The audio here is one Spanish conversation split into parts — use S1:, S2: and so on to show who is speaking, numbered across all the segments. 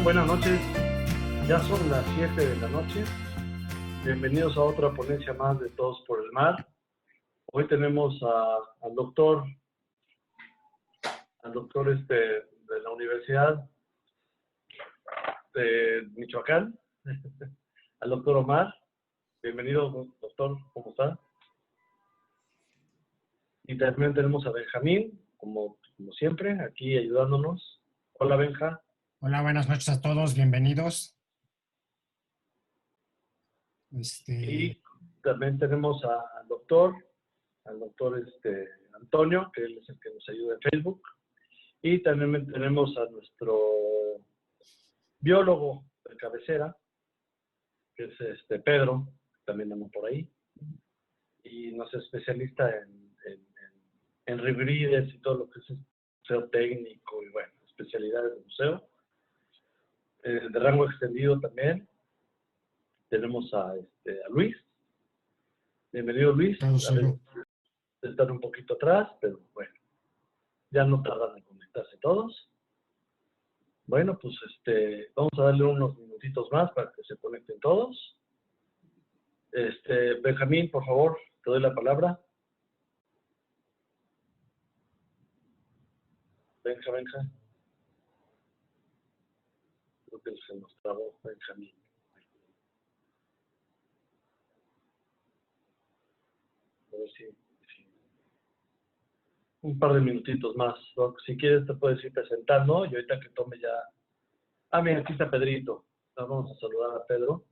S1: Buenas noches. Ya son las 7 de la noche. Bienvenidos a otra ponencia más de Todos por el Mar. Hoy tenemos al doctor de la Universidad de Michoacán, al doctor Omar. Bienvenido, doctor, ¿cómo está? Y también tenemos a Benjamín, como siempre, aquí ayudándonos. Hola, Benja.
S2: Hola, buenas noches a todos, bienvenidos.
S1: Y también tenemos al doctor Antonio, que él es el que nos ayuda en Facebook. Y también tenemos a nuestro biólogo de cabecera, que es Pedro, que también anda por ahí. Y nos es especialista en ribrides y todo lo que es museo técnico y bueno, especialidades de museo. De rango extendido también. Tenemos a Luis. Bienvenido, Luis. A ver, están un poquito atrás, pero bueno, ya no tardan en conectarse todos. Bueno, pues vamos a darle unos minutitos más para que se conecten todos. Benjamín, por favor, te doy la palabra. Benja. Creo que se nos trabó Benjamín. A ver si un par de minutitos más, Doc. Si quieres te puedes ir presentando y ahorita que tome ya... Ah, mira, aquí está Pedrito. Vamos a saludar a Pedro.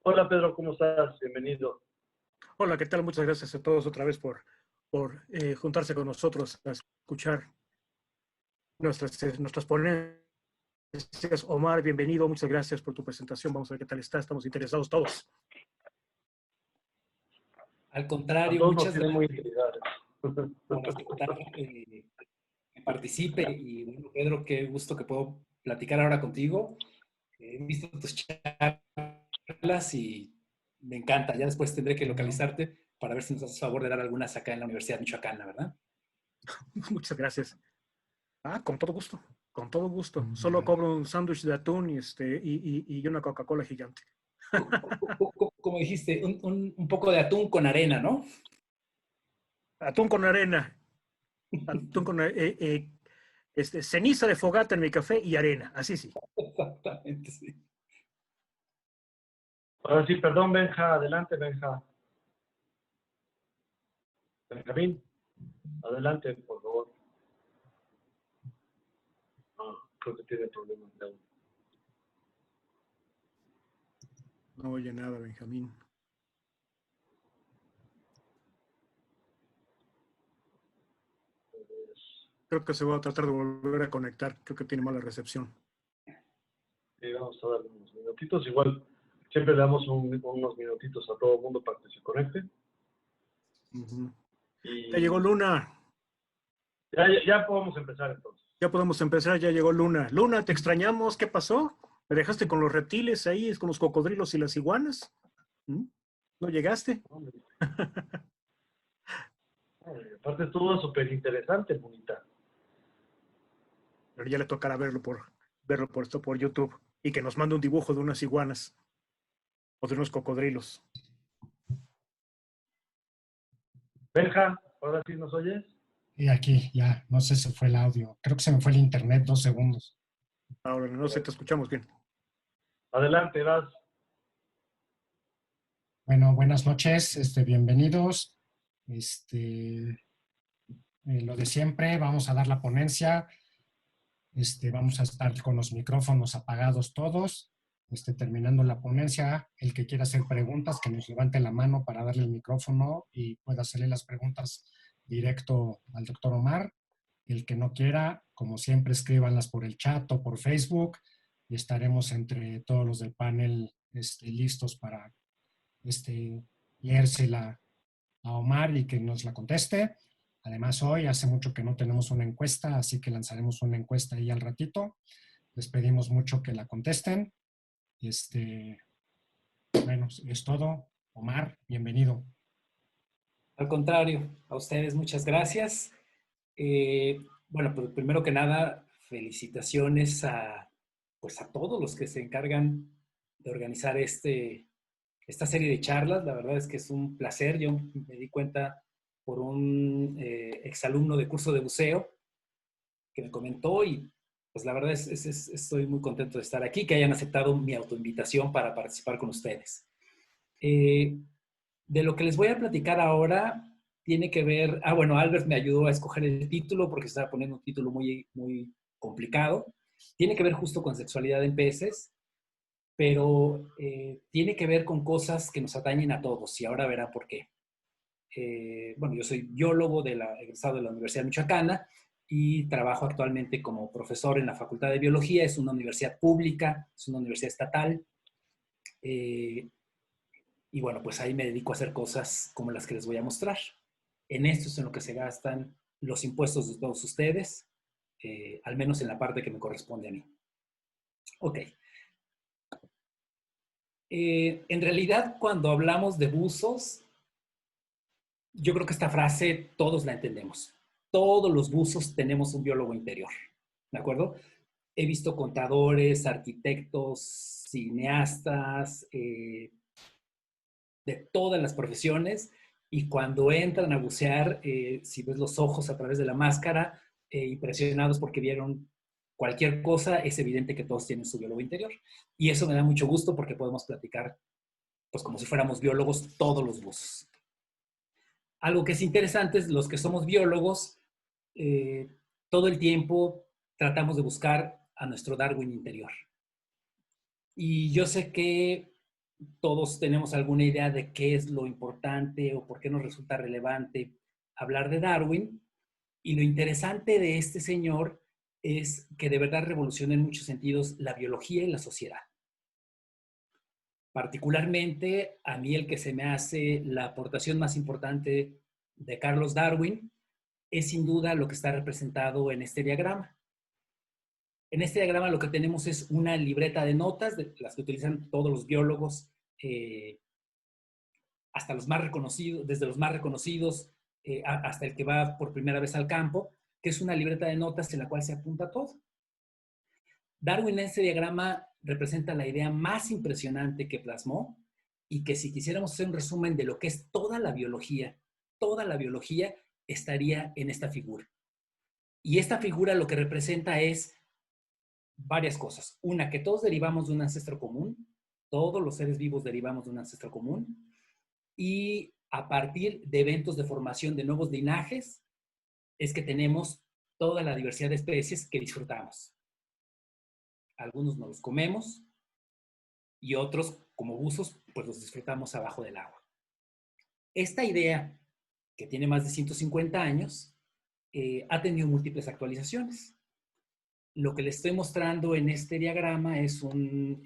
S1: Hola, Pedro, ¿cómo estás? Bienvenido.
S3: Hola, ¿qué tal? Muchas gracias a todos otra vez por juntarse con nosotros a escuchar nuestras ponencias. Omar, bienvenido. Muchas gracias por tu presentación. Vamos a ver qué tal está. Estamos interesados todos.
S4: Al contrario,
S1: todos
S4: muchas gracias
S1: muy interesados
S4: por aceptar que participe. Y bueno, Pedro, qué gusto que puedo platicar ahora contigo. He visto tus charlas y me encanta. Ya después tendré que localizarte para ver si nos haces favor de dar algunas acá en la Universidad Michoacana, ¿verdad?
S3: Muchas gracias. Con todo gusto. Con todo gusto. Solo cobro un sándwich de atún y una Coca-Cola gigante.
S4: Como dijiste, un poco de atún con arena, ¿no?
S3: Atún con arena. Atún con ceniza de fogata en mi café y arena. Así sí.
S4: Exactamente, sí.
S1: Ahora sí, perdón, Benja. Adelante, Benja. Benjamín, adelante, por favor. Creo que tiene problemas de audio.
S3: No oye nada, Benjamín. Creo que se va a tratar de volver a conectar. Creo que tiene mala recepción.
S1: Sí, vamos a darle unos minutitos. Igual, siempre le damos unos minutitos a todo el mundo para que se conecte.
S3: Ya llegó Luna.
S1: Ya podemos empezar entonces.
S3: Ya podemos empezar, ya llegó Luna. Luna, te extrañamos. ¿Qué pasó? ¿Me dejaste con los reptiles ahí, con los cocodrilos y las iguanas? ¿No llegaste?
S1: Aparte estuvo súper interesante, bonita.
S3: Pero ya le tocará verlo por YouTube y que nos mande un dibujo de unas iguanas o de unos cocodrilos.
S1: Benja, ¿ahora sí nos oyes?
S2: Y aquí, ya, no sé si fue el audio. Creo que se me fue el internet 2 segundos.
S3: Ahora no sé, te escuchamos bien.
S1: Adelante, vas.
S2: Bueno, buenas noches, bienvenidos. Lo de siempre, vamos a dar la ponencia. Vamos a estar con los micrófonos apagados todos. Terminando la ponencia, el que quiera hacer preguntas, que nos levante la mano para darle el micrófono y pueda hacerle las preguntas directo al doctor Omar. El que no quiera, como siempre, escríbanlas por el chat o por Facebook y estaremos entre todos los del panel listos para leérsela a Omar y que nos la conteste. Además, hoy hace mucho que no tenemos una encuesta, así que lanzaremos una encuesta ahí al ratito. Les pedimos mucho que la contesten. Bueno, es todo. Omar, bienvenido.
S4: Al contrario, a ustedes muchas gracias. Bueno, pues primero que nada, felicitaciones a pues a todos los que se encargan de organizar esta serie de charlas. La verdad es que es un placer. Yo me di cuenta por un exalumno de curso de buceo que me comentó y pues la verdad estoy muy contento de estar aquí, que hayan aceptado mi autoinvitación para participar con ustedes. De lo que les voy a platicar ahora tiene que ver, bueno, Albert me ayudó a escoger el título porque estaba poniendo un título muy, muy complicado. Tiene que ver justo con sexualidad en peces, pero tiene que ver con cosas que nos atañen a todos y ahora verán por qué. Bueno, yo soy biólogo egresado de la Universidad Michoacana y trabajo actualmente como profesor en la Facultad de Biología. Es una universidad pública, es una universidad estatal. Y bueno, pues ahí me dedico a hacer cosas como las que les voy a mostrar. En esto es en lo que se gastan los impuestos de todos ustedes, al menos en la parte que me corresponde a mí. Ok. En realidad, cuando hablamos de buzos, yo creo que esta frase todos la entendemos. Todos los buzos tenemos un biólogo interior, ¿de acuerdo? He visto contadores, arquitectos, cineastas, de todas las profesiones, y cuando entran a bucear, si ves los ojos a través de la máscara, impresionados porque vieron cualquier cosa, es evidente que todos tienen su biólogo interior. Y eso me da mucho gusto porque podemos platicar, pues como si fuéramos biólogos, todos los buzos. Algo que es interesante es los que somos biólogos, todo el tiempo tratamos de buscar a nuestro Darwin interior. Y yo sé que todos tenemos alguna idea de qué es lo importante o por qué nos resulta relevante hablar de Darwin. Y lo interesante de este señor es que de verdad revoluciona en muchos sentidos la biología y la sociedad. Particularmente, a mí el que se me hace la aportación más importante de Carlos Darwin es sin duda lo que está representado en este diagrama. En este diagrama lo que tenemos es una libreta de notas, de las que utilizan todos los biólogos, hasta los más reconocidos, desde los más reconocidos hasta el que va por primera vez al campo, que es una libreta de notas en la cual se apunta todo. Darwin en este diagrama representa la idea más impresionante que plasmó y que si quisiéramos hacer un resumen de lo que es toda la biología estaría en esta figura. Y esta figura lo que representa es varias cosas. Una, que todos derivamos de un ancestro común, todos los seres vivos derivamos de un ancestro común, y a partir de eventos de formación de nuevos linajes es que tenemos toda la diversidad de especies que disfrutamos. Algunos nos los comemos y otros, como buzos, pues los disfrutamos abajo del agua. Esta idea, que tiene más de 150 años, ha tenido múltiples actualizaciones. Lo que les estoy mostrando en este diagrama es un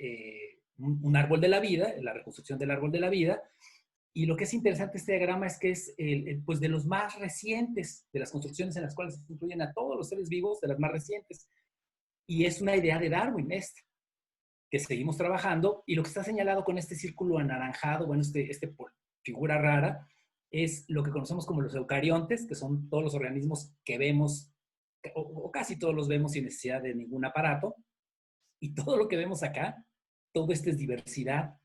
S4: árbol de la vida, la reconstrucción del árbol de la vida, y lo que es interesante de este diagrama es que es pues de los más recientes, de las construcciones en las cuales se incluyen a todos los seres vivos, de las más recientes. Y es una idea de Darwin que seguimos trabajando, y lo que está señalado con este círculo anaranjado, bueno, figura rara, es lo que conocemos como los eucariontes, que son todos los organismos que vemos, o casi todos los vemos sin necesidad de ningún aparato, y todo lo que vemos acá, todo esto es diversidad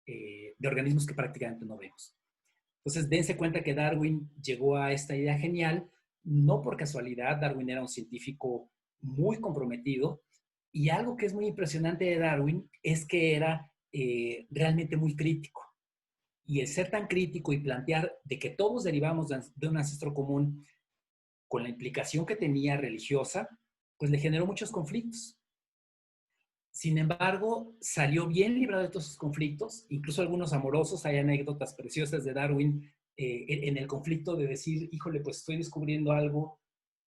S4: de organismos que prácticamente no vemos. Entonces, dense cuenta que Darwin llegó a esta idea genial, no por casualidad. Darwin era un científico muy comprometido, y algo que es muy impresionante de Darwin es que era realmente muy crítico. Y el ser tan crítico y plantear de que todos derivamos de un ancestro común, con la implicación que tenía religiosa, pues le generó muchos conflictos. Sin embargo, salió bien librado de todos esos conflictos, incluso algunos amorosos. Hay anécdotas preciosas de Darwin en el conflicto de decir, híjole, pues estoy descubriendo algo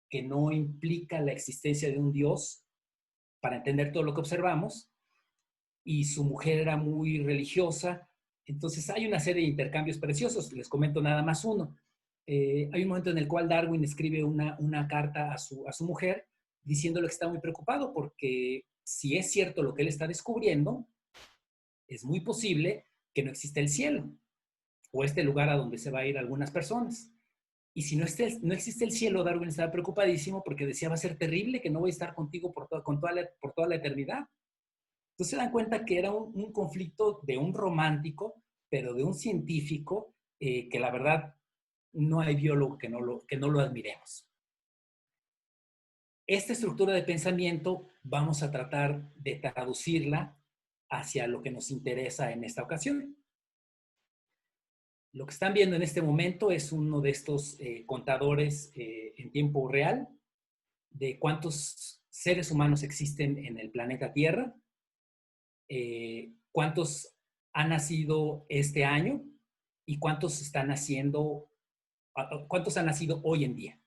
S4: que no implica la existencia de un Dios para entender todo lo que observamos, y su mujer era muy religiosa. Entonces hay una serie de intercambios preciosos. Les comento nada más uno. Hay un momento en el cual Darwin escribe una carta a su mujer diciéndole que está muy preocupado porque si es cierto lo que él está descubriendo, es muy posible que no exista el cielo o este lugar a donde se va a ir algunas personas. Y si no existe el cielo, Darwin estaba preocupadísimo porque decía, va a ser terrible que no voy a estar contigo por toda la eternidad. Entonces se dan cuenta que era un conflicto de un romántico, pero de un científico, que la verdad no hay biólogo que no lo admiremos. Esta estructura de pensamiento vamos a tratar de traducirla hacia lo que nos interesa en esta ocasión. Lo que están viendo en este momento es uno de estos contadores en tiempo real de cuántos seres humanos existen en el planeta Tierra, cuántos han nacido este año y cuántos han nacido hoy en día.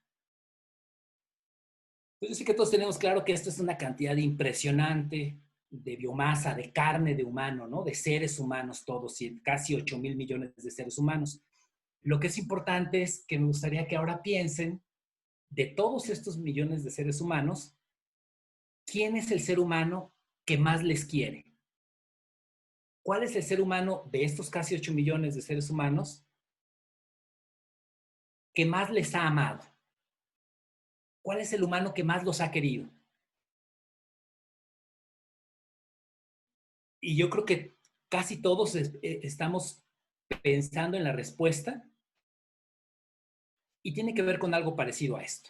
S4: Pues yo sé que todos tenemos claro que esto es una cantidad impresionante de biomasa, de carne de humano, ¿no? De seres humanos todos, casi 8,000 millones de seres humanos. Lo que es importante es que me gustaría que ahora piensen de todos estos millones de seres humanos, ¿quién es el ser humano que más les quiere? ¿Cuál es el ser humano de estos casi 8 millones de seres humanos que más les ha amado? ¿Cuál es el humano que más los ha querido? Y yo creo que casi todos estamos pensando en la respuesta y tiene que ver con algo parecido a esto.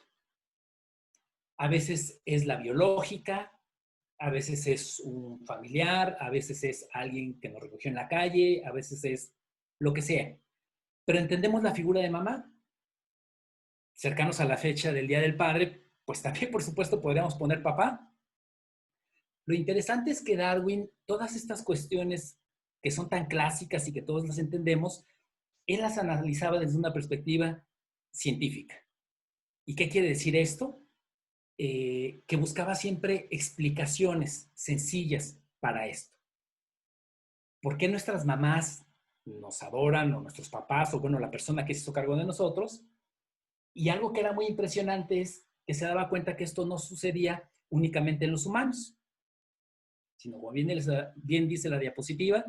S4: A veces es la biológica, a veces es un familiar, a veces es alguien que nos recogió en la calle, a veces es lo que sea. Pero entendemos la figura de mamá. Cercanos a la fecha del Día del Padre, pues también, por supuesto, podríamos poner papá. Lo interesante es que Darwin, todas estas cuestiones que son tan clásicas y que todos las entendemos, él las analizaba desde una perspectiva científica. ¿Y qué quiere decir esto? Que buscaba siempre explicaciones sencillas para esto. ¿Por qué nuestras mamás nos adoran, o nuestros papás, o bueno, la persona que se hizo cargo de nosotros? Y algo que era muy impresionante es que se daba cuenta que esto no sucedía únicamente en los humanos, sino como bien dice la diapositiva,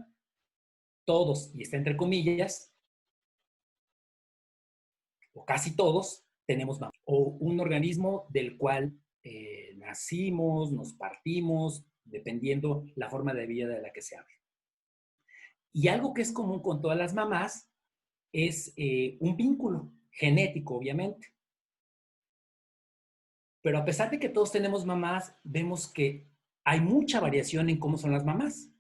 S4: todos, y está entre comillas, o casi todos, tenemos mamá, o un organismo del cual nacimos, nos partimos, dependiendo la forma de vida de la que se hable. Y algo que es común con todas las mamás es un vínculo genético, obviamente. Pero a pesar de que todos tenemos mamás, vemos que hay mucha variación en cómo son las mamás.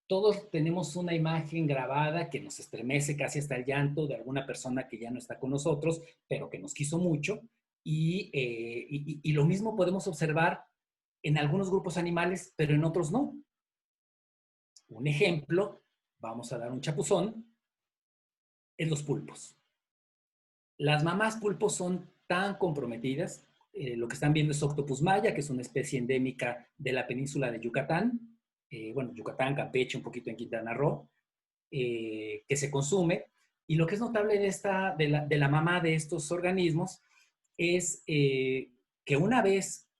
S4: Todos tenemos una imagen grabada que nos estremece casi hasta el llanto de alguna persona que ya no está con nosotros, pero que nos quiso mucho. Y lo mismo podemos observar en algunos grupos animales, pero en otros no. Un ejemplo, vamos a dar un chapuzón, en los pulpos. Las mamás pulpos son tan comprometidas. Lo que están viendo es Octopus maya, que es una especie endémica de la península de Yucatán. Bueno, Yucatán, Campeche, un poquito en Quintana Roo, que se consume. Y lo que es notable de la mamá de estos organismos es que una vez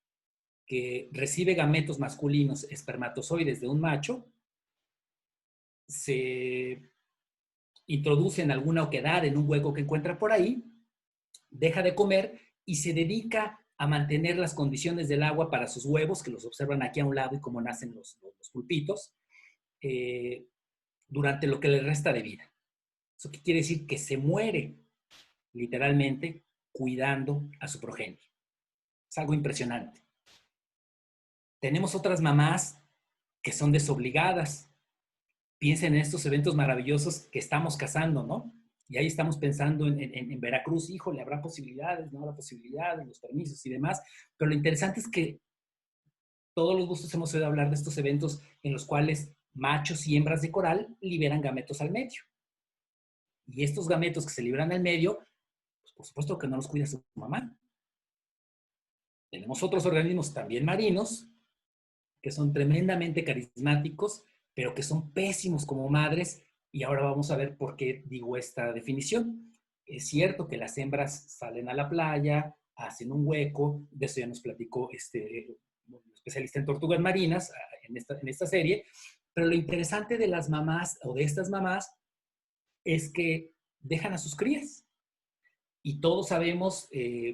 S4: que recibe gametos masculinos espermatozoides de un macho, se introduce en alguna oquedad, en un hueco que encuentra por ahí, deja de comer y se dedica a mantener las condiciones del agua para sus huevos, que los observan aquí a un lado y cómo nacen los pulpitos, durante lo que le resta de vida. ¿Eso qué quiere decir? Que se muere, literalmente, cuidando a su progenie. Es algo impresionante. Tenemos otras mamás que son desobligadas. Piensen en estos eventos maravillosos que estamos cazando, ¿no? Y ahí estamos pensando en Veracruz, híjole, habrá posibilidades, no habrá posibilidades, los permisos y demás. Pero lo interesante es que todos los gustos hemos oído hablar de estos eventos en los cuales machos y hembras de coral liberan gametos al medio. Y estos gametos que se liberan al medio, pues por supuesto que no los cuida su mamá. Tenemos otros organismos también marinos que son tremendamente carismáticos, pero que son pésimos como madres, y ahora vamos a ver por qué digo esta definición. Es cierto que las hembras salen a la playa, hacen un hueco, de eso ya nos platicó un especialista en tortugas marinas en esta serie, pero lo interesante de las mamás o de estas mamás es que dejan a sus crías. Y todos sabemos,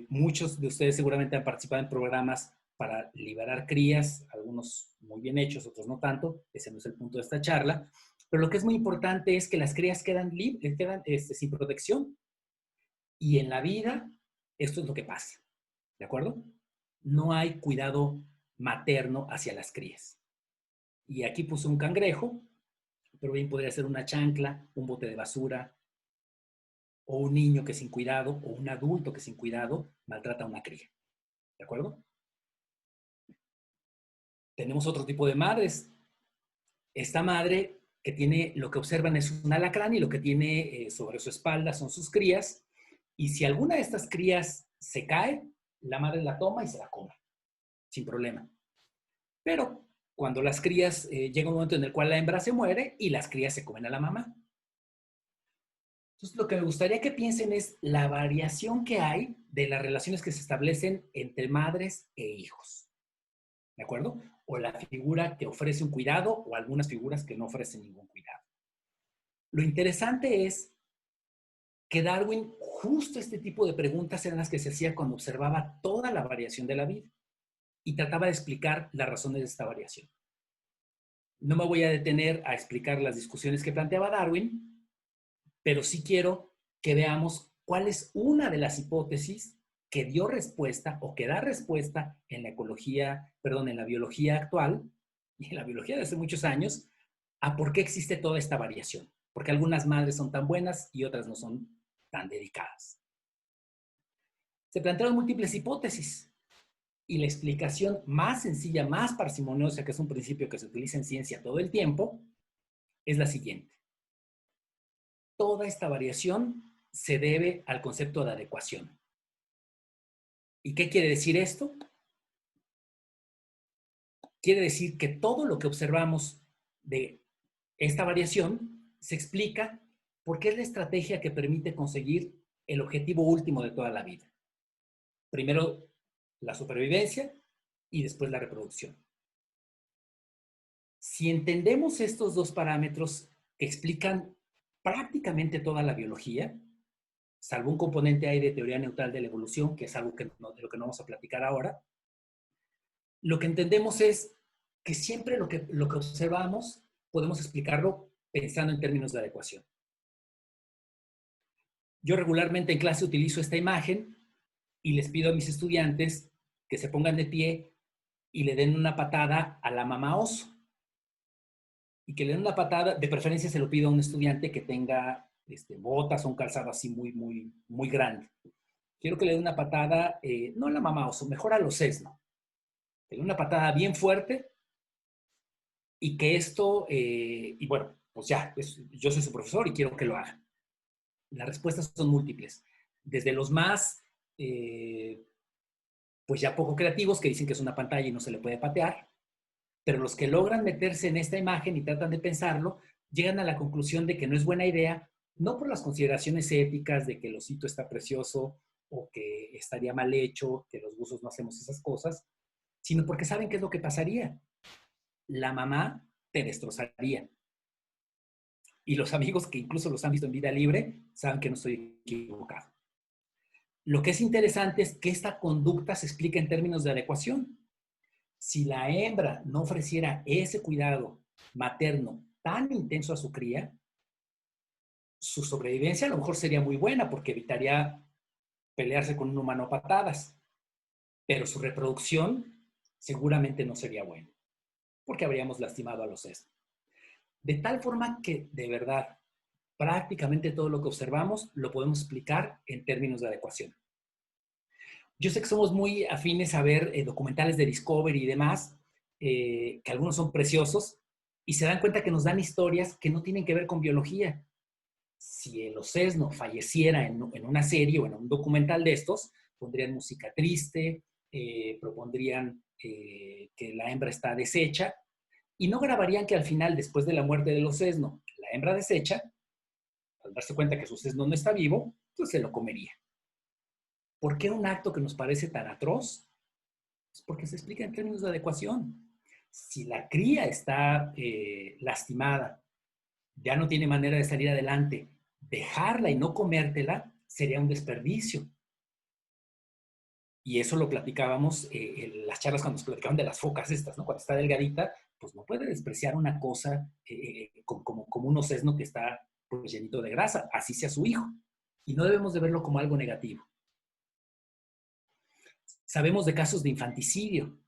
S4: muchos de ustedes seguramente han participado en programas para liberar crías, algunos muy bien hechos, otros no tanto, ese no es el punto de esta charla, pero lo que es muy importante es que las crías quedan sin protección. Y en la vida, esto es lo que pasa, ¿de acuerdo? No hay cuidado materno hacia las crías. Y aquí puse un cangrejo, pero bien podría ser una chancla, un bote de basura, o un niño que sin cuidado, o un adulto que sin cuidado maltrata a una cría, ¿de acuerdo? Tenemos otro tipo de madres. Esta madre que tiene, lo que observan es un alacrán y lo que tiene sobre su espalda son sus crías. Y si alguna de estas crías se cae, la madre la toma y se la come, sin problema. Pero cuando las crías, llega un momento en el cual la hembra se muere y las crías se comen a la mamá. Entonces, lo que me gustaría que piensen es la variación que hay de las relaciones que se establecen entre madres e hijos. ¿De acuerdo? O la figura que ofrece un cuidado o algunas figuras que no ofrecen ningún cuidado. Lo interesante es que Darwin, justo este tipo de preguntas eran las que se hacía cuando observaba toda la variación de la vida y trataba de explicar las razones de esta variación. No me voy a detener a explicar las discusiones que planteaba Darwin, pero sí quiero que veamos cuál es una de las hipótesis que dio respuesta o que da respuesta en la ecología, perdón, en la biología actual y en la biología de hace muchos años a por qué existe toda esta variación. Porque algunas madres son tan buenas y otras no son tan dedicadas. Se plantearon múltiples hipótesis y la explicación más sencilla, más parsimoniosa, que es un principio que se utiliza en ciencia todo el tiempo, es la siguiente. Toda esta variación se debe al concepto de adecuación. ¿Y qué quiere decir esto? Quiere decir que todo lo que observamos de esta variación se explica porque es la estrategia que permite conseguir el objetivo último de toda la vida. Primero la supervivencia y después la reproducción. Si entendemos estos dos parámetros que explican prácticamente toda la biología, salvo un componente ahí de teoría neutral de la evolución, que es algo de lo que no vamos a platicar ahora, lo que entendemos es que siempre lo que observamos podemos explicarlo pensando en términos de adecuación. Yo regularmente en clase utilizo esta imagen y les pido a mis estudiantes que se pongan de pie y le den una patada a la mamá oso. Y que le den una patada, de preferencia se lo pido a un estudiante que tenga botas o un calzado así muy grande. Quiero que le den una patada, no a la mamá oso, mejor a los sesno. Que le den una patada bien fuerte y que esto, y bueno, pues ya, yo soy su profesor y quiero que lo hagan. Las respuestas son múltiples. Desde los más, pues ya poco creativos, que dicen que es una pantalla y no se le puede patear, pero los que logran meterse en esta imagen y tratan de pensarlo, llegan a la conclusión de que no es buena idea, no por las consideraciones éticas de que el osito está precioso o que estaría mal hecho, que los buzos no hacemos esas cosas, sino porque saben qué es lo que pasaría. La mamá te destrozaría. Y los amigos que incluso los han visto en vida libre saben que no estoy equivocado. Lo que es interesante es que esta conducta se explica en términos de adecuación. Si la hembra no ofreciera ese cuidado materno tan intenso a su cría, su sobrevivencia a lo mejor sería muy buena porque evitaría pelearse con un humano a patadas, pero su reproducción seguramente no sería buena porque habríamos lastimado a los sesnos. De tal forma que, de verdad, prácticamente todo lo que observamos lo podemos explicar en términos de adecuación. Yo sé que somos muy afines a ver documentales de Discovery y demás, que algunos son preciosos, y se dan cuenta que nos dan historias que no tienen que ver con biología. Si el osesno falleciera en una serie o en un documental de estos, pondrían música triste, propondrían que la hembra está deshecha, y no grabarían que al final, después de la muerte del osesno, la hembra deshecha, al darse cuenta que su osesno no está vivo, pues se lo comería. ¿Por qué un acto que nos parece tan atroz? Es porque se explica en términos de adecuación. Si la cría está lastimada, ya no tiene manera de salir adelante, dejarla y no comértela sería un desperdicio. Y eso lo platicábamos en las charlas cuando nos platicaban de las focas estas, ¿no? Cuando está delgadita, pues no puede despreciar una cosa como un ocesno que está pues, llenito de grasa, así sea su hijo. Y no debemos de verlo como algo negativo. Sabemos de casos de infanticidio.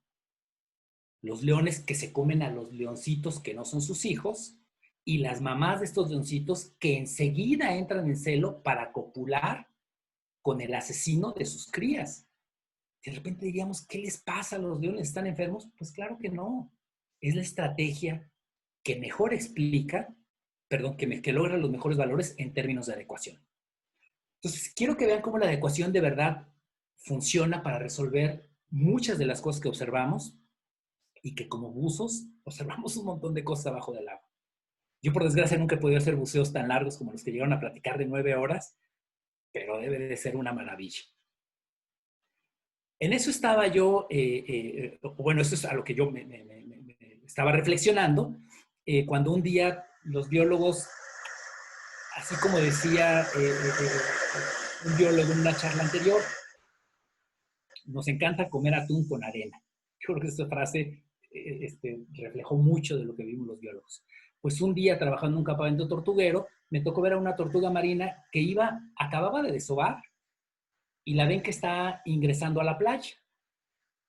S4: Los leones que se comen a los leoncitos que no son sus hijos y las mamás de estos leoncitos que enseguida entran en celo para copular con el asesino de sus crías. De repente diríamos, ¿qué les pasa a los leones? ¿Están enfermos? Pues claro que no. Es la estrategia que mejor explica, perdón, que logra los mejores valores en términos de adecuación. Entonces, quiero que vean cómo la adecuación de verdad funciona para resolver muchas de las cosas que observamos y que como buzos observamos un montón de cosas abajo del agua. Yo, por desgracia, nunca he podido hacer buceos tan largos como los que llegaron a platicar de 9 horas, pero debe de ser una maravilla. En eso estaba yo, bueno, eso es a lo que yo me estaba reflexionando, cuando un día los biólogos, así como decía un biólogo en una charla anterior, nos encanta comer atún con arena. Yo creo que esta frase reflejó mucho de lo que vimos los biólogos. Pues un día trabajando en un campamento tortuguero, me tocó ver a una tortuga marina que acababa de desovar y la ven que está ingresando a la playa.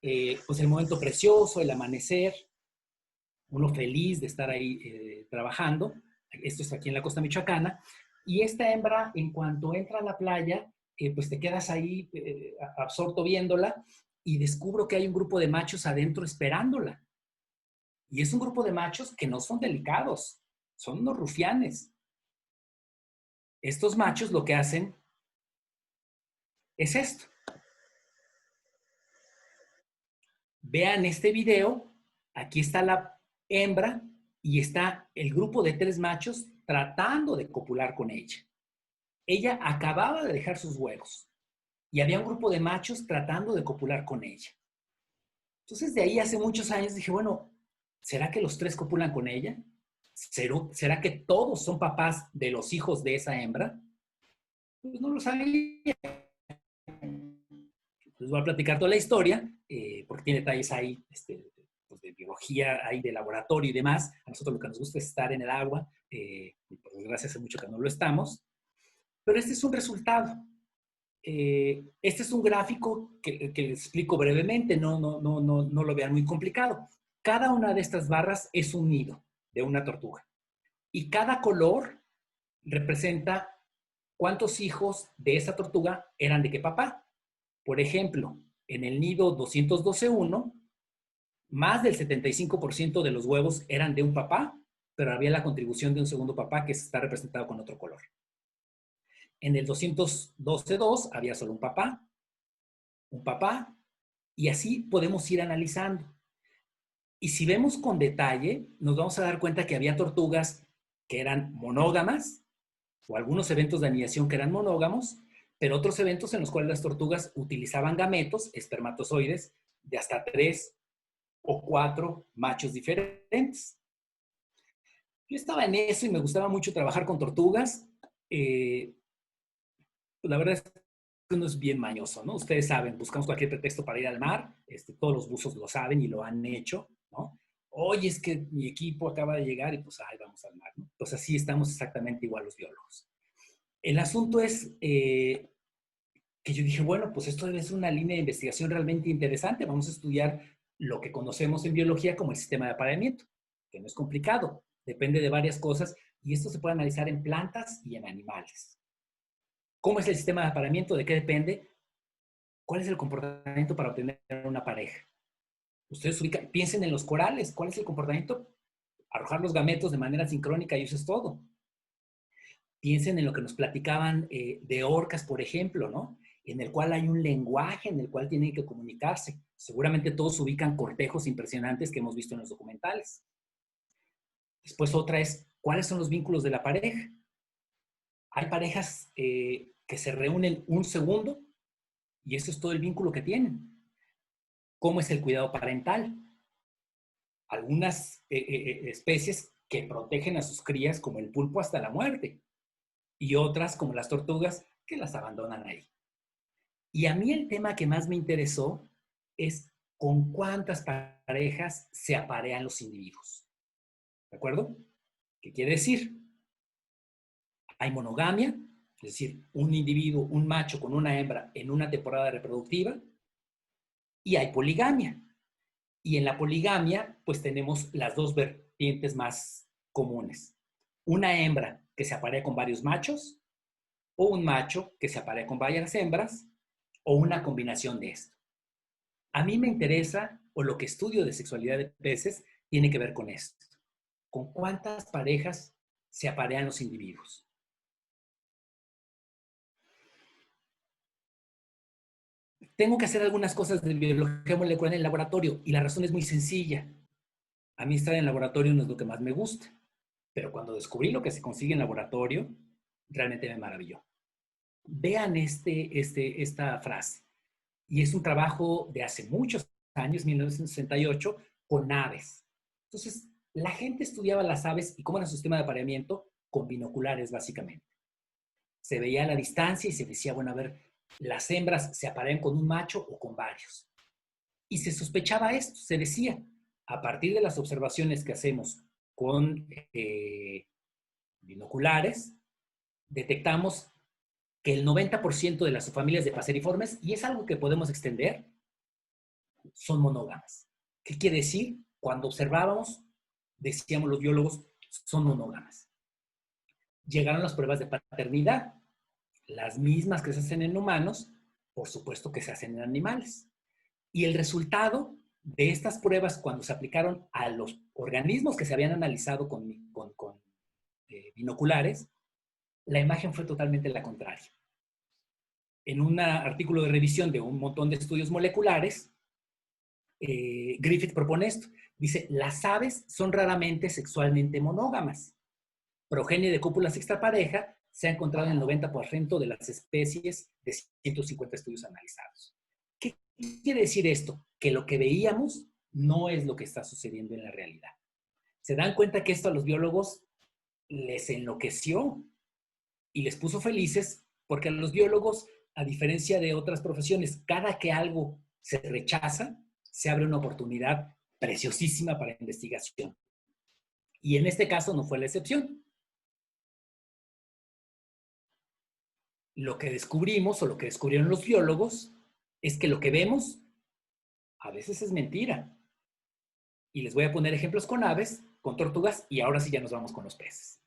S4: Pues el momento precioso, el amanecer, uno feliz de estar ahí trabajando. Esto es aquí en la costa michoacana. Y esta hembra, en cuanto entra a la playa, pues te quedas ahí absorto viéndola y descubro que hay un grupo de machos adentro esperándola. Y es un grupo de machos que no son delicados, son unos rufianes. Estos machos lo que hacen es esto. Vean este video, aquí está la hembra y está el grupo de 3 machos tratando de copular con ella. Ella acababa de dejar sus huevos y había un grupo de machos tratando de copular con ella. Entonces de ahí hace muchos años dije, bueno, ¿será que los 3 copulan con ella? ¿Será que todos son papás de los hijos de esa hembra? Pues no lo sabía. Les voy a platicar toda la historia, porque tiene detalles ahí pues de biología, hay de laboratorio y demás. A nosotros lo que nos gusta es estar en el agua, y por desgracia hace mucho que no lo estamos. Pero este es un resultado. Este es un gráfico que les explico brevemente, no lo vean muy complicado. Cada una de estas barras es un nido de una tortuga. Y cada color representa cuántos hijos de esa tortuga eran de qué papá. Por ejemplo, en el nido 212.1, más del 75% de los huevos eran de un papá, pero había la contribución de un segundo papá que está representado con otro color. En el 212.2 había solo un papá, y así podemos ir analizando. Y si vemos con detalle, nos vamos a dar cuenta que había tortugas que eran monógamas, o algunos eventos de anidación que eran monógamos, pero otros eventos en los cuales las tortugas utilizaban gametos, espermatozoides, de hasta 3 o 4 machos diferentes. Yo estaba en eso y me gustaba mucho trabajar con tortugas. La verdad es que uno es bien mañoso, ¿no? Ustedes saben, buscamos cualquier pretexto para ir al mar, todos los buzos lo saben y lo han hecho, ¿no? Oye, es que mi equipo acaba de llegar y pues, ay, vamos al mar, ¿no? Pues así estamos exactamente igual los biólogos. El asunto es que yo dije, bueno, pues esto debe ser una línea de investigación realmente interesante. Vamos a estudiar lo que conocemos en biología como el sistema de apareamiento, que no es complicado, depende de varias cosas y esto se puede analizar en plantas y en animales. ¿Cómo es el sistema de apareamiento? ¿De qué depende? ¿Cuál es el comportamiento para obtener una pareja? Ustedes piensen en los corales. ¿Cuál es el comportamiento? Arrojar los gametos de manera sincrónica y eso es todo. Piensen en lo que nos platicaban de orcas, por ejemplo, ¿no? En el cual hay un lenguaje en el cual tienen que comunicarse. Seguramente todos ubican cortejos impresionantes que hemos visto en los documentales. Después otra es, ¿cuáles son los vínculos de la pareja? Hay parejas que se reúnen un segundo y eso es todo el vínculo que tienen. ¿Cómo es el cuidado parental? Algunas especies que protegen a sus crías, como el pulpo, hasta la muerte. Y otras, como las tortugas, que las abandonan ahí. Y a mí el tema que más me interesó es con cuántas parejas se aparean los individuos. ¿De acuerdo? ¿Qué quiere decir? Hay monogamia, es decir, un individuo, un macho con una hembra en una temporada reproductiva, y hay poligamia. Y en la poligamia, pues tenemos las dos vertientes más comunes. Una hembra que se aparea con varios machos, o un macho que se aparea con varias hembras, o una combinación de esto. A mí me interesa, o lo que estudio de sexualidad de peces, tiene que ver con esto. ¿Con cuántas parejas se aparean los individuos? Tengo que hacer algunas cosas de biología molecular en el laboratorio y la razón es muy sencilla. A mí estar en el laboratorio no es lo que más me gusta, pero cuando descubrí lo que se consigue en laboratorio, realmente me maravilló. Vean esta frase. Y es un trabajo de hace muchos años, 1968, con aves. Entonces, la gente estudiaba las aves y cómo era su sistema de apareamiento con binoculares, básicamente. Se veía a la distancia y se decía, bueno, a ver, las hembras se aparean con un macho o con varios. Y se sospechaba esto, se decía, a partir de las observaciones que hacemos con binoculares, detectamos que el 90% de las subfamilias de paseriformes, y es algo que podemos extender, son monógamas. ¿Qué quiere decir? Cuando observábamos, decíamos los biólogos, son monógamas. Llegaron las pruebas de paternidad, las mismas que se hacen en humanos, por supuesto que se hacen en animales. Y el resultado de estas pruebas, cuando se aplicaron a los organismos que se habían analizado con binoculares, la imagen fue totalmente la contraria. En un artículo de revisión de un montón de estudios moleculares, Griffith propone esto. Dice, las aves son raramente sexualmente monógamas. Progenie de cópulas extrapareja se ha encontrado en el 90% de las especies de 150 estudios analizados. ¿Qué quiere decir esto? Que lo que veíamos no es lo que está sucediendo en la realidad. Se dan cuenta que esto a los biólogos les enloqueció y les puso felices porque a los biólogos, a diferencia de otras profesiones, cada que algo se rechaza, se abre una oportunidad preciosísima para investigación. Y en este caso no fue la excepción. Lo que descubrimos o lo que descubrieron los biólogos es que lo que vemos a veces es mentira. Y les voy a poner ejemplos con aves, con tortugas, y ahora sí ya nos vamos con los peces.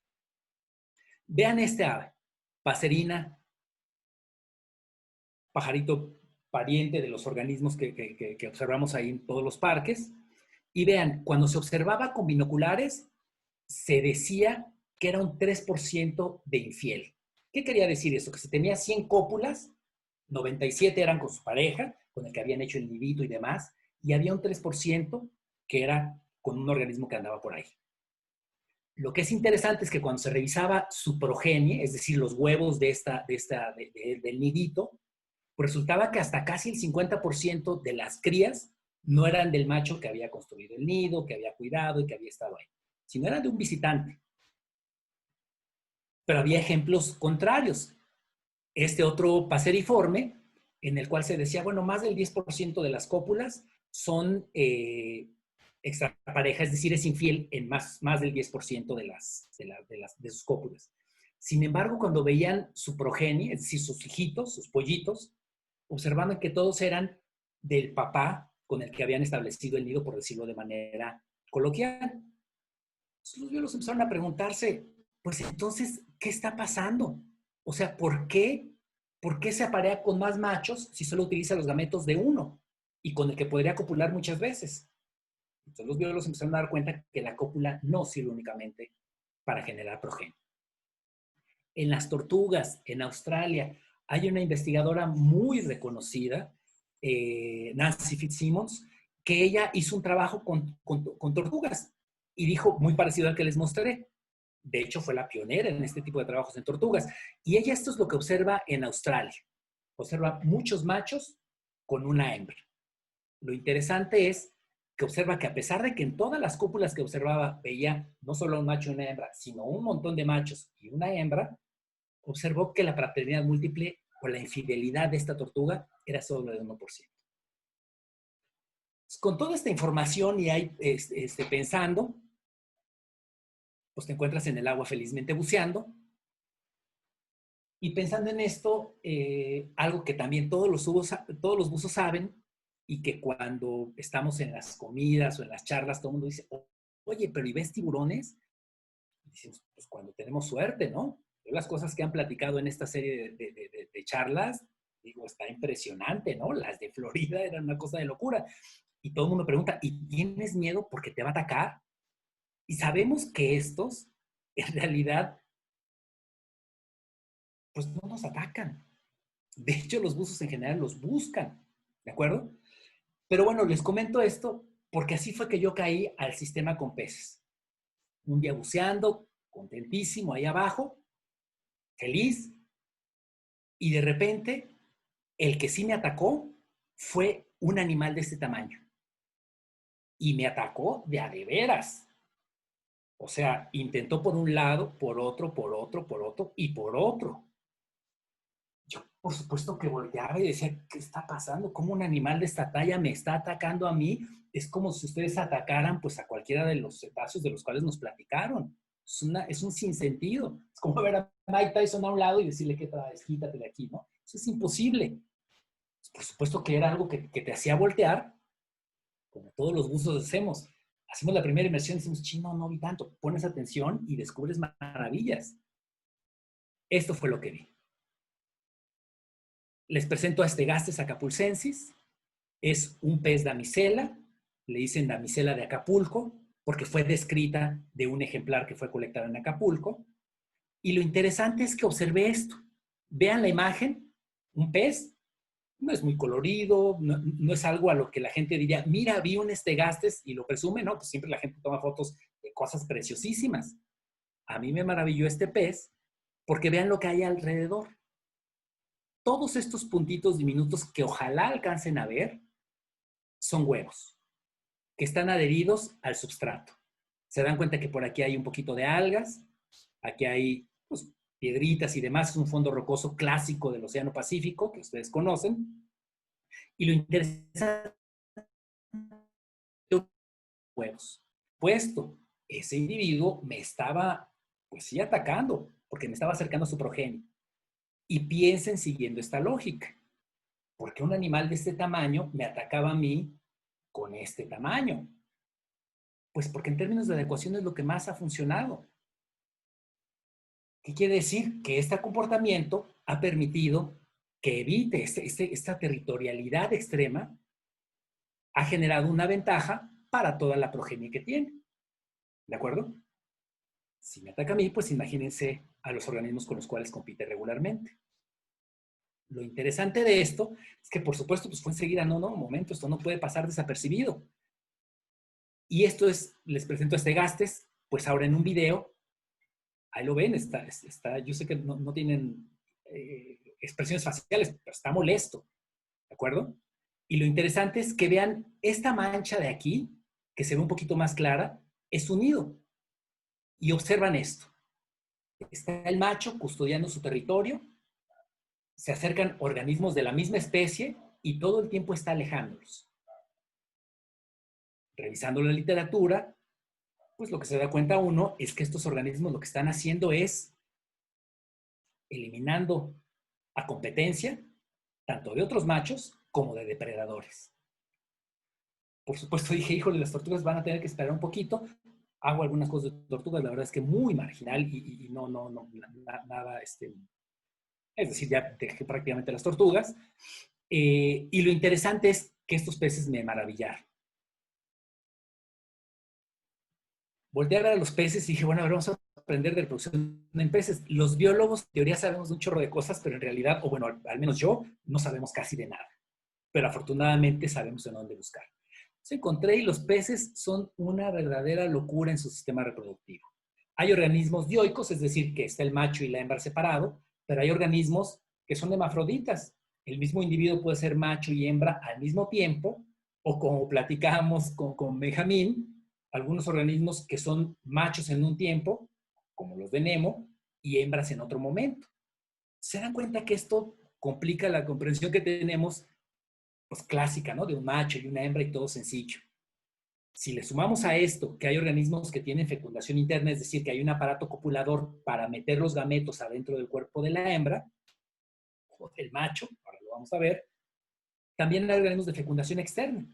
S4: Vean este ave, Passerina, pajarito pariente de los organismos que observamos ahí en todos los parques. Y vean, cuando se observaba con binoculares, se decía que era un 3% de infiel. ¿Qué quería decir eso? Que se tenía 100 cópulas, 97 eran con su pareja, con el que habían hecho el nidito y demás, y había un 3% que era con un organismo que andaba por ahí. Lo que es interesante es que cuando se revisaba su progenie, es decir, los huevos del nidito, pues resultaba que hasta casi el 50% de las crías no eran del macho que había construido el nido, que había cuidado y que había estado ahí, sino eran de un visitante. Pero había ejemplos contrarios. Este otro paseriforme, en el cual se decía, bueno, más del 10% de las cópulas son extrapareja, es decir, es infiel en más del 10% de sus cópulas. Sin embargo, cuando veían su progenie, es decir, sus hijitos, sus pollitos, observaban que todos eran del papá con el que habían establecido el nido, por decirlo de manera coloquial. Entonces, los biólogos empezaron a preguntarse, pues entonces, ¿qué está pasando? O sea, ¿por qué se aparea con más machos si solo utiliza los gametos de uno y con el que podría copular muchas veces? Entonces los biólogos empezaron a dar cuenta que la cópula no sirve únicamente para generar progenie. En las tortugas, en Australia, hay una investigadora muy reconocida, Nancy Fitzsimmons, que ella hizo un trabajo con tortugas y dijo, muy parecido al que les mostraré. De hecho, fue la pionera en este tipo de trabajos en tortugas. Y ella esto es lo que observa en Australia. Observa muchos machos con una hembra. Lo interesante es que observa que a pesar de que en todas las cópulas que observaba veía no solo un macho y una hembra, sino un montón de machos y una hembra, observó que la paternidad múltiple o la infidelidad de esta tortuga era solo de 1%. Con toda esta información y ahí pensando, pues te encuentras en el agua felizmente buceando. Y pensando en esto, algo que también todos los buzos saben, y que cuando estamos en las comidas o en las charlas, todo el mundo dice, oye, pero ¿y ves tiburones? Y decimos, pues cuando tenemos suerte, ¿no? Las cosas que han platicado en esta serie de charlas, digo, está impresionante, ¿no? Las de Florida eran una cosa de locura. Y todo el mundo pregunta, ¿y tienes miedo porque te va a atacar? Y sabemos que estos, en realidad, pues no nos atacan. De hecho, los buzos en general los buscan, ¿de acuerdo? Pero bueno, les comento esto porque así fue que yo caí al sistema con peces. Un día buceando, contentísimo ahí abajo, feliz, y de repente el que sí me atacó fue un animal de este tamaño. Y me atacó de a de veras. O sea, intentó por un lado, por otro, por otro, por otro y por otro. Yo, por supuesto, que volteaba y decía, ¿qué está pasando? ¿Cómo un animal de esta talla me está atacando a mí? Es como si ustedes atacaran pues a cualquiera de los cetáceos de los cuales nos platicaron. Es un sinsentido. Es como ver a Mike Tyson a un lado y decirle, ¿qué traes? Quítate de aquí, ¿no? Eso es imposible. Por supuesto que era algo que te hacía voltear, como todos los buzos hacemos. Hacemos la primera inmersión y decimos, chino, no vi tanto. Pones atención y descubres maravillas. Esto fue lo que vi. Les presento a Stegastes acapulcensis. Es un pez damisela. Le dicen damisela de Acapulco porque fue descrita de un ejemplar que fue colectado en Acapulco. Y lo interesante es que observé esto. Vean la imagen. Un pez. No es muy colorido. No es algo a lo que la gente diría, mira, vi un Stegastes y lo presume. No, pues siempre la gente toma fotos de cosas preciosísimas. A mí me maravilló este pez porque vean lo que hay alrededor. Todos estos puntitos diminutos que ojalá alcancen a ver son huevos que están adheridos al substrato. Se dan cuenta que por aquí hay un poquito de algas, aquí hay pues, piedritas y demás. Es un fondo rocoso clásico del Océano Pacífico que ustedes conocen. Y lo interesante son huevos. Puesto, ese individuo me estaba, pues sí, atacando, porque me estaba acercando a su progenie. Y piensen siguiendo esta lógica. ¿Por qué un animal de este tamaño me atacaba a mí con este tamaño? Pues porque en términos de adecuación es lo que más ha funcionado. ¿Qué quiere decir? Que este comportamiento ha permitido que evite esta territorialidad extrema, ha generado una ventaja para toda la progenie que tiene. ¿De acuerdo? Si me ataca a mí, pues imagínense a los organismos con los cuales compite regularmente. Lo interesante de esto es que, por supuesto, pues fue enseguida, no, un momento, esto no puede pasar desapercibido. Y esto es, les presento a Stegastes, pues ahora en un video, ahí lo ven, yo sé que no tienen expresiones faciales, pero está molesto, ¿de acuerdo? Y lo interesante es que vean esta mancha de aquí, que se ve un poquito más clara, es un nido. Y observan esto. Está el macho custodiando su territorio, se acercan organismos de la misma especie y todo el tiempo está alejándolos. Revisando la literatura, pues lo que se da cuenta uno es que estos organismos lo que están haciendo es eliminando a competencia, tanto de otros machos como de depredadores. Por supuesto dije, híjole, las tortugas van a tener que esperar un poquito. Hago algunas cosas de tortugas, la verdad es que muy marginal y nada, es decir, ya dejé prácticamente las tortugas. Y lo interesante es que estos peces me maravillaron. Volteé a ver a los peces y dije, bueno, a ver, vamos a aprender de reproducción en peces. Los biólogos, en teoría, sabemos de un chorro de cosas, pero en realidad, o bueno, al menos yo, no sabemos casi de nada. Pero afortunadamente sabemos en dónde buscar. Entonces encontré y los peces son una verdadera locura en su sistema reproductivo. Hay organismos dioicos, es decir, que está el macho y la hembra separado, pero hay organismos que son hermafroditas. El mismo individuo puede ser macho y hembra al mismo tiempo, o como platicábamos con Benjamín, algunos organismos que son machos en un tiempo, como los de Nemo, y hembras en otro momento. Se dan cuenta que esto complica la comprensión que tenemos, pues clásica, ¿no? De un macho y una hembra y todo sencillo. Si le sumamos a esto que hay organismos que tienen fecundación interna, es decir, que hay un aparato copulador para meter los gametos adentro del cuerpo de la hembra, o del macho, ahora lo vamos a ver, también hay organismos de fecundación externa.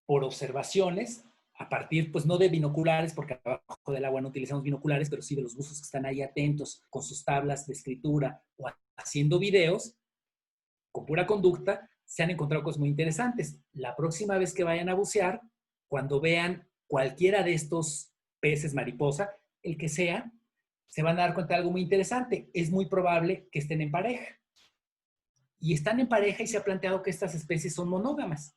S4: Por observaciones, a partir, pues no de binoculares, porque abajo del agua no utilizamos binoculares, pero sí de los buzos que están ahí atentos con sus tablas de escritura o haciendo videos, con pura conducta, se han encontrado cosas muy interesantes. La próxima vez que vayan a bucear, cuando vean cualquiera de estos peces mariposa, el que sea, se van a dar cuenta de algo muy interesante. Es muy probable que estén en pareja. Y están en pareja y se ha planteado que estas especies son monógamas.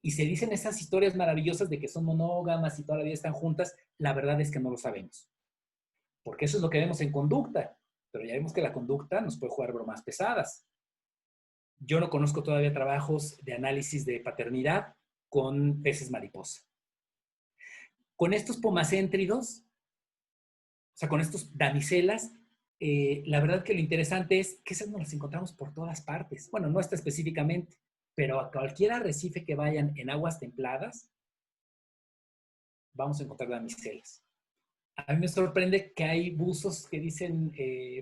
S4: Y se dicen esas historias maravillosas de que son monógamas y toda la vida están juntas. La verdad es que no lo sabemos. Porque eso es lo que vemos en conducta. Pero ya vemos que la conducta nos puede jugar bromas pesadas. Yo no conozco todavía trabajos de análisis de paternidad con peces mariposa. Con estos pomacéntridos, o sea, con estos damiselas, la verdad que lo interesante es que esas nos las encontramos por todas partes. Bueno, no está específicamente, pero a cualquier arrecife que vayan en aguas templadas, vamos a encontrar damiselas. A mí me sorprende que hay buzos que dicen,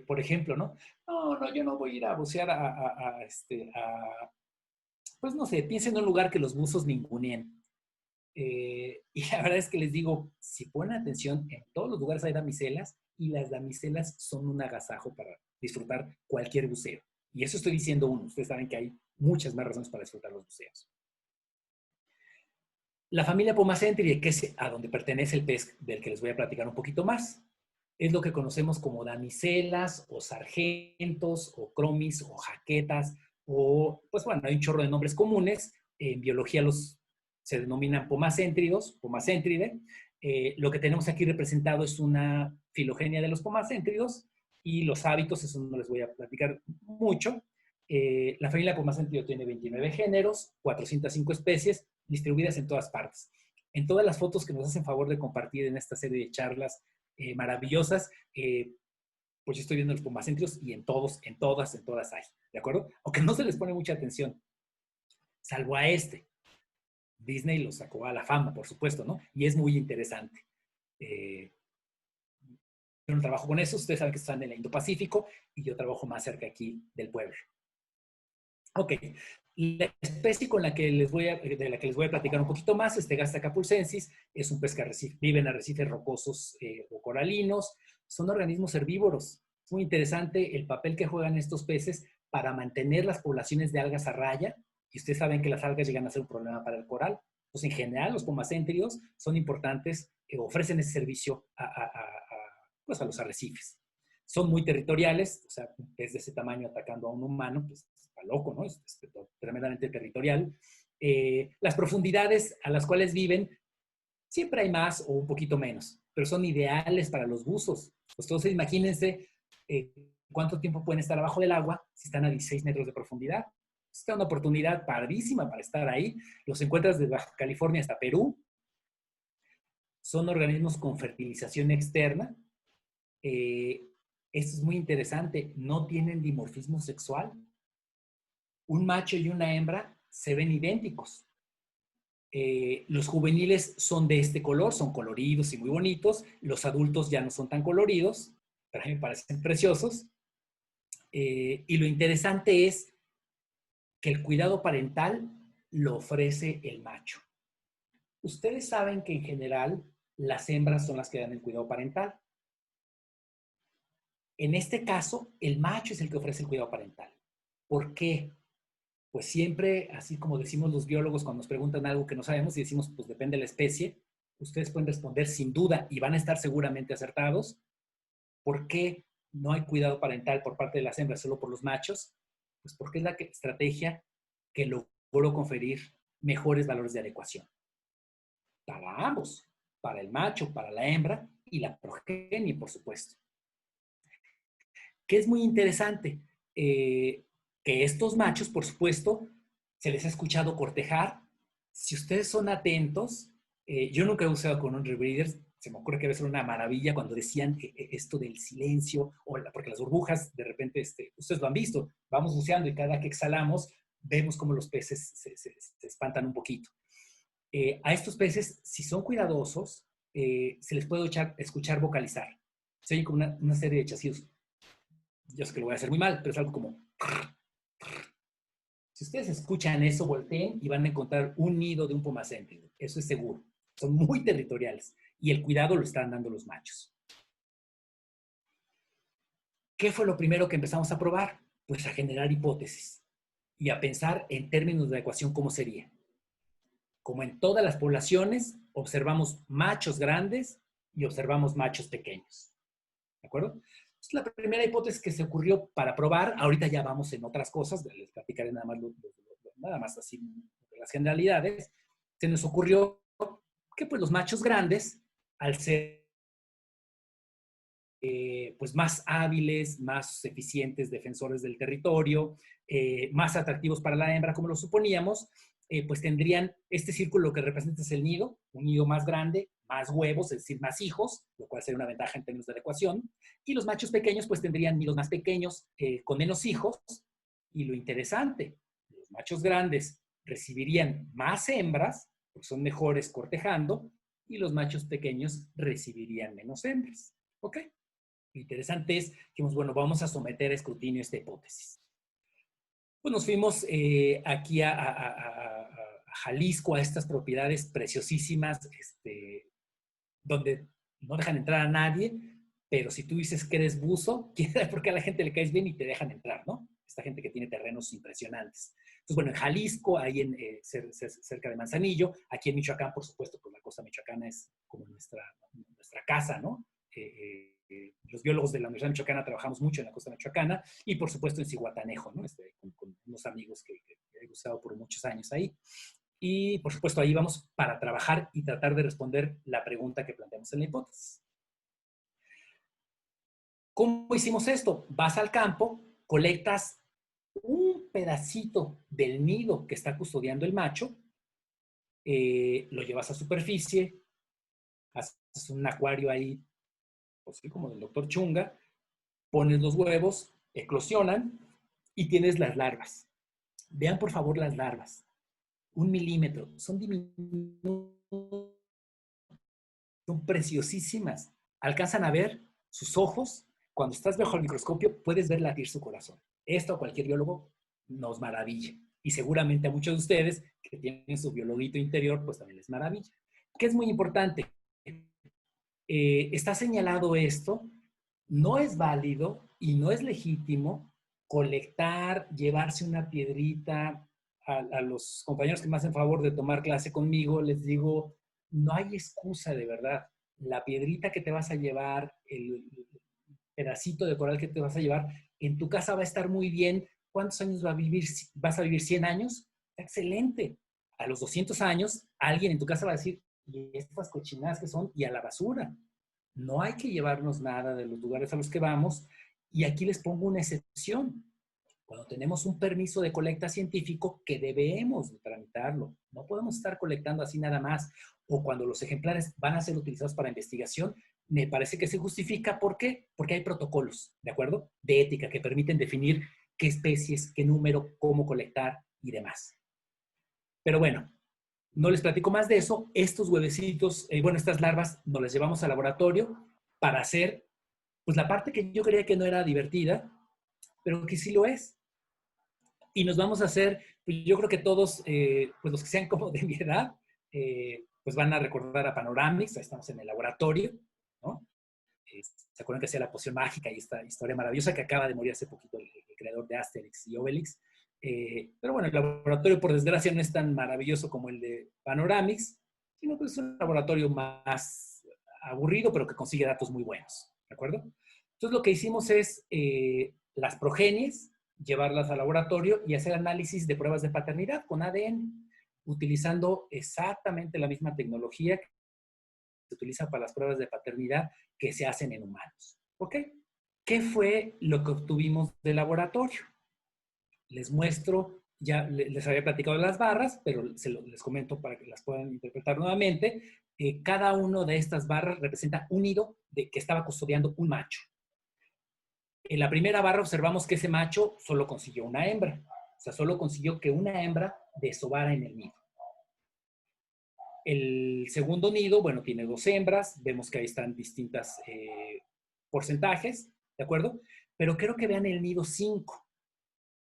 S4: por ejemplo, ¿no? No, yo no voy a ir a bucear pues no sé, piensen en un lugar que los buzos ninguneen. Y la verdad es que les digo, si ponen atención, en todos los lugares hay damiselas y las damiselas son un agasajo para disfrutar cualquier buceo. Y eso estoy diciendo uno. Ustedes saben que hay muchas más razones para disfrutar los buceos. La familia Pomacentridae, que es a donde pertenece el pez del que les voy a platicar un poquito más, es lo que conocemos como damiselas o sargentos o cromis o jaquetas o, pues bueno, hay un chorro de nombres comunes. En biología se denominan pomacéntridos, Pomacéntridae. Lo que tenemos aquí representado es una filogenia de los pomacéntridos y los hábitos, eso no les voy a platicar mucho. La familia Pomacéntridae tiene 29 géneros, 405 especies, distribuidas en todas partes. En todas las fotos que nos hacen favor de compartir en esta serie de charlas maravillosas, pues yo estoy viendo los pomacéntridos y en todas hay, ¿de acuerdo? Aunque no se les pone mucha atención, salvo a este. Disney lo sacó a la fama, por supuesto, ¿no? Y es muy interesante. Yo no trabajo con eso, ustedes saben que están en el Indo-Pacífico y yo trabajo más cerca aquí del pueblo. Ok, la especie de la que les voy a platicar un poquito más, Gasta capulcensis, es un pez que vive en arrecifes rocosos o coralinos. Son organismos herbívoros. Es muy interesante el papel que juegan estos peces para mantener las poblaciones de algas a raya. Y ustedes saben que las algas llegan a ser un problema para el coral. Pues en general los pomacéntridos son importantes, ofrecen ese servicio pues a los arrecifes. Son muy territoriales, o sea, un pez de ese tamaño atacando a un humano, pues está loco, ¿no? Es tremendamente territorial. Las profundidades a las cuales viven, siempre hay más o un poquito menos, pero son ideales para los buzos. Pues entonces imagínense cuánto tiempo pueden estar abajo del agua si están a 16 metros de profundidad. Es una oportunidad padrísima para estar ahí. Los encuentras desde Baja California hasta Perú. Son organismos con fertilización externa. Esto es muy interesante. No tienen dimorfismo sexual. Un macho y una hembra se ven idénticos. Los juveniles son de este color, son coloridos y muy bonitos. Los adultos ya no son tan coloridos, pero a mí me parecen preciosos. Y lo interesante es que el cuidado parental lo ofrece el macho. Ustedes saben que en general las hembras son las que dan el cuidado parental. En este caso, el macho es el que ofrece el cuidado parental. ¿Por qué? Pues siempre, así como decimos los biólogos cuando nos preguntan algo que no sabemos y decimos, pues depende de la especie, ustedes pueden responder sin duda y van a estar seguramente acertados. ¿Por qué no hay cuidado parental por parte de las hembras, solo por los machos? Pues porque es la estrategia que logró conferir mejores valores de adecuación. Para ambos, para el macho, para la hembra y la progenie, por supuesto. Que es muy interesante, que estos machos, por supuesto, se les ha escuchado cortejar. Si ustedes son atentos, yo nunca he usado con un rebreeder, se me ocurre que debe ser una maravilla cuando decían esto del silencio, porque las burbujas, de repente, ustedes lo han visto, vamos buceando y cada que exhalamos, vemos como los peces se espantan un poquito. A estos peces, si son cuidadosos, se les puede escuchar vocalizar. Se oye como una serie de chasquidos. Yo sé que lo voy a hacer muy mal, pero es algo como... Si ustedes escuchan eso, volteen y van a encontrar un nido de un pomacéntrido. Eso es seguro. Son muy territoriales y el cuidado lo están dando los machos. ¿Qué fue lo primero que empezamos a probar? Pues a generar hipótesis y a pensar en términos de ecuación cómo sería. Como en todas las poblaciones, observamos machos grandes y observamos machos pequeños. ¿De acuerdo? Entonces, la primera hipótesis que se ocurrió para probar, ahorita ya vamos en otras cosas, les platicaré nada más así las generalidades, se nos ocurrió que pues los machos grandes, al ser pues más hábiles, más eficientes defensores del territorio, más atractivos para la hembra, como lo suponíamos, pues tendrían este círculo que representa es el nido, un nido más grande, más huevos, es decir, más hijos, lo cual sería una ventaja en términos de la ecuación, y los machos pequeños pues tendrían nidos más pequeños, con menos hijos, y lo interesante, los machos grandes recibirían más hembras, porque son mejores cortejando, y los machos pequeños recibirían menos hembras. ¿Ok? Lo interesante es que, bueno, vamos a someter a escrutinio esta hipótesis. Pues nos fuimos aquí a Jalisco, a estas propiedades preciosísimas, donde no dejan entrar a nadie, pero si tú dices que eres buzo, quién sabe por qué a la gente le caes bien y te dejan entrar, ¿no? Esta gente que tiene terrenos impresionantes. Entonces, bueno, en Jalisco, ahí cerca de Manzanillo, aquí en Michoacán, por supuesto, pues la costa michoacana es como nuestra casa, ¿no? Los biólogos de la Universidad Michoacana trabajamos mucho en la costa michoacana y, por supuesto, en Zihuatanejo, ¿no? Con unos amigos que he usado por muchos años ahí. Y, por supuesto, ahí vamos para trabajar y tratar de responder la pregunta que planteamos en la hipótesis. ¿Cómo hicimos esto? Vas al campo, colectas un pedacito del nido que está custodiando el macho, lo llevas a superficie, haces un acuario ahí, pues sí, como del doctor Chunga, pones los huevos, eclosionan y tienes las larvas. Vean por favor las larvas. 1 milímetro. Son diminutas. Son preciosísimas. Alcanzan a ver sus ojos. Cuando estás bajo el microscopio puedes ver latir su corazón. Esto a cualquier biólogo nos maravilla. Y seguramente a muchos de ustedes que tienen su biologuito interior, pues también les maravilla. ¿Qué es muy importante? Está señalado esto. No es válido y no es legítimo colectar, llevarse una piedrita. A los compañeros que me hacen favor de tomar clase conmigo, les digo, no hay excusa de verdad. La piedrita que te vas a llevar, el pedacito de coral que te vas a llevar, en tu casa va a estar muy bien. ¿Cuántos años vas a vivir? ¿100 años? Excelente. A los 200 años, alguien en tu casa va a decir, ¿y estas cochinadas que son? Y a la basura. No hay que llevarnos nada de los lugares a los que vamos. Y aquí les pongo una excepción. Cuando tenemos un permiso de colecta científico, que debemos de tramitarlo. No podemos estar colectando así nada más. O cuando los ejemplares van a ser utilizados para investigación, me parece que se justifica. ¿Por qué? Porque hay protocolos, ¿de acuerdo? De ética que permiten definir qué especies, qué número, cómo colectar y demás. Pero bueno, no les platico más de eso. Estos huevecitos, estas larvas nos las llevamos al laboratorio para hacer, pues la parte que yo creía que no era divertida, pero que sí lo es. Y nos vamos a hacer, pues yo creo que todos, pues los que sean como de mi edad, pues van a recordar a Panoramix. Ahí estamos en el laboratorio, ¿no? ¿Se acuerdan que hacía la poción mágica y esta historia maravillosa que acaba de morir hace poquito el creador de Asterix y Obelix? Pero bueno, el laboratorio, por desgracia, no es tan maravilloso como el de Panoramix, sino que es un laboratorio más aburrido, pero que consigue datos muy buenos, ¿de acuerdo? Entonces, lo que hicimos es las progenies, llevarlas al laboratorio y hacer análisis de pruebas de paternidad con ADN, utilizando exactamente la misma tecnología que se utiliza para las pruebas de paternidad que se hacen en humanos. ¿Ok? ¿Qué fue lo que obtuvimos del laboratorio? Les muestro Ya les había platicado de las barras, pero les comento para que las puedan interpretar nuevamente. Cada una de estas barras representa un nido que estaba custodiando un macho. En la primera barra observamos que ese macho solo consiguió una hembra. O sea, solo consiguió que una hembra desobara en el nido. El segundo nido, bueno, tiene 2 hembras. Vemos que ahí están distintos porcentajes, ¿de acuerdo? Pero quiero que vean el nido 5.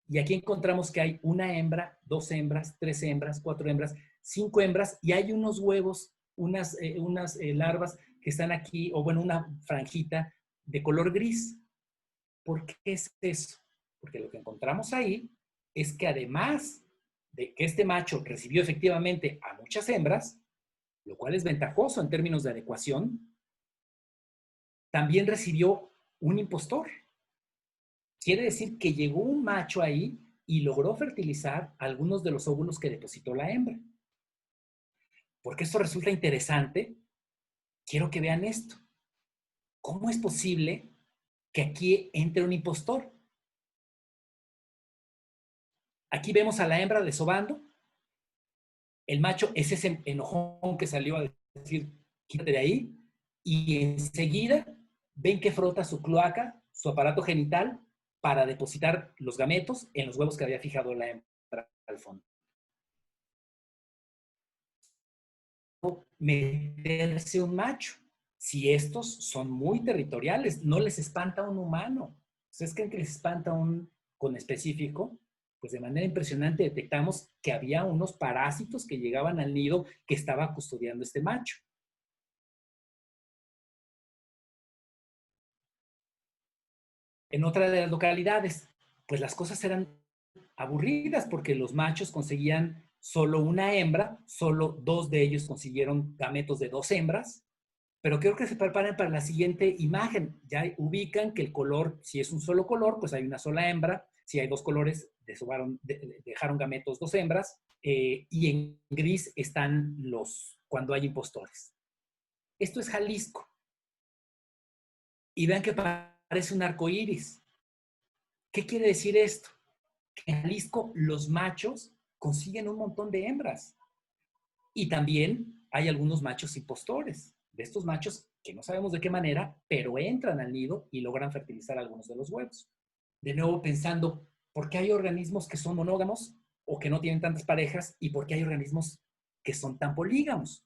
S4: Y aquí encontramos que hay una hembra, 2 hembras, 3 hembras, 4 hembras, 5 hembras, y hay unos huevos, unas larvas que están aquí, o bueno, una franjita de color gris. ¿Por qué es eso? Porque lo que encontramos ahí es que además de que este macho recibió efectivamente a muchas hembras, lo cual es ventajoso en términos de adecuación, también recibió un impostor. Quiere decir que llegó un macho ahí y logró fertilizar algunos de los óvulos que depositó la hembra. Porque esto resulta interesante, quiero que vean esto. ¿Cómo es posible que aquí entre un impostor? Aquí vemos a la hembra desobando. El macho es ese enojón que salió a decir, quítate de ahí. Y enseguida ven que frota su cloaca, su aparato genital, para depositar los gametos en los huevos que había fijado la hembra al fondo. Meterse un macho. Si estos son muy territoriales, no les espanta un humano. ¿Ustedes creen que les espanta un con específico? Pues de manera impresionante detectamos que había unos parásitos que llegaban al nido que estaba custodiando este macho. En otra de las localidades, pues las cosas eran aburridas porque los machos conseguían solo una hembra, solo 2 de ellos consiguieron gametos de 2 hembras, pero creo que se preparen para la siguiente imagen. Ya ubican que el color, si es un solo color, pues hay una sola hembra. Si hay 2 colores, dejaron gametos 2 hembras. Y en gris están cuando hay impostores. Esto es Jalisco. Y vean que parece un arco iris. ¿Qué quiere decir esto? Que en Jalisco los machos consiguen un montón de hembras. Y también hay algunos machos impostores. De estos machos que no sabemos de qué manera, pero entran al nido y logran fertilizar algunos de los huevos. De nuevo pensando, ¿por qué hay organismos que son monógamos o que no tienen tantas parejas y por qué hay organismos que son tan polígamos?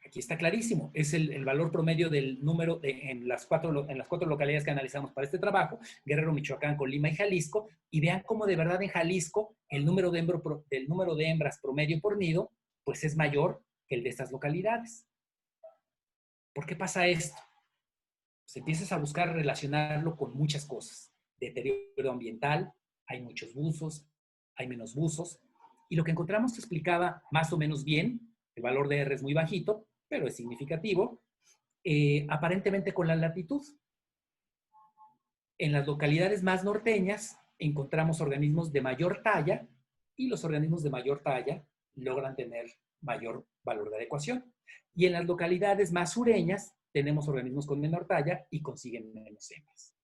S4: Aquí está clarísimo, es el valor promedio del número en las cuatro localidades que analizamos para este trabajo, Guerrero, Michoacán, Colima y Jalisco, y vean cómo de verdad en Jalisco el número de hembras promedio por nido pues es mayor que el de estas localidades. ¿Por qué pasa esto? Pues empiezas a buscar relacionarlo con muchas cosas. Deterioro ambiental, hay muchos buzos, hay menos buzos, y lo que encontramos te explicaba más o menos bien, el valor de R es muy bajito, pero es significativo, aparentemente con la latitud. En las localidades más norteñas encontramos organismos de mayor talla y los organismos de mayor talla logran tener mayor valor de adecuación. Y en las localidades más sureñas tenemos organismos con menor talla y consiguen menos hembras.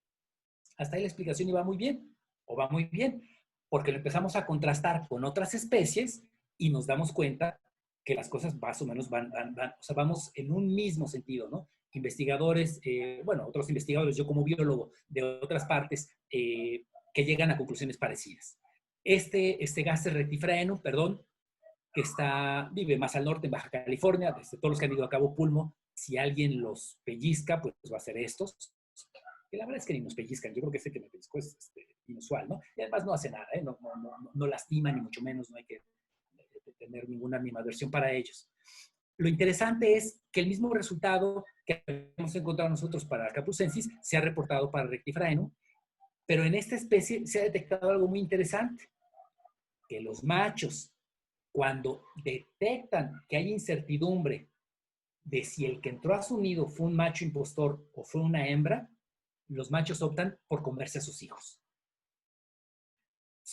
S4: Hasta ahí la explicación iba muy bien, o va muy bien, porque lo empezamos a contrastar con otras especies y nos damos cuenta que las cosas más o menos o sea, vamos en un mismo sentido, ¿no? Investigadores, bueno, otros investigadores, yo como biólogo de otras partes, que llegan a conclusiones parecidas. Este Gaster rectifraenum, perdón, que vive más al norte, en Baja California, desde todos los que han ido a Cabo Pulmo, si alguien los pellizca, pues va a ser estos. Que la verdad es que ni nos pellizcan, yo creo que ese que me pellizcó es inusual, ¿no? Y además no hace nada, ¿eh? No lastima, ni mucho menos, no hay que tener ninguna animadversión para ellos. Lo interesante es que el mismo resultado que hemos encontrado nosotros para Caprucensis se ha reportado para Rectifraenum, pero en esta especie se ha detectado algo muy interesante, que los machos, cuando detectan que hay incertidumbre de si el que entró a su nido fue un macho impostor o fue una hembra, los machos optan por comerse a sus hijos.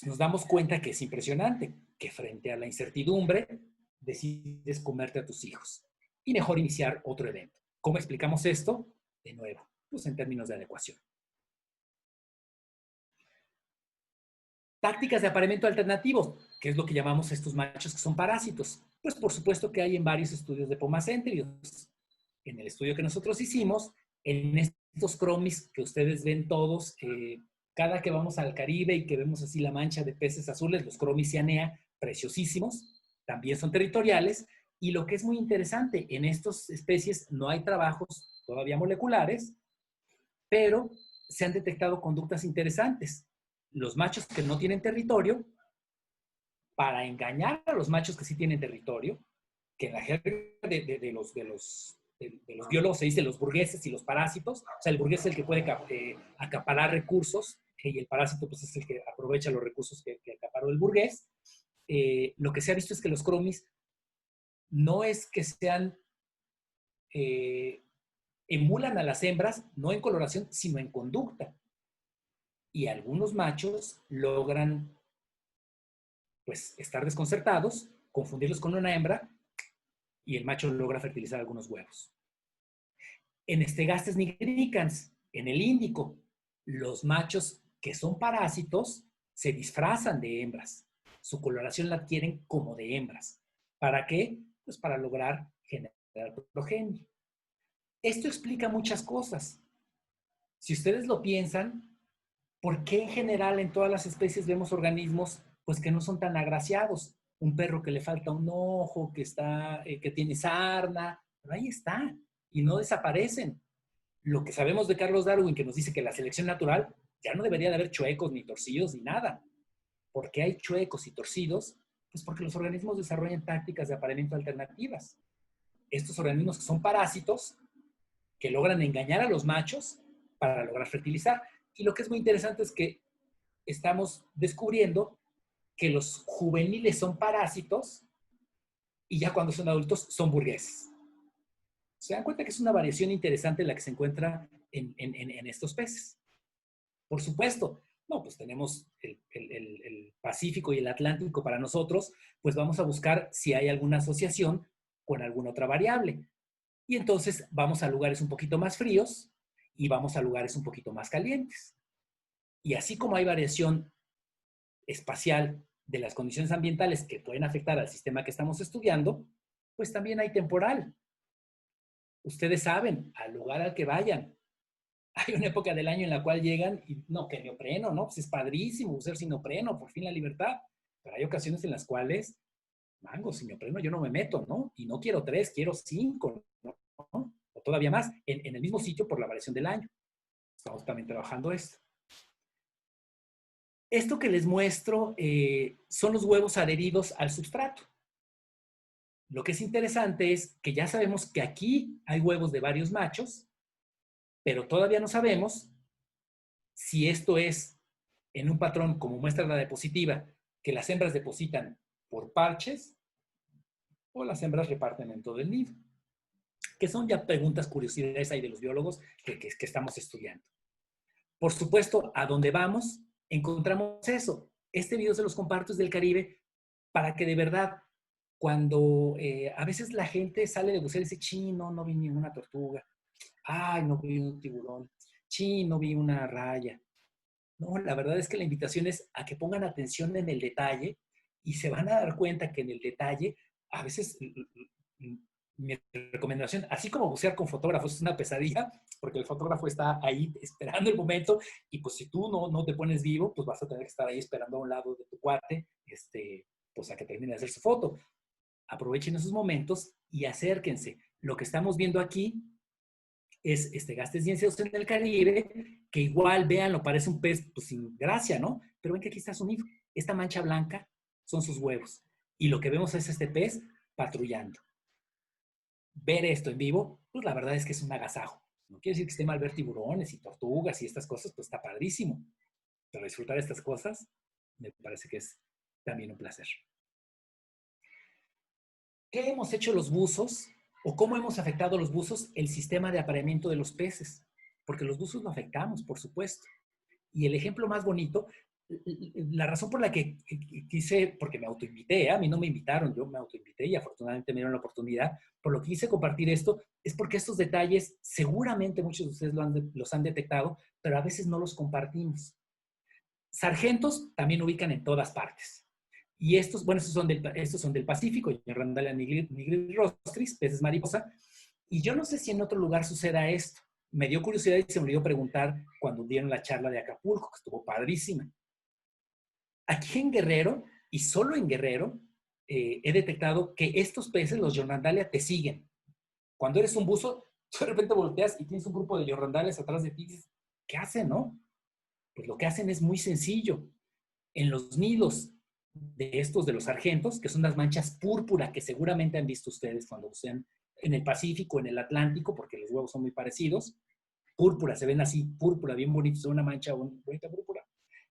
S4: Nos damos cuenta que es impresionante, que frente a la incertidumbre decides comerte a tus hijos. Y mejor iniciar otro evento. ¿Cómo explicamos esto? De nuevo, pues en términos de adecuación. Tácticas de apareamiento alternativos, que es lo que llamamos estos machos que son parásitos. Pues por supuesto que hay en varios estudios de pomacéntridos. En el estudio que nosotros hicimos, en estos cromis que ustedes ven todos, cada que vamos al Caribe y que vemos así la mancha de peces azules, los cromis cyanea, preciosísimos, también son territoriales. Y lo que es muy interesante, en estas especies no hay trabajos todavía moleculares, pero se han detectado conductas interesantes. Los machos que no tienen territorio, para engañar a los machos que sí tienen territorio, que en la jerga de los biólogos se dice los burgueses y los parásitos. O sea, el burgués es el que puede acaparar recursos y el parásito pues, es el que aprovecha los recursos que acaparó el burgués. Lo que se ha visto es que los cromis no es que sean, emulan a las hembras, no en coloración, sino en conducta. Y algunos machos logran pues estar desconcertados, confundirlos con una hembra, y el macho logra fertilizar algunos huevos. En Stegastes nigricans, en el Índico, los machos que son parásitos se disfrazan de hembras. Su coloración la adquieren como de hembras. ¿Para qué? Pues para lograr generar progenie. Esto explica muchas cosas. Si ustedes lo piensan, ¿por qué en general en todas las especies vemos organismos pues que no son tan agraciados? Un perro que le falta un ojo, que tiene sarna, pero ahí está, y no desaparecen. Lo que sabemos de Carlos Darwin, que nos dice que la selección natural ya no debería de haber chuecos, ni torcidos, ni nada. ¿Por qué hay chuecos y torcidos? Pues porque los organismos desarrollan tácticas de apareamiento alternativas. Estos organismos que son parásitos, que logran engañar a los machos para lograr fertilizar. Y lo que es muy interesante es que estamos descubriendo que los juveniles son parásitos y ya cuando son adultos son burgueses. Se dan cuenta que es una variación interesante la que se encuentra en estos peces. Por supuesto, no, pues tenemos el Pacífico y el Atlántico para nosotros, pues vamos a buscar si hay alguna asociación con alguna otra variable. Y entonces vamos a lugares un poquito más fríos y vamos a lugares un poquito más calientes. Y así como hay variación espacial de las condiciones ambientales que pueden afectar al sistema que estamos estudiando, pues también hay temporal. Ustedes saben, al lugar al que vayan, hay una época del año en la cual llegan y no, que neopreno, ¿no? Pues es padrísimo usar sin neopreno, por fin la libertad. Pero hay ocasiones en las cuales, mango, sin neopreno yo no me meto, ¿no? Y no quiero 3, quiero 5, ¿no? O todavía más, en el mismo sitio por la variación del año. Estamos también trabajando esto. Esto que les muestro son los huevos adheridos al substrato. Lo que es interesante es que ya sabemos que aquí hay huevos de varios machos, pero todavía no sabemos si esto es en un patrón como muestra la diapositiva, que las hembras depositan por parches o las hembras reparten en todo el nido, que son ya preguntas, curiosidades ahí de los biólogos que estamos estudiando. Por supuesto, a donde vamos, encontramos eso. Este video se los comparto desde el Caribe para que de verdad, cuando a veces la gente sale de bucear y dice, chino, no vi ninguna tortuga. Ay, no vi un tiburón. Chino, no vi una raya. No, la verdad es que la invitación es a que pongan atención en el detalle y se van a dar cuenta que en el detalle, a veces, mi recomendación, así como bucear con fotógrafos es una pesadilla, porque el fotógrafo está ahí esperando el momento y pues si tú no te pones vivo, pues vas a tener que estar ahí esperando a un lado de tu cuate, pues a que termine de hacer su foto. Aprovechen esos momentos y acérquense. Lo que estamos viendo aquí es Stegastes dienseus en el Caribe, que igual, véanlo, parece un pez pues, sin gracia, ¿no? Pero ven que aquí está su nido. Esta mancha blanca son sus huevos. Y lo que vemos es este pez patrullando. Ver esto en vivo, pues la verdad es que es un agasajo. No quiere decir que esté mal ver tiburones y tortugas y estas cosas, pues está padrísimo. Pero disfrutar estas cosas me parece que es también un placer. ¿Qué hemos hecho los buzos? ¿O cómo hemos afectado los buzos el sistema de apareamiento de los peces? Porque los buzos lo afectamos, por supuesto. Y el ejemplo más bonito, la razón por la que quise, porque me autoinvité, a mí no me invitaron, yo me autoinvité y afortunadamente me dieron la oportunidad, por lo que quise compartir esto, es porque estos detalles seguramente muchos de ustedes los han detectado, pero a veces no los compartimos. Sargentos también ubican en todas partes. Y estos, bueno, estos son del Pacífico, Jornandalia nigrostris, peces mariposa. Y yo no sé si en otro lugar suceda esto. Me dio curiosidad y se me olvidó preguntar cuando dieron la charla de Acapulco, que estuvo padrísima. Aquí en Guerrero, y solo en Guerrero, he detectado que estos peces, los Jornandalia, te siguen. Cuando eres un buzo, de repente volteas y tienes un grupo de Jornandalias atrás de ti y dices, ¿qué hacen, no? Pues lo que hacen es muy sencillo. En los nidos de estos, de los sargentos, que son las manchas púrpura que seguramente han visto ustedes cuando bucean en el Pacífico, en el Atlántico, porque los huevos son muy parecidos, púrpura, se ven así, púrpura, bien bonitos, una mancha bonita púrpura.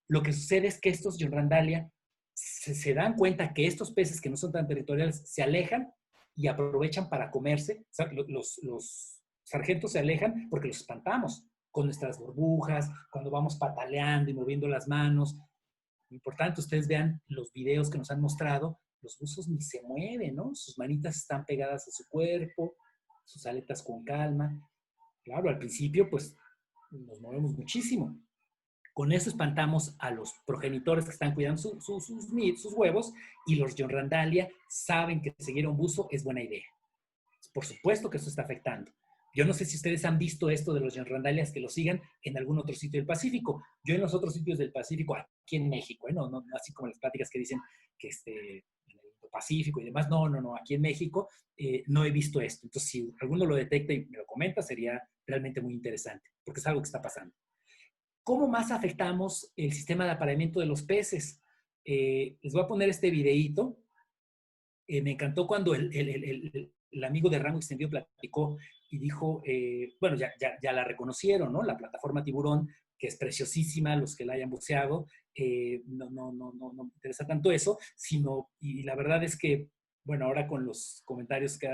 S4: Lo que sucede es que estos Jornandalia se dan cuenta que estos peces que no son tan territoriales se alejan y aprovechan para comerse. O sea, los sargentos se alejan porque los espantamos con nuestras burbujas, cuando vamos pataleando y moviendo las manos. Importante, ustedes vean los videos que nos han mostrado, los buzos ni se mueven, ¿no? Sus manitas están pegadas a su cuerpo, sus aletas con calma. Claro, al principio, pues, nos movemos muchísimo. Con eso espantamos a los progenitores que están cuidando sus huevos, y los Jornandalia saben que seguir a un buzo es buena idea. Por supuesto que eso está afectando. Yo no sé si ustedes han visto esto de los Jornandalias que lo sigan en algún otro sitio del Pacífico. Yo en los otros sitios del Pacífico, aquí en México, no así como las pláticas que dicen que en el Pacífico y demás, no, aquí en México no he visto esto. Entonces, si alguno lo detecta y me lo comenta, sería realmente muy interesante, porque es algo que está pasando. ¿Cómo más afectamos el sistema de apareamiento de los peces? Les voy a poner este videíto. Me encantó cuando el amigo de Rango Extendido platicó y dijo, bueno, ya la reconocieron, ¿no? La plataforma Tiburón, que es preciosísima, los que la hayan buceado, no me interesa tanto eso, sino, y la verdad es que, bueno, ahora con los comentarios que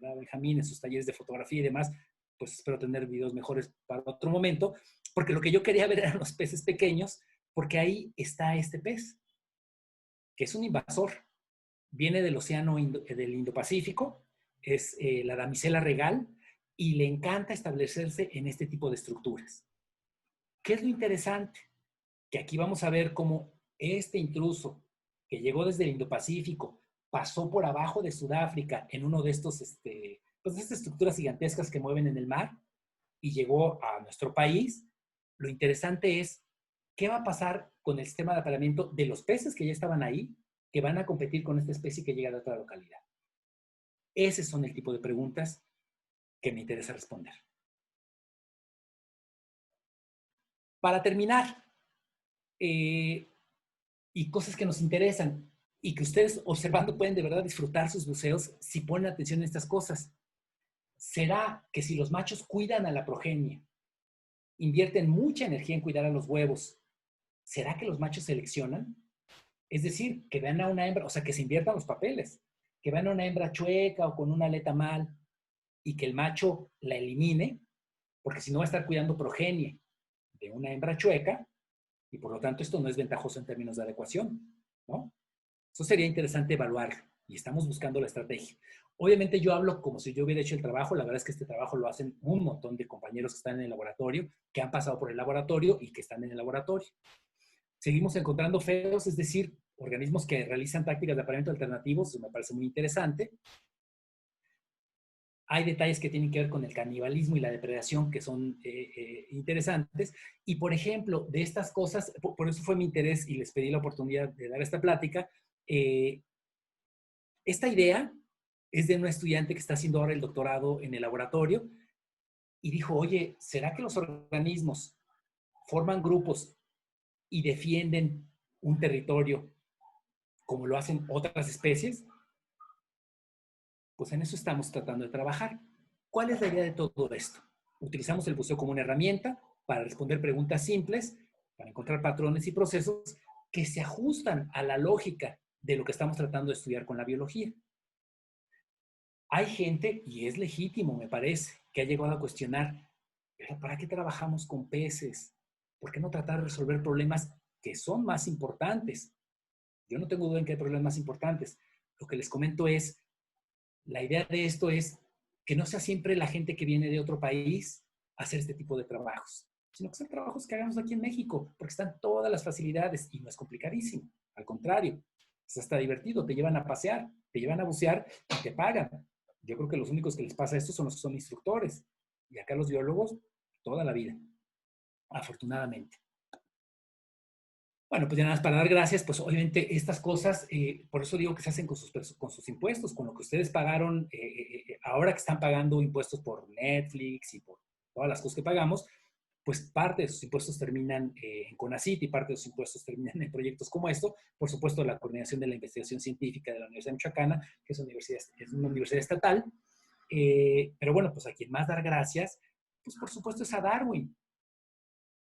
S4: da Benjamín en sus talleres de fotografía y demás, pues espero tener videos mejores para otro momento, porque lo que yo quería ver eran los peces pequeños, porque ahí está este pez, que es un invasor. Viene del océano del Indo-Pacífico, es la damisela regal y le encanta establecerse en este tipo de estructuras. ¿Qué es lo interesante? Que aquí vamos a ver cómo este intruso que llegó desde el Indo-Pacífico, pasó por abajo de Sudáfrica en uno de estos, pues de estas estructuras gigantescas que mueven en el mar y llegó a nuestro país. Lo interesante es qué va a pasar con el sistema de apareamiento de los peces que ya estaban ahí, que van a competir con esta especie que llega de otra localidad. Ese son el tipo de preguntas que me interesa responder. Para terminar, y cosas que nos interesan y que ustedes observando pueden de verdad disfrutar sus buceos si ponen atención a estas cosas. ¿Será que si los machos cuidan a la progenie, invierten mucha energía en cuidar a los huevos, será que los machos seleccionan? Es decir, que vean a una hembra, o sea, que se inviertan los papeles, que vean a una hembra chueca o con una aleta mal y que el macho la elimine, porque si no va a estar cuidando progenie de una hembra chueca y por lo tanto esto no es ventajoso en términos de adecuación, ¿no? Eso sería interesante evaluarlo y estamos buscando la estrategia. Obviamente yo hablo como si yo hubiera hecho el trabajo, la verdad es que este trabajo lo hacen un montón de compañeros que están en el laboratorio, que han pasado por el laboratorio y que están en el laboratorio. Seguimos encontrando feos, es decir, organismos que realizan tácticas de apareamiento alternativos, eso me parece muy interesante. Hay detalles que tienen que ver con el canibalismo y la depredación que son interesantes. Y, por ejemplo, de estas cosas, por eso fue mi interés y les pedí la oportunidad de dar esta plática. Esta idea es de un estudiante que está haciendo ahora el doctorado en el laboratorio y dijo, oye, ¿será que los organismos forman grupos y defienden un territorio como lo hacen otras especies? Pues en eso estamos tratando de trabajar. ¿Cuál es la idea de todo esto? Utilizamos el buceo como una herramienta para responder preguntas simples, para encontrar patrones y procesos que se ajustan a la lógica de lo que estamos tratando de estudiar con la biología. Hay gente, y es legítimo, me parece, que ha llegado a cuestionar, ¿pero para qué trabajamos con peces? ¿Por qué no tratar de resolver problemas que son más importantes? Yo no tengo duda en que hay problemas más importantes. Lo que les comento es, la idea de esto es que no sea siempre la gente que viene de otro país a hacer este tipo de trabajos. sino que son trabajos que hagamos aquí en México, porque están todas las facilidades y no es complicadísimo. Al contrario, es hasta divertido, te llevan a pasear, te llevan a bucear y te pagan. Yo creo que los únicos que les pasa esto son los que son instructores. Y acá los biólogos, toda la vida, afortunadamente. Bueno, pues ya nada más para dar gracias, pues obviamente estas cosas, por eso digo que se hacen con sus impuestos, con lo que ustedes pagaron, ahora que están pagando impuestos por Netflix y por todas las cosas que pagamos, pues parte de sus impuestos terminan en CONACYT y parte de sus impuestos terminan en proyectos como esto. Por supuesto, la coordinación de la investigación científica de la Universidad de Michoacana, que es una universidad estatal. Pero bueno, pues a quien más dar gracias, pues por supuesto es a Darwin,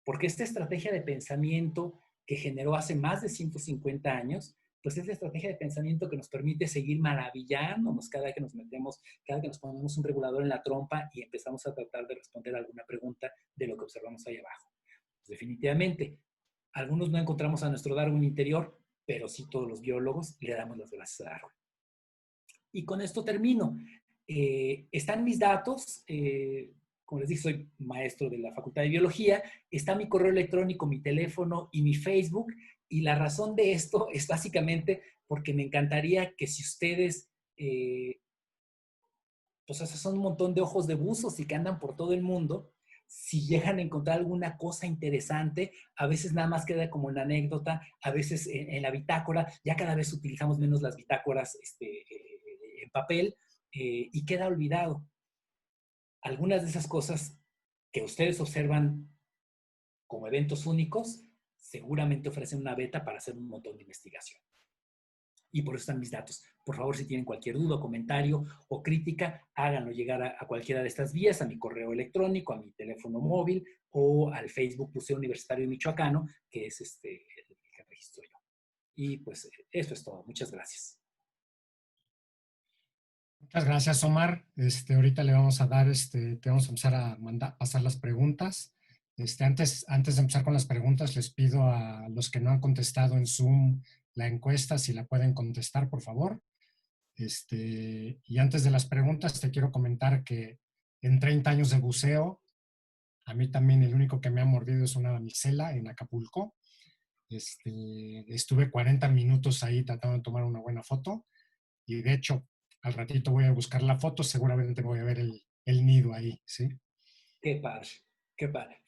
S4: porque esta estrategia de pensamiento que generó hace más de 150 años, pues es la estrategia de pensamiento que nos permite seguir maravillándonos cada que nos metemos, cada que nos ponemos un regulador en la trompa y empezamos a tratar de responder alguna pregunta de lo que observamos ahí abajo. Pues definitivamente, algunos no encontramos a nuestro Darwin interior, pero sí todos los biólogos le damos las gracias a Darwin. Y con esto termino. Están mis datos, como les dije, soy maestro de la Facultad de Biología, está mi correo electrónico, mi teléfono y mi Facebook, y la razón de esto es básicamente porque me encantaría que si ustedes, pues esos son un montón de ojos de buzos y que andan por todo el mundo, si llegan a encontrar alguna cosa interesante, a veces nada más queda como una anécdota, a veces en la bitácora, ya cada vez utilizamos menos las bitácoras en papel y queda olvidado. Algunas de esas cosas que ustedes observan como eventos únicos, seguramente ofrecen una beta para hacer un montón de investigación. Y por eso están mis datos. Por favor, si tienen cualquier duda, comentario o crítica, háganlo llegar a cualquiera de estas vías, a mi correo electrónico, a mi teléfono móvil o al Facebook Museo Universitario Michoacano, que es el que registro yo. Y pues eso es todo. Muchas gracias.
S2: Muchas gracias, Omar. Ahorita le vamos a dar, te vamos a empezar a pasar las preguntas. Antes de empezar con las preguntas, les pido a los que no han contestado en Zoom la encuesta, si la pueden contestar, por favor. Y antes de las preguntas, te quiero comentar que en 30 años de buceo, a mí también el único que me ha mordido es una damisela en Acapulco. Estuve 40 minutos ahí tratando de tomar una buena foto y de hecho, al ratito voy a buscar la foto, seguramente voy a ver el nido ahí, ¿sí?
S4: Qué padre, qué padre.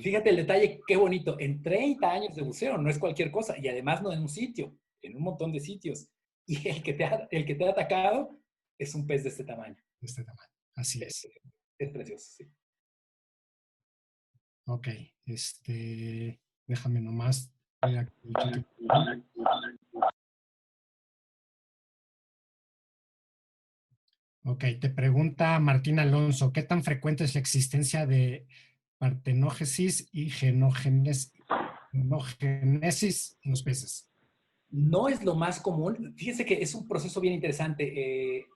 S4: Fíjate el detalle, qué bonito. En 30 años de buceo no es cualquier cosa y además no en un sitio, en un montón de sitios. Y el que te ha atacado es un pez de este tamaño.
S2: De este tamaño, así es.
S4: Es precioso, sí.
S2: Ok, déjame nomás. Ok, te pregunta Martín Alonso, ¿qué tan frecuente es la existencia de partenógesis y genogénesis en los peces?
S4: No es lo más común. Fíjense que es un proceso bien interesante.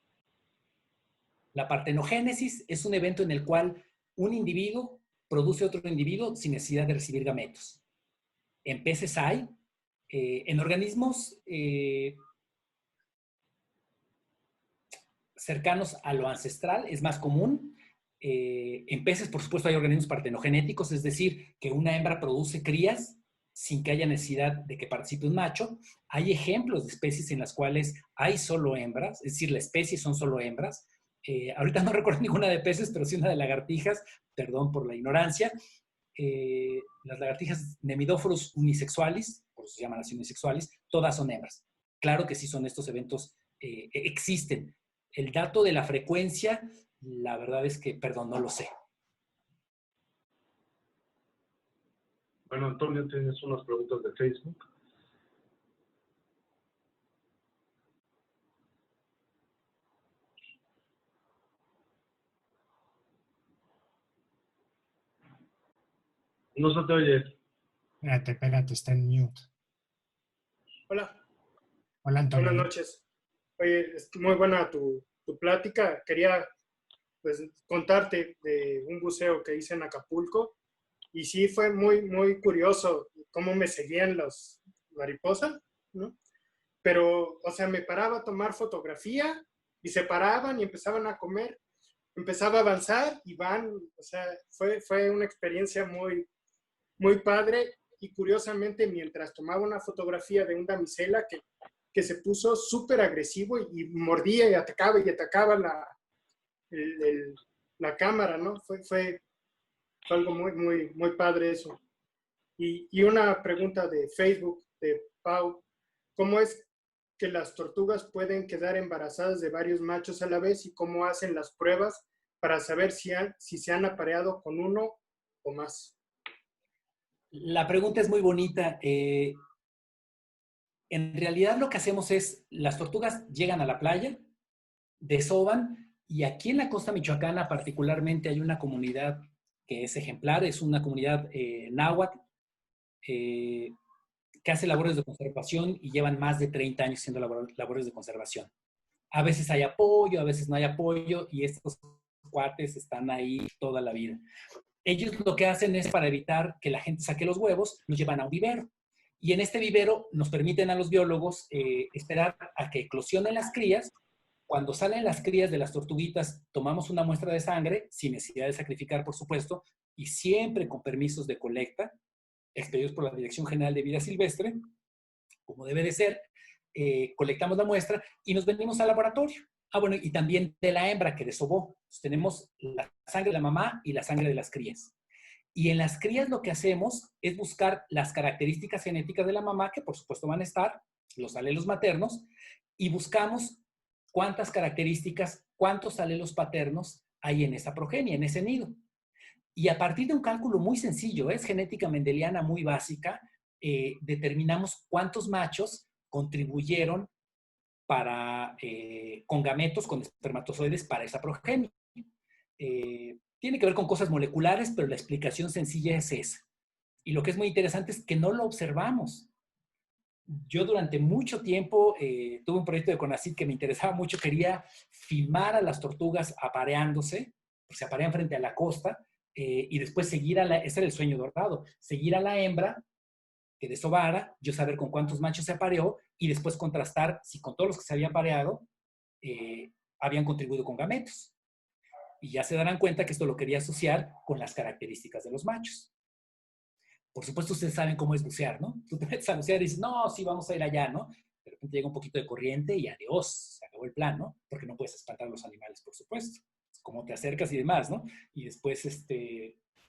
S4: La partenogénesis es un evento en el cual un individuo produce otro individuo sin necesidad de recibir gametos. En peces hay. En organismos cercanos a lo ancestral es más común. En peces, por supuesto, hay organismos partenogenéticos, es decir, que una hembra produce crías sin que haya necesidad de que participe un macho. Hay ejemplos de especies en las cuales hay solo hembras, es decir, la especie son solo hembras. Ahorita no recuerdo ninguna de peces, pero sí una de lagartijas, perdón por la ignorancia. Las lagartijas Nemidóforos unisexualis, por eso se llaman así unisexuales, todas son hembras. Claro que sí son estos eventos, existen. El dato de la frecuencia, la verdad es que, perdón, no lo sé.
S1: Bueno, Antonio, tienes unas preguntas de Facebook. No se te oye.
S2: Espérate, está en mute.
S3: Hola,
S2: Hola, Antonio.
S3: buenas noches. Oye, es muy buena tu plática. Quería pues contarte de un buceo que hice en Acapulco y sí fue muy, muy curioso cómo me seguían las mariposas, ¿no? Pero, o sea, me paraba a tomar fotografía y se paraban y empezaban a comer, empezaba a avanzar y van, o sea, fue una experiencia muy, muy padre. Y curiosamente, mientras tomaba una fotografía de un damisela que se puso súper agresivo y mordía y atacaba la cámara, ¿no? Fue algo muy, muy, muy padre eso. Y una pregunta de Facebook, de Pau, ¿cómo es que las tortugas pueden quedar embarazadas de varios machos a la vez y cómo hacen las pruebas para saber si se han apareado con uno o más?
S4: La pregunta es muy bonita. En realidad lo que hacemos es, las tortugas llegan a la playa, desovan, y aquí en la costa michoacana particularmente hay una comunidad que es ejemplar, es una comunidad náhuatl, que hace labores de conservación y llevan más de 30 años haciendo labores de conservación. A veces hay apoyo, a veces no hay apoyo, y estos cuates están ahí toda la vida. Ellos lo que hacen es, para evitar que la gente saque los huevos, los llevan a un vivero. Y en este vivero nos permiten a los biólogos esperar a que eclosionen las crías. Cuando salen las crías de las tortuguitas, tomamos una muestra de sangre, sin necesidad de sacrificar, por supuesto, y siempre con permisos de colecta, expedidos por la Dirección General de Vida Silvestre, como debe de ser. Colectamos la muestra y nos venimos al laboratorio. Bueno, y también de la hembra que desobó. Entonces, tenemos la sangre de la mamá y la sangre de las crías. Y en las crías lo que hacemos es buscar las características genéticas de la mamá, que por supuesto van a estar, los alelos maternos, y buscamos cuántas características, cuántos alelos paternos hay en esa progenie, en ese nido. Y a partir de un cálculo muy sencillo, es genética mendeliana muy básica, determinamos cuántos machos contribuyeron con gametos, con espermatozoides para esa progenie. Tiene que ver con cosas moleculares, pero la explicación sencilla es esa. Y lo que es muy interesante es que no lo observamos. Yo durante mucho tiempo tuve un proyecto de CONACYT que me interesaba mucho, quería filmar a las tortugas apareándose, se aparean frente a la costa, y después seguir ese era el sueño dorado, seguir a la hembra que desobara, yo saber con cuántos machos se apareó y después contrastar si con todos los que se habían apareado habían contribuido con gametos. Y ya se darán cuenta que esto lo quería asociar con las características de los machos. Por supuesto, ustedes saben cómo es bucear, ¿no? Tú te metes a bucear y dices, no, sí, vamos a ir allá, ¿no? De repente llega un poquito de corriente y adiós, se acabó el plan, ¿no? Porque no puedes espantar a los animales, por supuesto. Cómo te acercas y demás, ¿no? Y después,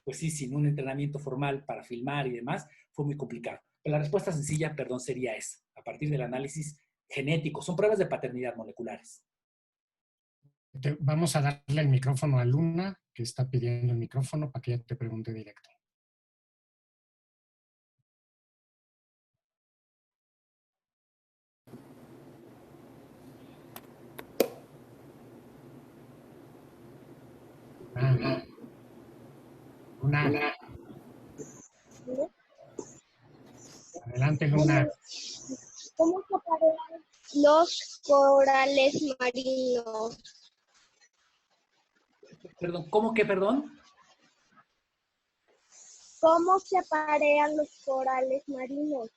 S4: pues sí, sin un entrenamiento formal para filmar y demás, fue muy complicado. Pero la respuesta sencilla, perdón, sería esa, a partir del análisis genético. Son pruebas de paternidad moleculares.
S2: Vamos a darle el micrófono a Luna, que está pidiendo el micrófono para que ella te pregunte directo. Luna. Adelante, Luna.
S5: ¿Cómo se aparean los corales marinos?
S4: Perdón, ¿cómo que perdón?
S5: ¿Cómo se aparean los corales marinos?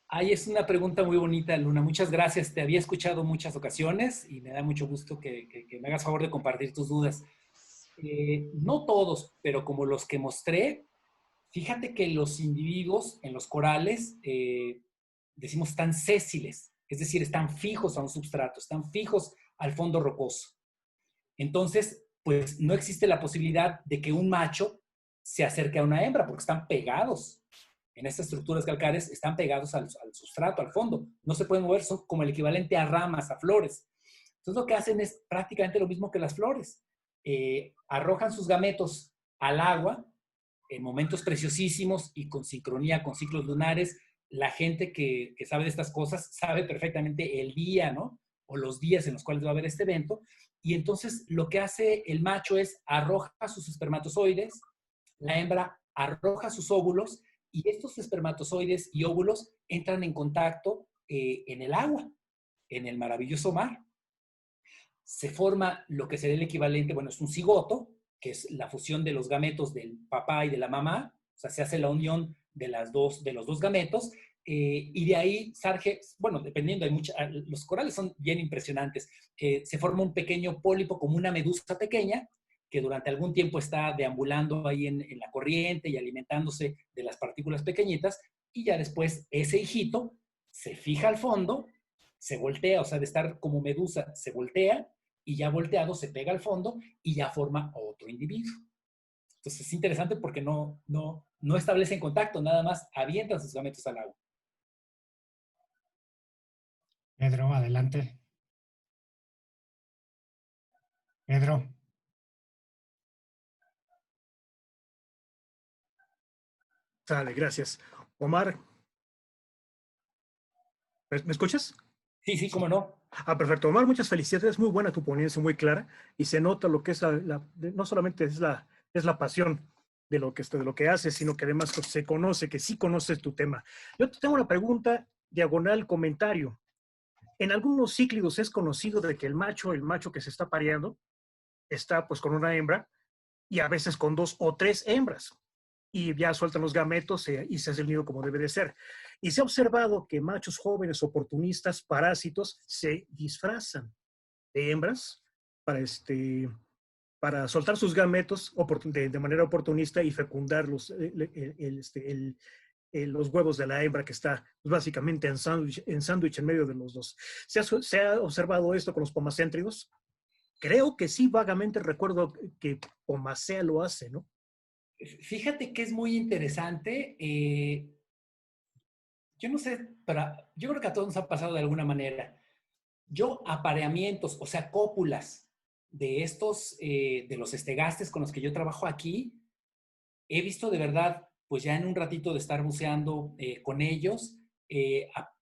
S4: Ahí es una pregunta muy bonita, Luna. Muchas gracias. Te había escuchado muchas ocasiones y me da mucho gusto que me hagas favor de compartir tus dudas. No todos, pero como los que mostré, fíjate que los individuos en los corales, decimos, están sésiles, es decir, están fijos a un substrato, están fijos al fondo rocoso. Entonces, pues no existe la posibilidad de que un macho se acerque a una hembra porque están pegados. En estas estructuras calcáreas están pegados al sustrato, al fondo. No se pueden mover, son como el equivalente a ramas, a flores. Entonces lo que hacen es prácticamente lo mismo que las flores. Arrojan sus gametos al agua en momentos preciosísimos y con sincronía, con ciclos lunares. La gente que sabe de estas cosas sabe perfectamente el día, ¿no? O los días en los cuales va a haber este evento. Y entonces lo que hace el macho es arroja sus espermatozoides, la hembra arroja sus óvulos, y estos espermatozoides y óvulos entran en contacto en el agua, en el maravilloso mar. Se forma lo que sería el equivalente, bueno, es un cigoto, que es la fusión de los gametos del papá y de la mamá, o sea, se hace la unión de los dos gametos, y de ahí surge, bueno, dependiendo, los corales son bien impresionantes. Se forma un pequeño pólipo como una medusa pequeña que durante algún tiempo está deambulando ahí en la corriente y alimentándose de las partículas pequeñitas, y ya después ese hijito se fija al fondo, se voltea, o sea, de estar como medusa, se voltea, y ya volteado se pega al fondo y ya forma otro individuo. Entonces es interesante porque no establecen contacto, nada más avientan sus gametos al agua.
S2: Pedro, adelante. Pedro.
S6: Sale, gracias. Omar, ¿me escuchas?
S4: Sí, sí, cómo no.
S6: Perfecto. Omar, muchas felicidades. Muy buena tu ponencia, muy clara. Y se nota lo que es no solamente es la pasión de lo que haces, sino que además se conoce, que sí conoces tu tema. Yo te tengo una pregunta, diagonal comentario. En algunos cíclidos es conocido de que el macho que se está pareando, está pues con una hembra y a veces con 2 o 3 hembras. Y ya sueltan los gametos y se hace el nido como debe de ser. Y se ha observado que machos jóvenes oportunistas, parásitos, se disfrazan de hembras para soltar sus gametos de manera oportunista y fecundar los huevos de la hembra que está básicamente en sándwich en medio de los dos. ¿Se ha observado esto con los pomacéntridos? Creo que sí, vagamente recuerdo que Pomacea lo hace, ¿no?
S4: Fíjate que es muy interesante. Yo no sé, pero yo creo que a todos nos ha pasado de alguna manera. Yo apareamientos, o sea, cópulas de estos, de los estegastes con los que yo trabajo aquí, he visto de verdad, pues ya en un ratito de estar buceando con ellos,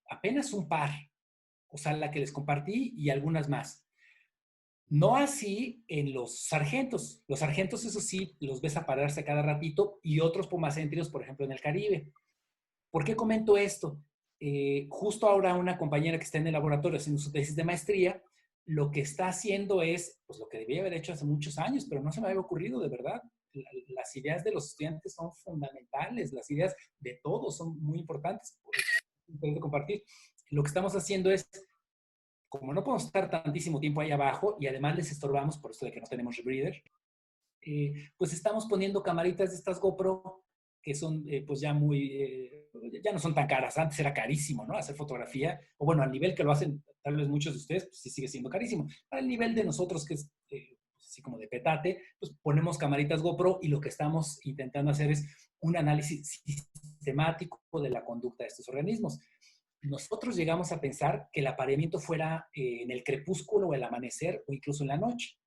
S4: apenas un par, o sea, la que les compartí y algunas más. No así en los sargentos. Los sargentos, eso sí, los ves aparearse cada ratito, y otros pomacéntridos, por ejemplo, en el Caribe. ¿Por qué comento esto? Justo ahora una compañera que está en el laboratorio haciendo su tesis de maestría, lo que está haciendo es, pues lo que debía haber hecho hace muchos años, pero no se me había ocurrido de verdad. Las ideas de los estudiantes son fundamentales, las ideas de todos son muy importantes. Por compartir. Lo que estamos haciendo es, como no podemos estar tantísimo tiempo ahí abajo y además les estorbamos por esto de que no tenemos rebreather, pues estamos poniendo camaritas de estas GoPro que son pues ya ya no son tan caras. Antes era carísimo, ¿no? Hacer fotografía, o bueno, al nivel que lo hacen tal vez muchos de ustedes, pues sí sigue siendo carísimo. Al nivel de nosotros, que es así como de petate, pues ponemos camaritas GoPro y lo que estamos intentando hacer es un análisis sistemático de la conducta de estos organismos. Nosotros llegamos a pensar que el apareamiento fuera en el crepúsculo o el amanecer o incluso en la noche.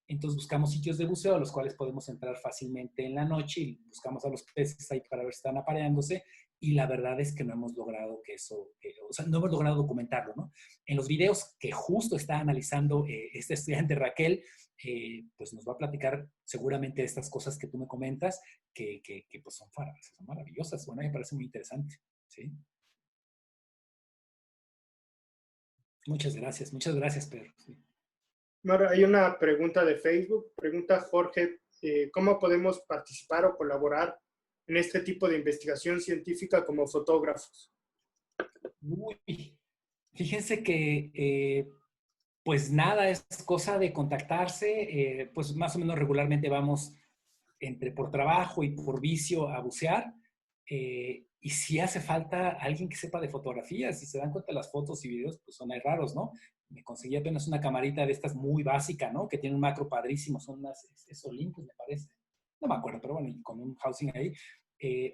S4: Entonces buscamos sitios de buceo a los cuales podemos entrar fácilmente en la noche y buscamos a los peces ahí para ver si están apareándose, y la verdad es que no hemos logrado o sea, no hemos logrado documentarlo, ¿no? En los videos que justo está analizando este estudiante Raquel, pues nos va a platicar seguramente de estas cosas que tú me comentas, que pues son maravillosas. Bueno, me parece muy interesante, ¿sí? Muchas gracias, Pedro. Sí.
S3: Mara, hay una pregunta de Facebook. Pregunta Jorge, ¿cómo podemos participar o colaborar en este tipo de investigación científica como fotógrafos?
S4: Uy, fíjense que, pues nada, es cosa de contactarse. Pues más o menos regularmente vamos entre por trabajo y por vicio a bucear. Y si hace falta alguien que sepa de fotografía, si se dan cuenta las fotos y videos, pues son raros, ¿no? Me conseguí apenas una camarita de estas muy básica, ¿no? Que tiene un macro padrísimo, son unas Olympus, me parece. No me acuerdo, pero bueno, y con un housing ahí.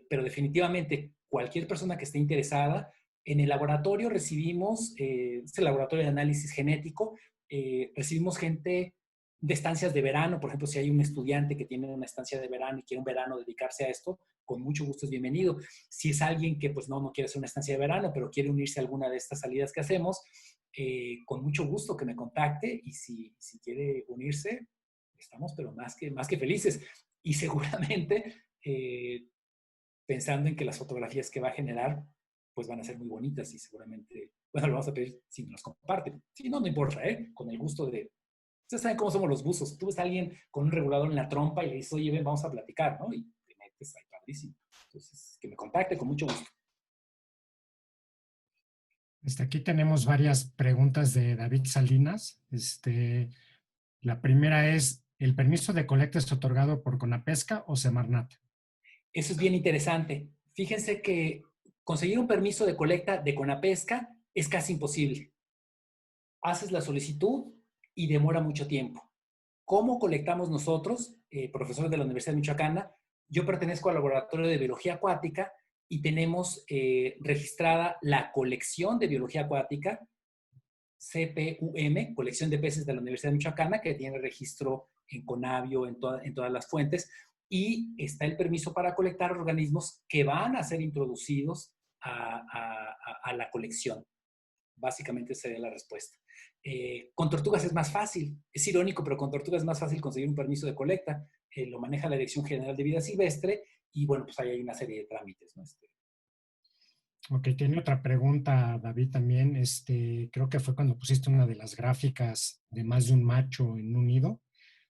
S4: Pero definitivamente, cualquier persona que esté interesada, en el laboratorio recibimos, es el laboratorio de análisis genético, recibimos gente de estancias de verano. Por ejemplo, si hay un estudiante que tiene una estancia de verano y quiere un verano dedicarse a esto, con mucho gusto es bienvenido. Si es alguien que pues no quiere hacer una estancia de verano, pero quiere unirse a alguna de estas salidas que hacemos, con mucho gusto que me contacte, y si quiere unirse, estamos pero más que felices. Y seguramente pensando en que las fotografías que va a generar pues van a ser muy bonitas, y seguramente, bueno, lo vamos a pedir si nos comparten. Si no, no importa, con el gusto de... Ustedes saben cómo somos los buzos. Tú ves a alguien con un regulador en la trompa y le dices, oye, ven, vamos a platicar, ¿no? Y te metes ahí padrísimo. Entonces, que me contacte con mucho gusto.
S2: Aquí tenemos varias preguntas de David Salinas. La primera es, ¿el permiso de colecta es otorgado por Conapesca o Semarnat?
S4: Eso es bien interesante. Fíjense que conseguir un permiso de colecta de Conapesca es casi imposible. Haces la solicitud y demora mucho tiempo. ¿Cómo colectamos nosotros, profesores de la Universidad Michoacana? Yo pertenezco al Laboratorio de Biología Acuática y tenemos registrada la colección de biología acuática, CPUM, colección de peces de la Universidad Michoacana, que tiene registro en Conavio, en todas las fuentes, y está el permiso para colectar organismos que van a ser introducidos a la colección. Básicamente esa sería la respuesta. Con tortugas es más fácil, es irónico, pero con tortugas es más fácil conseguir un permiso de colecta. Lo maneja la Dirección General de Vida Silvestre y bueno, pues ahí hay una serie de trámites, ¿no?
S2: Ok, tiene otra pregunta, David, también. Creo que fue cuando pusiste una de las gráficas de más de un macho en un nido.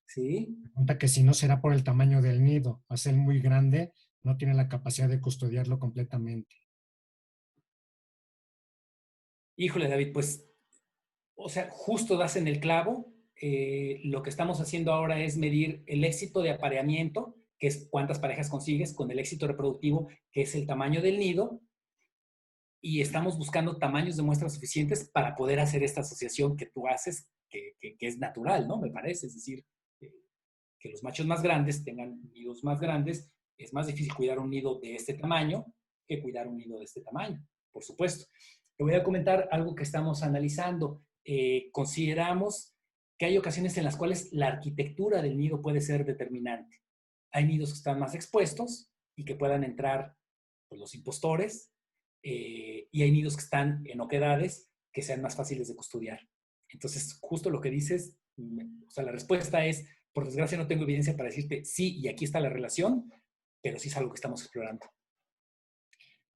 S4: Sí.
S2: Pregunta que si no será por el tamaño del nido. Al ser muy grande, no tiene la capacidad de custodiarlo completamente.
S4: Híjole, David, pues, o sea, justo das en el clavo. Lo que estamos haciendo ahora es medir el éxito de apareamiento, que es cuántas parejas consigues, con el éxito reproductivo, que es el tamaño del nido, y estamos buscando tamaños de muestras suficientes para poder hacer esta asociación que tú haces, que es natural, ¿no? Me parece, es decir, que los machos más grandes tengan nidos más grandes. Es más difícil cuidar un nido de este tamaño que cuidar un nido de este tamaño, por supuesto. Te voy a comentar algo que estamos analizando. Consideramos que hay ocasiones en las cuales la arquitectura del nido puede ser determinante. Hay nidos que están más expuestos y que puedan entrar pues, los impostores, y hay nidos que están en oquedades que sean más fáciles de custodiar. Entonces, justo lo que dices, o sea, la respuesta es, por desgracia no tengo evidencia para decirte sí y aquí está la relación, pero sí es algo que estamos explorando.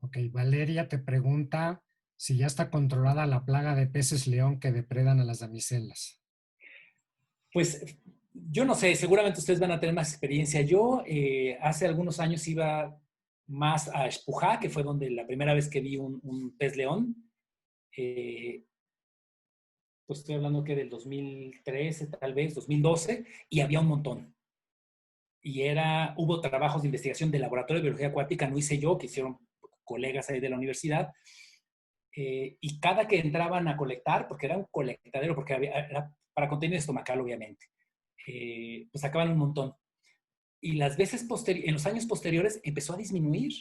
S2: Ok, Valeria te pregunta si ya está controlada la plaga de peces león que depredan a las damiselas.
S4: Pues yo no sé, seguramente ustedes van a tener más experiencia. Yo hace algunos años iba más a Espujá, que fue donde la primera vez que vi un pez león. Pues estoy hablando que del 2013, tal vez, 2012, y había un montón. Y hubo trabajos de investigación del Laboratorio de Biología Acuática, no hice yo, que hicieron colegas ahí de la universidad, y cada que entraban a colectar, porque era un colectadero, porque era para contenido estomacal, obviamente, pues sacaban un montón. Y las veces en los años posteriores empezó a disminuir.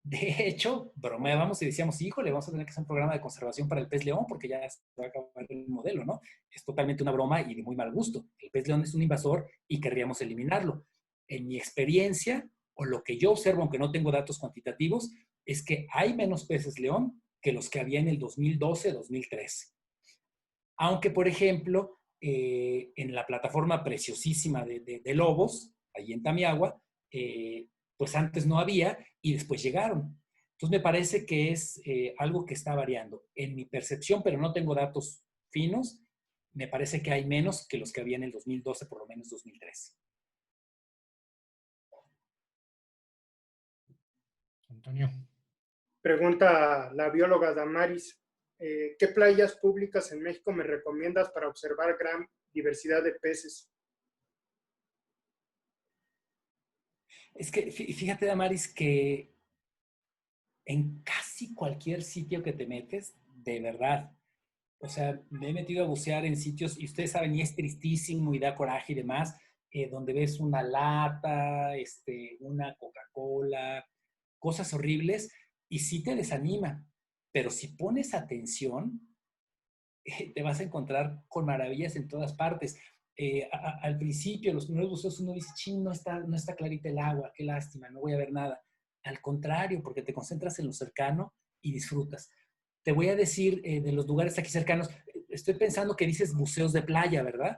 S4: De hecho, bromeábamos y decíamos, híjole, vamos a tener que hacer un programa de conservación para el pez león porque ya se va a acabar el modelo, ¿no? Es totalmente una broma y de muy mal gusto. El pez león es un invasor y querríamos eliminarlo. En mi experiencia, o lo que yo observo, aunque no tengo datos cuantitativos, es que hay menos peces león que los que había en el 2012-2013. Aunque, por ejemplo, en la plataforma preciosísima de lobos, ahí en Tamiagua, pues antes no había y después llegaron. Entonces me parece que es algo que está variando. En mi percepción, pero no tengo datos finos, me parece que hay menos que los que había en el 2012, por lo menos 2013.
S2: Antonio.
S3: Pregunta la bióloga Damaris, ¿qué playas públicas en México me recomiendas para observar gran diversidad de peces?
S4: Es que fíjate, Damaris, que en casi cualquier sitio que te metes, de verdad, o sea, me he metido a bucear en sitios, y ustedes saben, y es tristísimo y da coraje y demás, donde ves una lata, una Coca-Cola, cosas horribles, y sí te desanima. Pero si pones atención, te vas a encontrar con maravillas en todas partes. Al principio, los primeros buceos, uno dice, ching, no está clarita el agua, qué lástima, no voy a ver nada. Al contrario, porque te concentras en lo cercano y disfrutas. Te voy a decir de los lugares aquí cercanos, estoy pensando que dices buceos de playa, ¿verdad?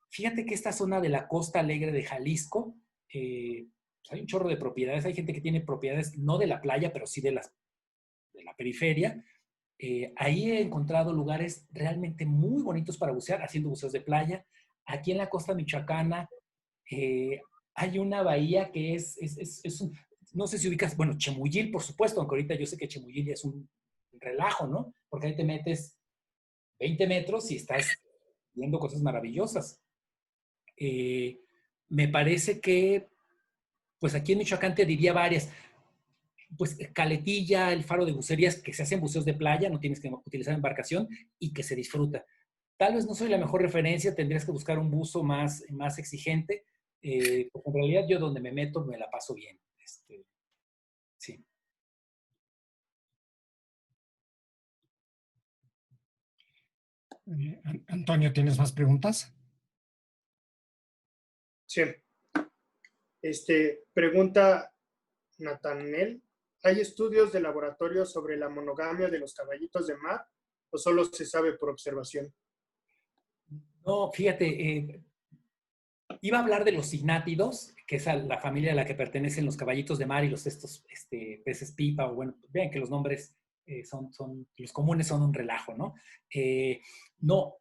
S4: Fíjate que esta zona de la Costa Alegre de Jalisco, pues hay un chorro de propiedades, hay gente que tiene propiedades no de la playa, pero sí de la periferia. Ahí he encontrado lugares realmente muy bonitos para bucear, haciendo buceos de playa. Aquí en la costa michoacana hay una bahía que es no sé si ubicas, bueno, Chemuyil, por supuesto, aunque ahorita yo sé que Chemuyil ya es un relajo, ¿no? Porque ahí te metes 20 metros y estás viendo cosas maravillosas. Me parece que, pues aquí en Michoacán te diría varias. Pues Caletilla, el Faro de Bucerías, que se hacen buceos de playa, no tienes que utilizar embarcación y que se disfruta. Tal vez no soy la mejor referencia, tendrías que buscar un buzo más exigente, porque en realidad yo donde me meto me la paso bien. Sí.
S2: Antonio, ¿tienes más preguntas?
S3: Sí. Pregunta Natanel. ¿Hay estudios de laboratorio sobre la monogamia de los caballitos de mar o solo se sabe por observación?
S4: No, fíjate, iba a hablar de los signátidos, que es a la familia a la que pertenecen los caballitos de mar y estos peces pipa, o bueno, vean que los nombres los comunes son un relajo, ¿no? No,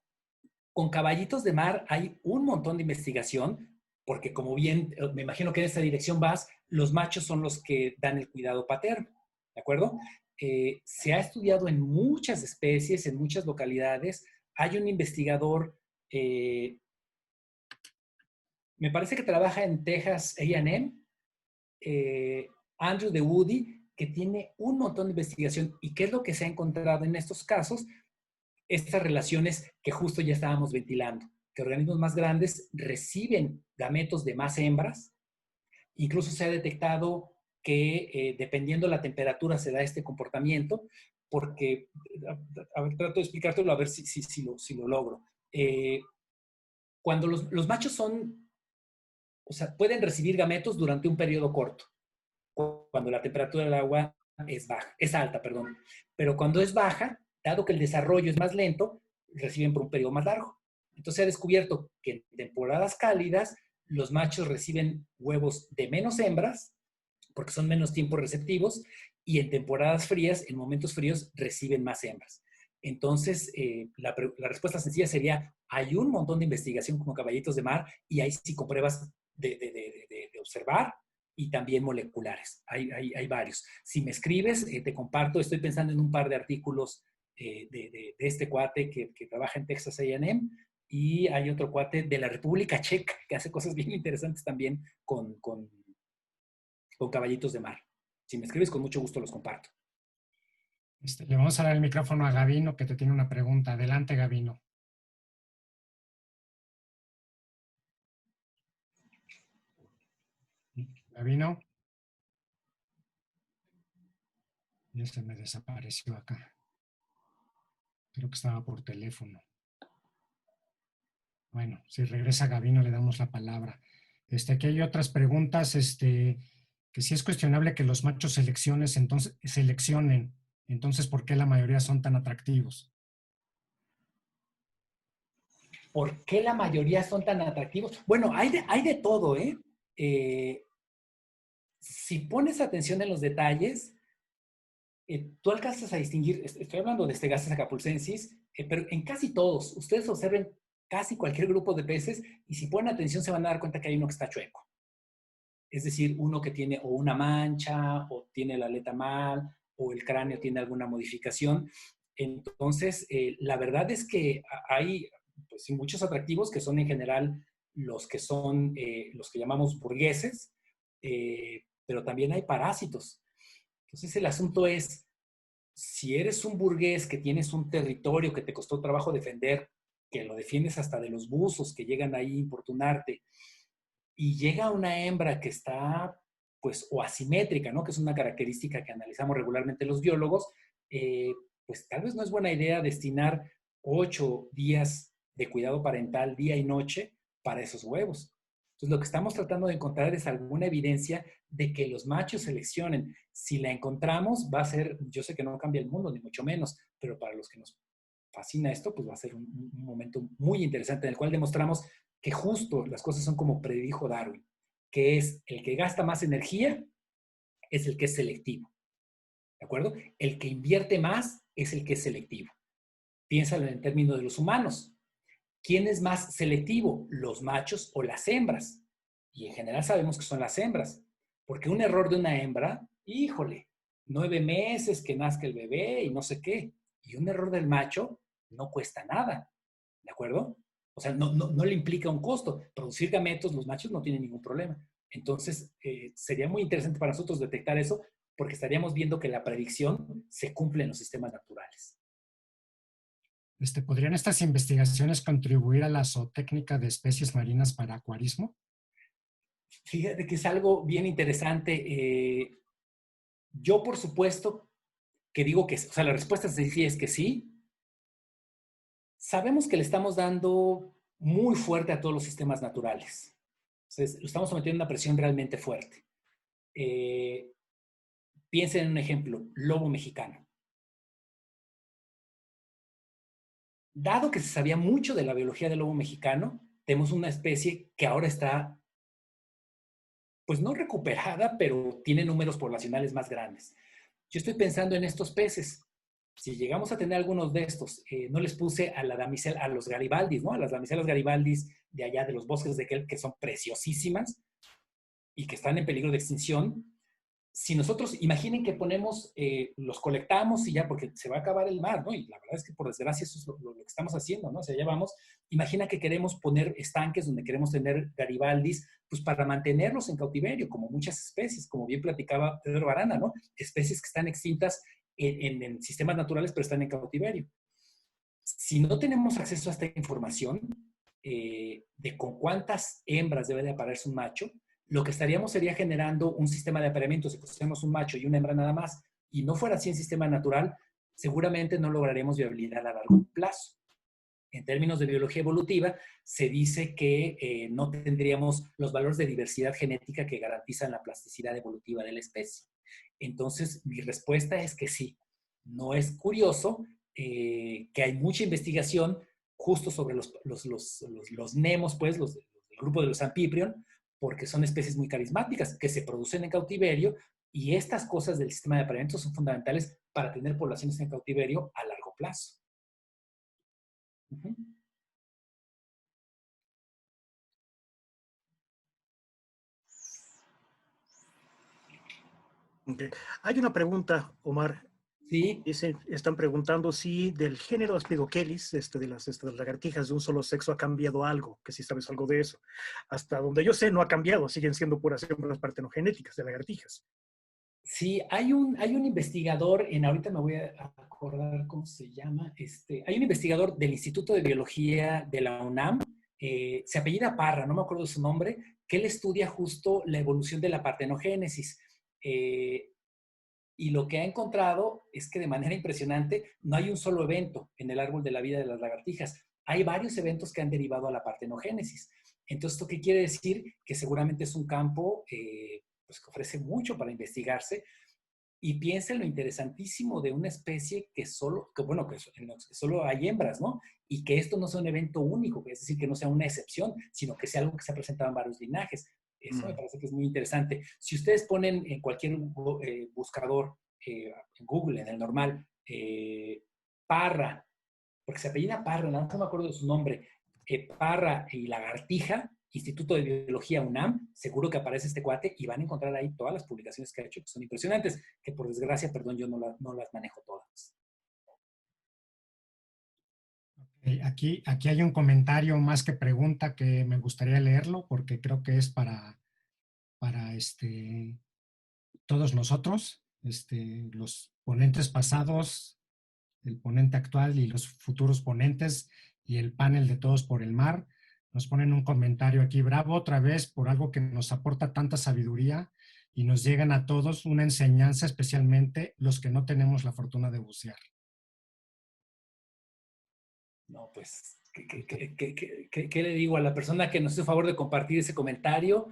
S4: con caballitos de mar hay un montón de investigación, porque como bien, me imagino que en esta dirección vas, los machos son los que dan el cuidado paterno, ¿de acuerdo? Se ha estudiado en muchas especies, en muchas localidades. Hay un investigador, me parece que trabaja en Texas A&M, Andrew de Woody, que tiene un montón de investigación. ¿Y qué es lo que se ha encontrado en estos casos? Estas relaciones que justo ya estábamos ventilando, que organismos más grandes reciben gametos de más hembras. Incluso se ha detectado que dependiendo la temperatura se da este comportamiento, porque, a ver, trato de explicártelo a ver si lo logro. Cuando los machos o sea, pueden recibir gametos durante un periodo corto, cuando la temperatura del agua es alta, perdón. Pero cuando es baja, dado que el desarrollo es más lento, reciben por un periodo más largo. Entonces se ha descubierto que en temporadas cálidas los machos reciben huevos de menos hembras, porque son menos tiempo receptivos, y en temporadas frías, en momentos fríos, reciben más hembras. Entonces, la respuesta sencilla sería, hay un montón de investigación como caballitos de mar y hay sí con pruebas de observar y también moleculares. Hay varios. Si me escribes, te comparto, estoy pensando en un par de artículos de este cuate que trabaja en Texas A&M, y hay otro cuate de la República Checa que hace cosas bien interesantes también con caballitos de mar. Si me escribes, con mucho gusto los comparto.
S2: Le vamos a dar el micrófono a Gabino, que te tiene una pregunta. Adelante, Gabino. Gabino. Ya se me desapareció acá. Creo que estaba por teléfono. Bueno, si regresa Gabino, le damos la palabra. Aquí hay otras preguntas, que si es cuestionable que los machos seleccionen, entonces, ¿por qué la mayoría son tan atractivos?
S4: ¿Por qué la mayoría son tan atractivos? Bueno, hay de todo, ¿eh? Si pones atención en los detalles, tú alcanzas a distinguir, estoy hablando de Stegastes acapulcensis, pero en casi todos, ustedes observen casi cualquier grupo de peces y si ponen atención se van a dar cuenta que hay uno que está chueco. Es decir, uno que tiene o una mancha, o tiene la aleta mal, o el cráneo tiene alguna modificación. Entonces, la verdad es que hay pues, muchos atractivos que son en general los que son los que llamamos burgueses, pero también hay parásitos. Entonces, el asunto es, si eres un burgués que tienes un territorio que te costó trabajo defender, que lo defiendes hasta de los buzos que llegan ahí a importunarte, y llega una hembra que está, pues, o asimétrica, ¿no? Que es una característica que analizamos regularmente los biólogos, pues tal vez no es buena idea destinar 8 días de cuidado parental día y noche para esos huevos. Entonces, lo que estamos tratando de encontrar es alguna evidencia de que los machos seleccionen. Si la encontramos, va a ser, yo sé que no cambia el mundo, ni mucho menos, pero para los que nos fascina esto, pues va a ser un momento muy interesante en el cual demostramos que justo las cosas son como predijo Darwin, que es el que gasta más energía es el que es selectivo, ¿de acuerdo? El que invierte más es el que es selectivo. Piénsalo en términos de los humanos. ¿Quién es más selectivo? ¿Los machos o las hembras? Y en general sabemos que son las hembras, porque un error de una hembra, híjole, 9 meses que nazca el bebé y no sé qué. Y un error del macho no cuesta nada, ¿de acuerdo? O sea, no le implica un costo. Producir gametos, los machos no tienen ningún problema. Entonces, sería muy interesante para nosotros detectar eso, porque estaríamos viendo que la predicción se cumple en los sistemas naturales.
S2: ¿Podrían estas investigaciones contribuir a la zootécnica de especies marinas para acuarismo?
S4: Fíjate que es algo bien interesante. Yo, por supuesto, que digo que, o sea, la respuesta sí es que sí. Sabemos que le estamos dando muy fuerte a todos los sistemas naturales. Entonces, lo estamos sometiendo a una presión realmente fuerte. Piensen en un ejemplo, lobo mexicano. Dado que se sabía mucho de la biología del lobo mexicano, tenemos una especie que ahora está, pues no recuperada, pero tiene números poblacionales más grandes. Yo estoy pensando en estos peces. Si llegamos a tener algunos de estos, no les puse a la damisela, a los garibaldis, ¿no? A las damiselas garibaldis de allá de los bosques de Quel, que son preciosísimas y que están en peligro de extinción. Si nosotros, imaginen que ponemos, los colectamos y ya, porque se va a acabar el mar, ¿no? Y la verdad es que por desgracia eso es lo que estamos haciendo, ¿no? O sea, ya vamos, imagina que queremos poner estanques donde queremos tener garibaldis, pues para mantenerlos en cautiverio, como muchas especies, como bien platicaba Pedro Arana, ¿no? Especies que están extintas en sistemas naturales, pero están en cautiverio. Si no tenemos acceso a esta información de con cuántas hembras debe de aparearse un macho, lo que estaríamos sería generando un sistema de apareamiento. Si pusiéramos un macho y una hembra nada más, y no fuera así en sistema natural, seguramente no lograremos viabilidad a largo plazo. En términos de biología evolutiva, se dice que no tendríamos los valores de diversidad genética que garantizan la plasticidad evolutiva de la especie. Entonces, mi respuesta es que sí. No es curioso que hay mucha investigación justo sobre los nemos, pues, del grupo de los Amphiprion, porque son especies muy carismáticas que se producen en cautiverio, y estas cosas del sistema de apareamiento son fundamentales para tener poblaciones en cautiverio a largo plazo. Uh-huh.
S6: Okay. Hay una pregunta, Omar.
S4: Sí.
S6: Están preguntando si del género Aspidochelis, de las lagartijas de un solo sexo, ha cambiado algo, que si sabes algo de eso. Hasta donde yo sé, no ha cambiado, siguen siendo puras hembras partenogenéticas de lagartijas.
S4: Sí, hay un investigador, ahorita me voy a acordar cómo se llama, hay un investigador del Instituto de Biología de la UNAM, se apellida Parra, no me acuerdo de su nombre, que él estudia justo la evolución de la partenogénesis. Y lo que ha encontrado es que de manera impresionante no hay un solo evento en el árbol de la vida de las lagartijas. Hay varios eventos que han derivado a la partenogénesis. Entonces, ¿esto qué quiere decir? Que seguramente es un campo pues, que ofrece mucho para investigarse. Y piensa en lo interesantísimo de una especie que solo hay hembras, ¿no? Y que esto no sea un evento único, es decir, que no sea una excepción, sino que sea algo que se ha presentado en varios linajes. Eso me parece que es muy interesante. Si ustedes ponen en cualquier buscador, en Google, en el normal, Parra, porque se apellida Parra, no me acuerdo de su nombre, Parra y lagartija, Instituto de Biología UNAM, seguro que aparece este cuate y van a encontrar ahí todas las publicaciones que ha hecho, que son impresionantes, que por desgracia, perdón, yo no las manejo todas.
S2: Aquí hay un comentario más que pregunta que me gustaría leerlo porque creo que es para todos nosotros, los ponentes pasados, el ponente actual y los futuros ponentes y el panel de Todos por el Mar. Nos ponen un comentario aquí, bravo otra vez por algo que nos aporta tanta sabiduría y nos llegan a todos una enseñanza, especialmente los que no tenemos la fortuna de bucear.
S4: No, pues, ¿qué le digo a la persona que nos hizo favor de compartir ese comentario?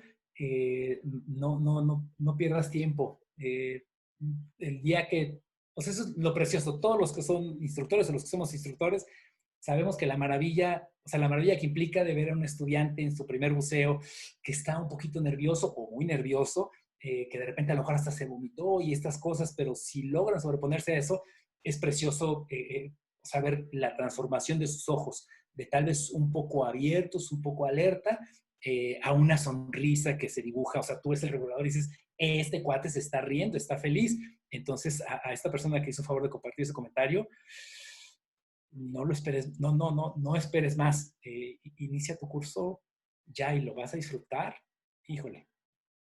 S4: No pierdas tiempo. El día que, pues eso es lo precioso, todos los que son instructores o los que somos instructores, sabemos que la maravilla que implica de ver a un estudiante en su primer buceo que está un poquito nervioso o muy nervioso, que de repente a lo mejor hasta se vomitó y estas cosas, pero si logran sobreponerse a eso, es precioso saber la transformación de sus ojos, de tal vez un poco abiertos, un poco alerta, a una sonrisa que se dibuja. O sea, tú ves el regulador y dices, este cuate se está riendo, está feliz. Entonces, a esta persona que hizo favor de compartir ese comentario, no lo esperes, no esperes más. Inicia tu curso ya y lo vas a disfrutar. Híjole,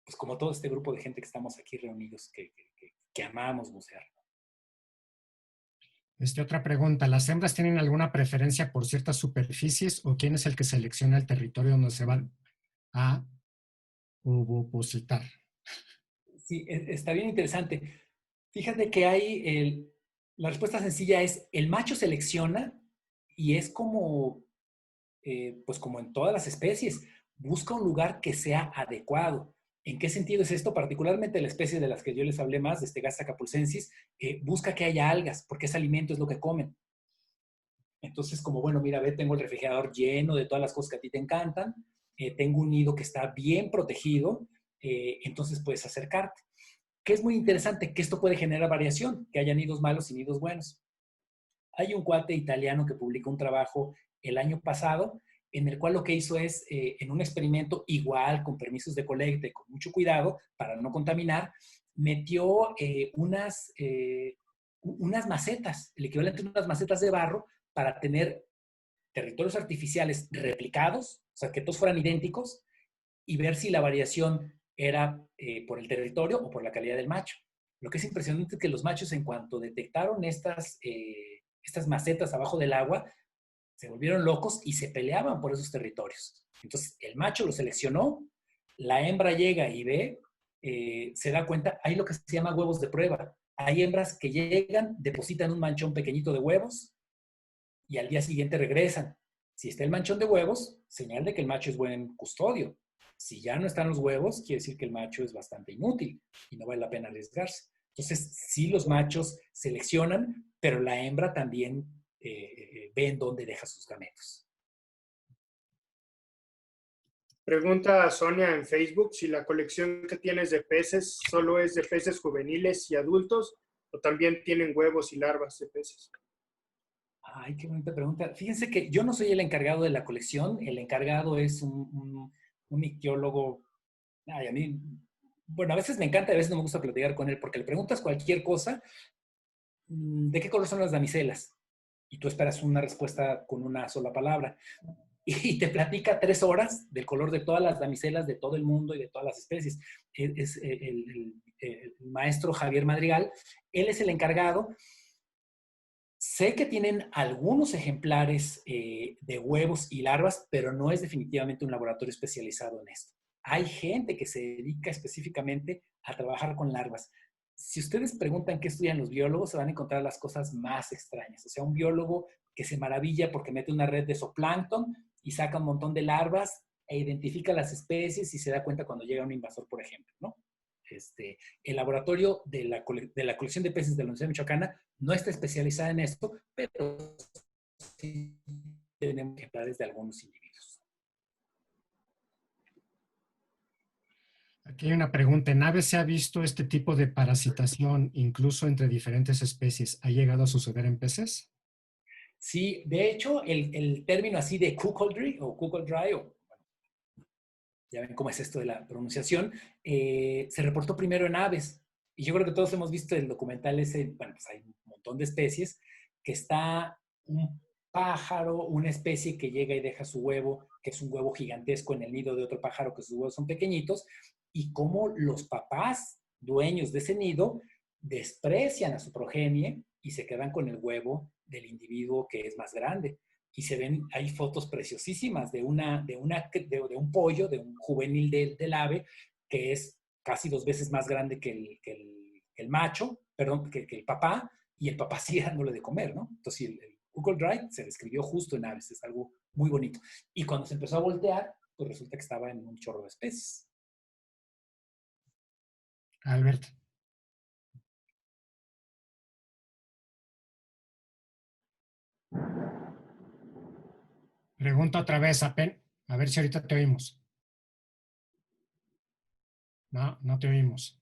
S4: pues como todo este grupo de gente que estamos aquí reunidos, que amamos bucear.
S2: Otra pregunta, ¿las hembras tienen alguna preferencia por ciertas superficies o quién es el que selecciona el territorio donde se van a ovopositar?
S4: Sí, está bien interesante. Fíjate que la respuesta sencilla es, el macho selecciona y es como, pues como en todas las especies, busca un lugar que sea adecuado. ¿En qué sentido es esto? Particularmente la especie de las que yo les hablé más, de Gasta capulcensis, busca que haya algas, porque ese alimento es lo que comen. Entonces, como, bueno, mira, ve, tengo el refrigerador lleno de todas las cosas que a ti te encantan, tengo un nido que está bien protegido, entonces puedes acercarte. Que es muy interesante, que esto puede generar variación, que haya nidos malos y nidos buenos. Hay un cuate italiano que publicó un trabajo el año pasado, en el cual lo que hizo es, en un experimento igual, con permisos de colecta y con mucho cuidado, para no contaminar, metió unas macetas, el equivalente a unas macetas de barro, para tener territorios artificiales replicados, o sea, que todos fueran idénticos, y ver si la variación era por el territorio o por la calidad del macho. Lo que es impresionante es que los machos, en cuanto detectaron estas macetas abajo del agua, se volvieron locos y se peleaban por esos territorios. Entonces, el macho lo seleccionó, la hembra llega y ve, se da cuenta, hay lo que se llama huevos de prueba. Hay hembras que llegan, depositan un manchón pequeñito de huevos y al día siguiente regresan. Si está el manchón de huevos, señal de que el macho es buen custodio. Si ya no están los huevos, quiere decir que el macho es bastante inútil y no vale la pena arriesgarse. Entonces, sí, los machos seleccionan, pero la hembra también ve en dónde deja sus gametos.
S3: Pregunta a Sonia en Facebook si la colección que tienes de peces solo es de peces juveniles y adultos o también tienen huevos y larvas de peces.
S4: Ay, qué bonita pregunta. Fíjense que yo no soy el encargado de la colección, el encargado es un ictiólogo. Ay, a mí, bueno, a veces me encanta, a veces no me gusta platicar con él, porque le preguntas cualquier cosa, ¿de qué color son las damiselas? Y tú esperas una respuesta con una sola palabra. Y te platica 3 horas del color de todas las damiselas de todo el mundo y de todas las especies. Es el maestro Javier Madrigal, él es el encargado. Sé que tienen algunos ejemplares de huevos y larvas, pero no es definitivamente un laboratorio especializado en esto. Hay gente que se dedica específicamente a trabajar con larvas. Si ustedes preguntan qué estudian los biólogos, se van a encontrar las cosas más extrañas. O sea, un biólogo que se maravilla porque mete una red de zooplancton y saca un montón de larvas e identifica las especies y se da cuenta cuando llega un invasor, por ejemplo, ¿no? El laboratorio de la colección de peces de la Universidad Michoacana no está especializada en esto, pero sí tenemos ejemplares de algunos individuos.
S2: Aquí hay una pregunta. ¿En aves se ha visto este tipo de parasitación incluso entre diferentes especies? ¿Ha llegado a suceder en peces?
S4: Sí, de hecho, el término así de cuckoldry o cuckoldry, o ya ven cómo es esto de la pronunciación, se reportó primero en aves. Y yo creo que todos hemos visto el documental ese, bueno, pues hay un montón de especies, que está un pájaro, una especie que llega y deja su huevo, que es un huevo gigantesco en el nido de otro pájaro, que sus huevos son pequeñitos, y cómo los papás dueños de ese nido desprecian a su progenie y se quedan con el huevo del individuo que es más grande. Y se ven, hay fotos preciosísimas de un pollo, de un juvenil del ave, que es casi 2 veces más grande que el macho, perdón, que el papá, y el papá sigue dándole de comer, ¿no? Entonces, el Google Drive se describió justo en aves, es algo muy bonito. Y cuando se empezó a voltear, pues resulta que estaba en un chorro de especies.
S2: Albert. Pregunta otra vez, a ver si ahorita te oímos. No, no te oímos.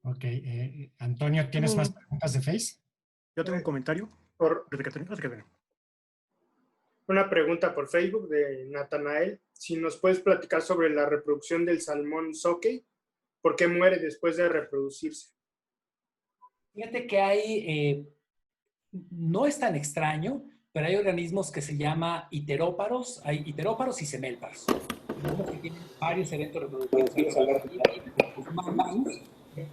S2: Ok. Antonio, ¿tienes más preguntas de Face?
S6: Yo tengo un comentario.
S3: Por
S6: Desde que termine.
S3: una pregunta por Facebook de Natanael. Si nos puedes platicar sobre la reproducción del salmón sockeye, ¿por qué muere después de reproducirse?
S4: Fíjate que hay, no es tan extraño, pero hay organismos que se llama iteróparos, hay iteróparos y semélparos. Organismos que tienen varios eventos reproductivos al mismo tiempo,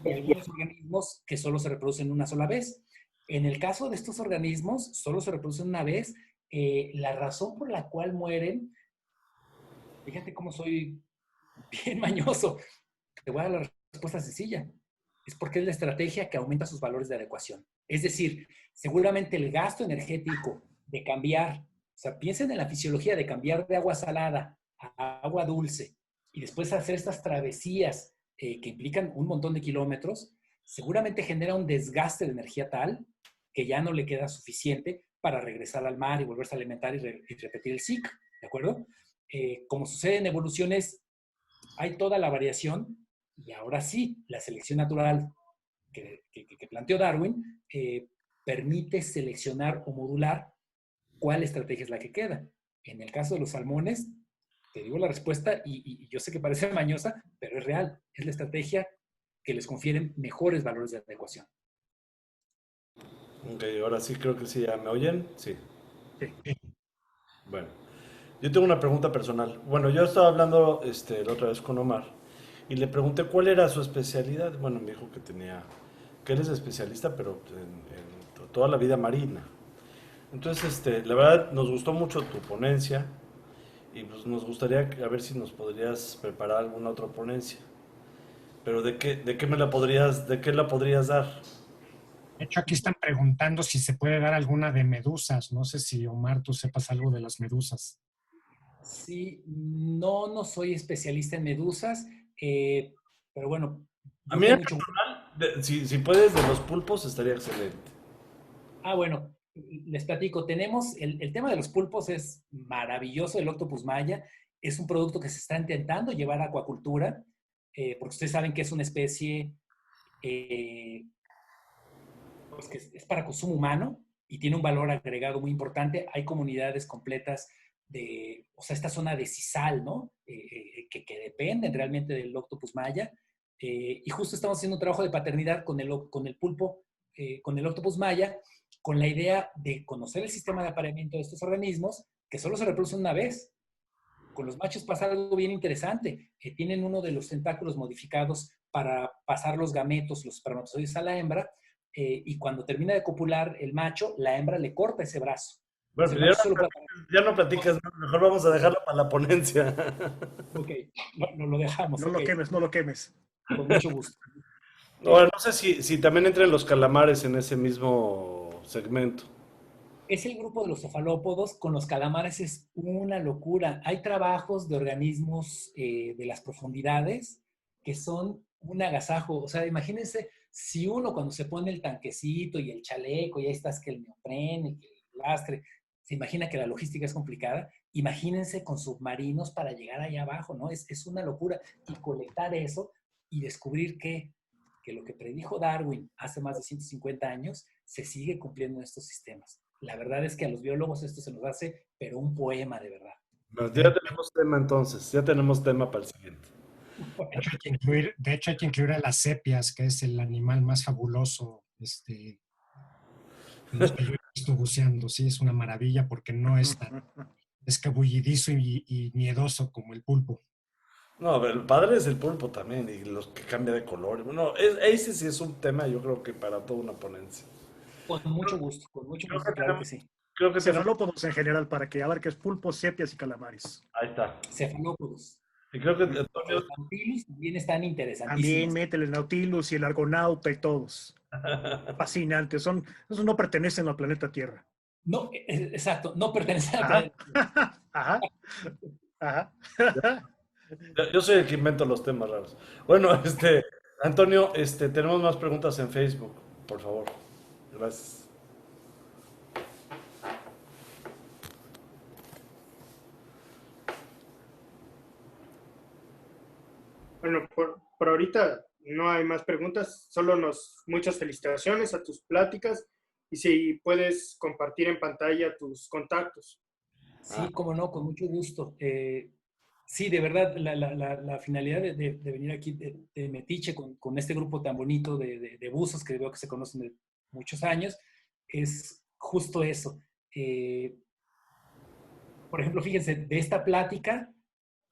S4: y algunos organismos que solo se reproducen una sola vez. En el caso de estos organismos, solo se reproducen una vez. La razón por la cual mueren, fíjate cómo soy bien mañoso, te voy a dar la respuesta sencilla. Es porque es la estrategia que aumenta sus valores de adecuación. Es decir, seguramente el gasto energético de cambiar, o sea, piensen en la fisiología de cambiar de agua salada a agua dulce y después hacer estas travesías que implican un montón de kilómetros, seguramente genera un desgaste de energía tal que ya no le queda suficiente para regresar al mar y volverse a alimentar y repetir el ciclo, ¿de acuerdo? Como sucede en evoluciones, hay toda la variación y ahora sí, la selección natural que planteó Darwin permite seleccionar o modular cuál estrategia es la que queda. En el caso de los salmones, te digo la respuesta y yo sé que parece mañosa, pero es real. Es la estrategia que les confieren mejores valores de adecuación.
S1: Ok, ahora sí creo que sí, ¿ya me oyen? Sí.
S6: Sí.
S1: Bueno, yo tengo una pregunta personal. Bueno, yo estaba hablando la otra vez con Omar y le pregunté cuál era su especialidad. Bueno, me dijo que él es especialista, pero en toda la vida marina. Entonces, la verdad, nos gustó mucho tu ponencia y pues nos gustaría a ver si nos podrías preparar alguna otra ponencia. Pero de qué la podrías dar?
S2: De hecho, aquí están preguntando si se puede dar alguna de medusas. No sé si, Omar, tú sepas algo de las medusas.
S4: Sí, no soy especialista en medusas, pero bueno,
S1: A
S4: yo
S1: mí
S4: con
S1: en
S4: mucho gusto.
S1: personal, si puedes de los pulpos estaría excelente.
S4: Bueno, les platico. Tenemos, el tema de los pulpos es maravilloso, el Octopus maya. Es un producto que se está intentando llevar a acuacultura, porque ustedes saben que es una especie eh, pues que es para consumo humano y tiene un valor agregado muy importante. Hay comunidades completas de, o sea, esta zona de sisal, ¿no? Que dependen realmente del Octopus maya. Y justo estamos haciendo un trabajo de paternidad con el pulpo, con el Octopus maya, con la idea de conocer el sistema de apareamiento de estos organismos que solo se reproducen una vez. Con los machos pasa algo bien interesante, que tienen uno de los tentáculos modificados para pasar los gametos, los espermatozoides a la hembra, y cuando termina de copular el macho, la hembra le corta ese brazo.
S1: Bueno,
S4: Entonces, el
S1: pero
S4: macho solo puede...
S1: ya no platicas, ¿no? Mejor vamos a dejarlo para la ponencia.
S4: Ok, lo dejamos,
S6: No
S4: ok,
S6: lo quemes, no lo quemes.
S4: con mucho gusto.
S1: Ahora, no sé si también entran los calamares en ese mismo segmento.
S4: Es el grupo de los cefalópodos. Con los calamares es una locura. Hay trabajos de organismos de las profundidades que son un agasajo. O sea, imagínense si uno cuando se pone el tanquecito y el chaleco, y ahí estás que el neopren y que el lastre, se imagina que la logística es complicada. Imagínense con submarinos para llegar allá abajo, ¿no? Es una locura. Y colectar eso y descubrir que lo que predijo Darwin hace más de 150 años se sigue cumpliendo en estos sistemas. La verdad es que a los biólogos esto se nos hace, pero un poema de verdad.
S1: Bueno, ya tenemos tema entonces, ya tenemos tema para el siguiente.
S2: De hecho, hay que incluir a las sepias, que es el animal más fabuloso de los que yo he visto buceando. Sí, es una maravilla porque no es tan escabullidizo y miedoso como el pulpo.
S1: No, el padre es el pulpo también y los que cambia de color. Bueno, ese sí es un tema, yo creo que para toda una ponencia.
S4: Con mucho
S1: Creo
S4: gusto,
S1: que
S4: claro que
S1: tenemos,
S4: sí.
S1: creo que tenemos,
S6: Cefalópodos en general, para que abarques pulpos, sepias y calamares.
S1: ahí está.
S4: Cefalópodos.
S1: Y creo que
S4: Los
S1: Antonio,
S4: Nautilus también están
S6: También
S4: interesantísimos.
S6: métele el Nautilus y el Argonauta y todos. Fascinantes. Esos no pertenecen al planeta Tierra.
S4: No, exacto, no pertenecen al
S6: Ajá.
S4: planeta.
S6: Ajá. Ajá.
S1: yo soy el que invento los temas raros. Bueno, Antonio, tenemos más preguntas en Facebook, por favor. Gracias.
S3: Bueno, por ahorita no hay más preguntas. Muchas felicitaciones a tus pláticas y si puedes compartir en pantalla tus contactos.
S4: Sí, cómo no, con mucho gusto. Sí, de verdad, la finalidad de venir aquí de Metiche con este grupo tan bonito de buzos que veo que se conocen de muchos años, es justo eso. Por ejemplo, fíjense, de esta plática,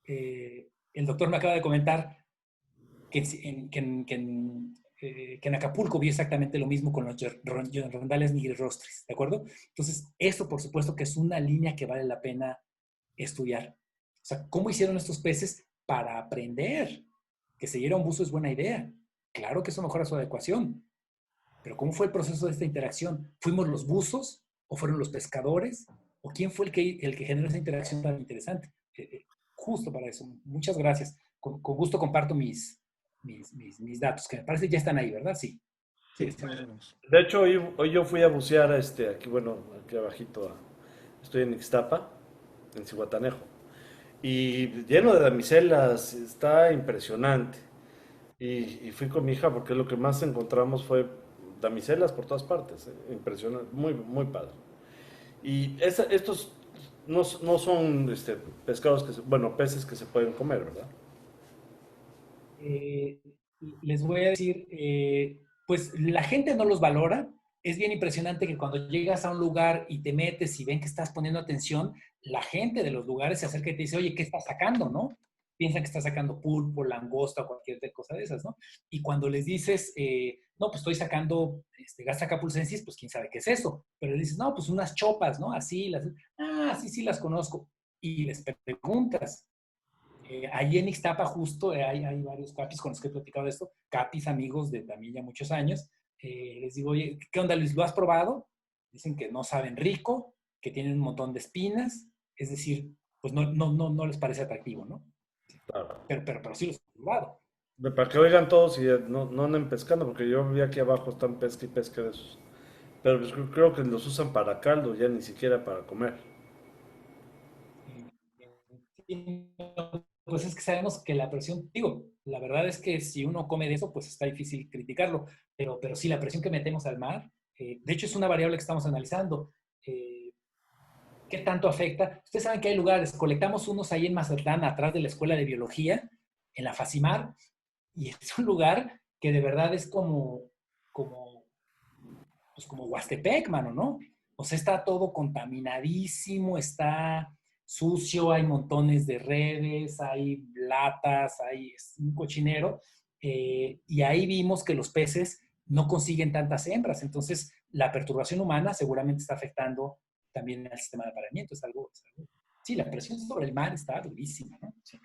S4: el doctor me acaba de comentar que en Acapulco vio exactamente lo mismo con los rondales nigrostres, ¿de acuerdo? Entonces, eso por supuesto que es una línea que vale la pena estudiar. O sea, ¿cómo hicieron estos peces para aprender? Que seguir a un buzo es buena idea. Claro que eso mejora su adecuación. Pero ¿cómo fue el proceso de esta interacción? ¿Fuimos los buzos? ¿O fueron los pescadores? ¿O quién fue el que generó esa interacción tan interesante? Justo para eso. Muchas gracias. Con gusto comparto mis datos, que me parece ya están ahí, ¿verdad? Sí. Sí,
S1: De hecho, hoy yo fui a bucear aquí, bueno, aquí abajito, estoy en Ixtapa, en Cihuatanejo, y lleno de damiselas, está impresionante. Y fui con mi hija porque lo que más encontramos fue damiselas por todas partes, impresionante, muy, muy padre. Y estos no son pescados bueno, peces que se pueden comer, ¿verdad?
S4: Eh, Les voy a decir, pues la gente no los valora. Es bien impresionante que cuando llegas a un lugar y te metes y ven que estás poniendo atención, la gente de los lugares se acerca y te dice, oye, ¿qué estás sacando, no? Piensan que estás sacando pulpo, langosta o cualquier cosa de esas, ¿no? Y cuando les dices, no, pues estoy sacando Gastra capulcensis, pues quién sabe qué es eso. Pero les dices, no, pues unas chopas, ¿no? Así, sí, las conozco. Y les preguntas, allí en Ixtapa justo hay varios capis con los que he platicado de esto, capis amigos de también ya muchos años. Les digo, oye, ¿qué onda Luis? ¿Lo has probado? Dicen que no saben rico, que tienen un montón de espinas, es decir, pues no les parece atractivo, ¿no?
S1: Claro.
S4: Pero sí los han probado.
S1: Para que oigan todos y no anden pescando, porque yo vi aquí abajo están pesca y pesca de esos. Pero pues creo que los usan para caldo, ya ni siquiera para comer.
S4: Pues es que sabemos que la presión, digo, la verdad es que si uno come de eso, pues está difícil criticarlo, pero sí, la presión que metemos al mar, de hecho es una variable que estamos analizando. ¿Qué tanto afecta? Ustedes saben que hay lugares, colectamos unos ahí en Mazatlán, atrás de la Escuela de Biología, en la Facimar, y es un lugar que de verdad es pues como Huastepec, mano, ¿no? O sea, está todo contaminadísimo, está sucio, hay montones de redes, hay latas, es un cochinero, y ahí vimos que los peces no consiguen tantas hembras, entonces la perturbación humana seguramente está afectando también al sistema de apareamiento, sí, la presión sobre el mar está durísima, ¿no? Sí.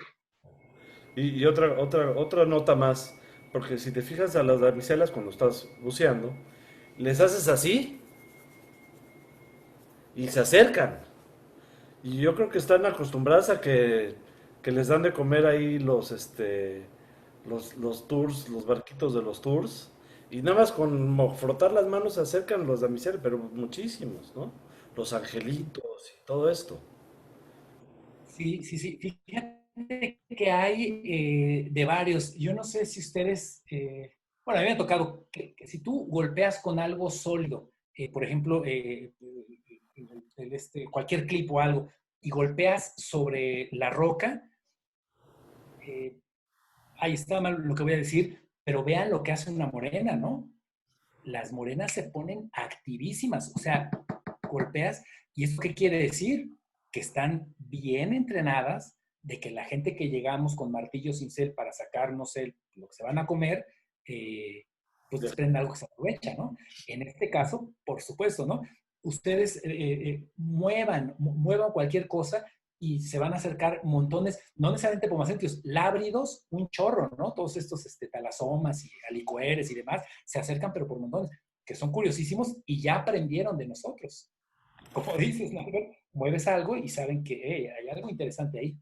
S1: Y otra nota más, porque si te fijas a las damiselas cuando estás buceando, les haces así y se acercan. Y yo creo que están acostumbradas a que les dan de comer ahí los tours, los barquitos de los tours. Y nada más con frotar las manos se acercan los damiselas, pero muchísimos, ¿no? Los angelitos y todo esto.
S4: Sí. Fíjate que hay de varios. Yo no sé si ustedes, bueno, a mí me ha tocado que si tú golpeas con algo sólido, por ejemplo, cualquier clip o algo, y golpeas sobre la roca, eh, ahí está mal lo que voy a decir, pero vean lo que hace una morena, ¿no? Las morenas se ponen activísimas, o sea, golpeas, ¿y eso qué quiere decir? Que están bien entrenadas, de que la gente que llegamos con martillo cincel para sacar, no sé, lo que se van a comer, pues desprende algo que se aprovecha, ¿no? En este caso, por supuesto, ¿no? Ustedes muevan cualquier cosa y se van a acercar montones, no necesariamente pomacentios, lábridos, un chorro, ¿no? Todos estos talasomas y alicoeres y demás se acercan, pero por montones, que son curiosísimos y ya aprendieron de nosotros. Como dices, ¿no? Mueves algo y saben que hey, hay algo interesante ahí.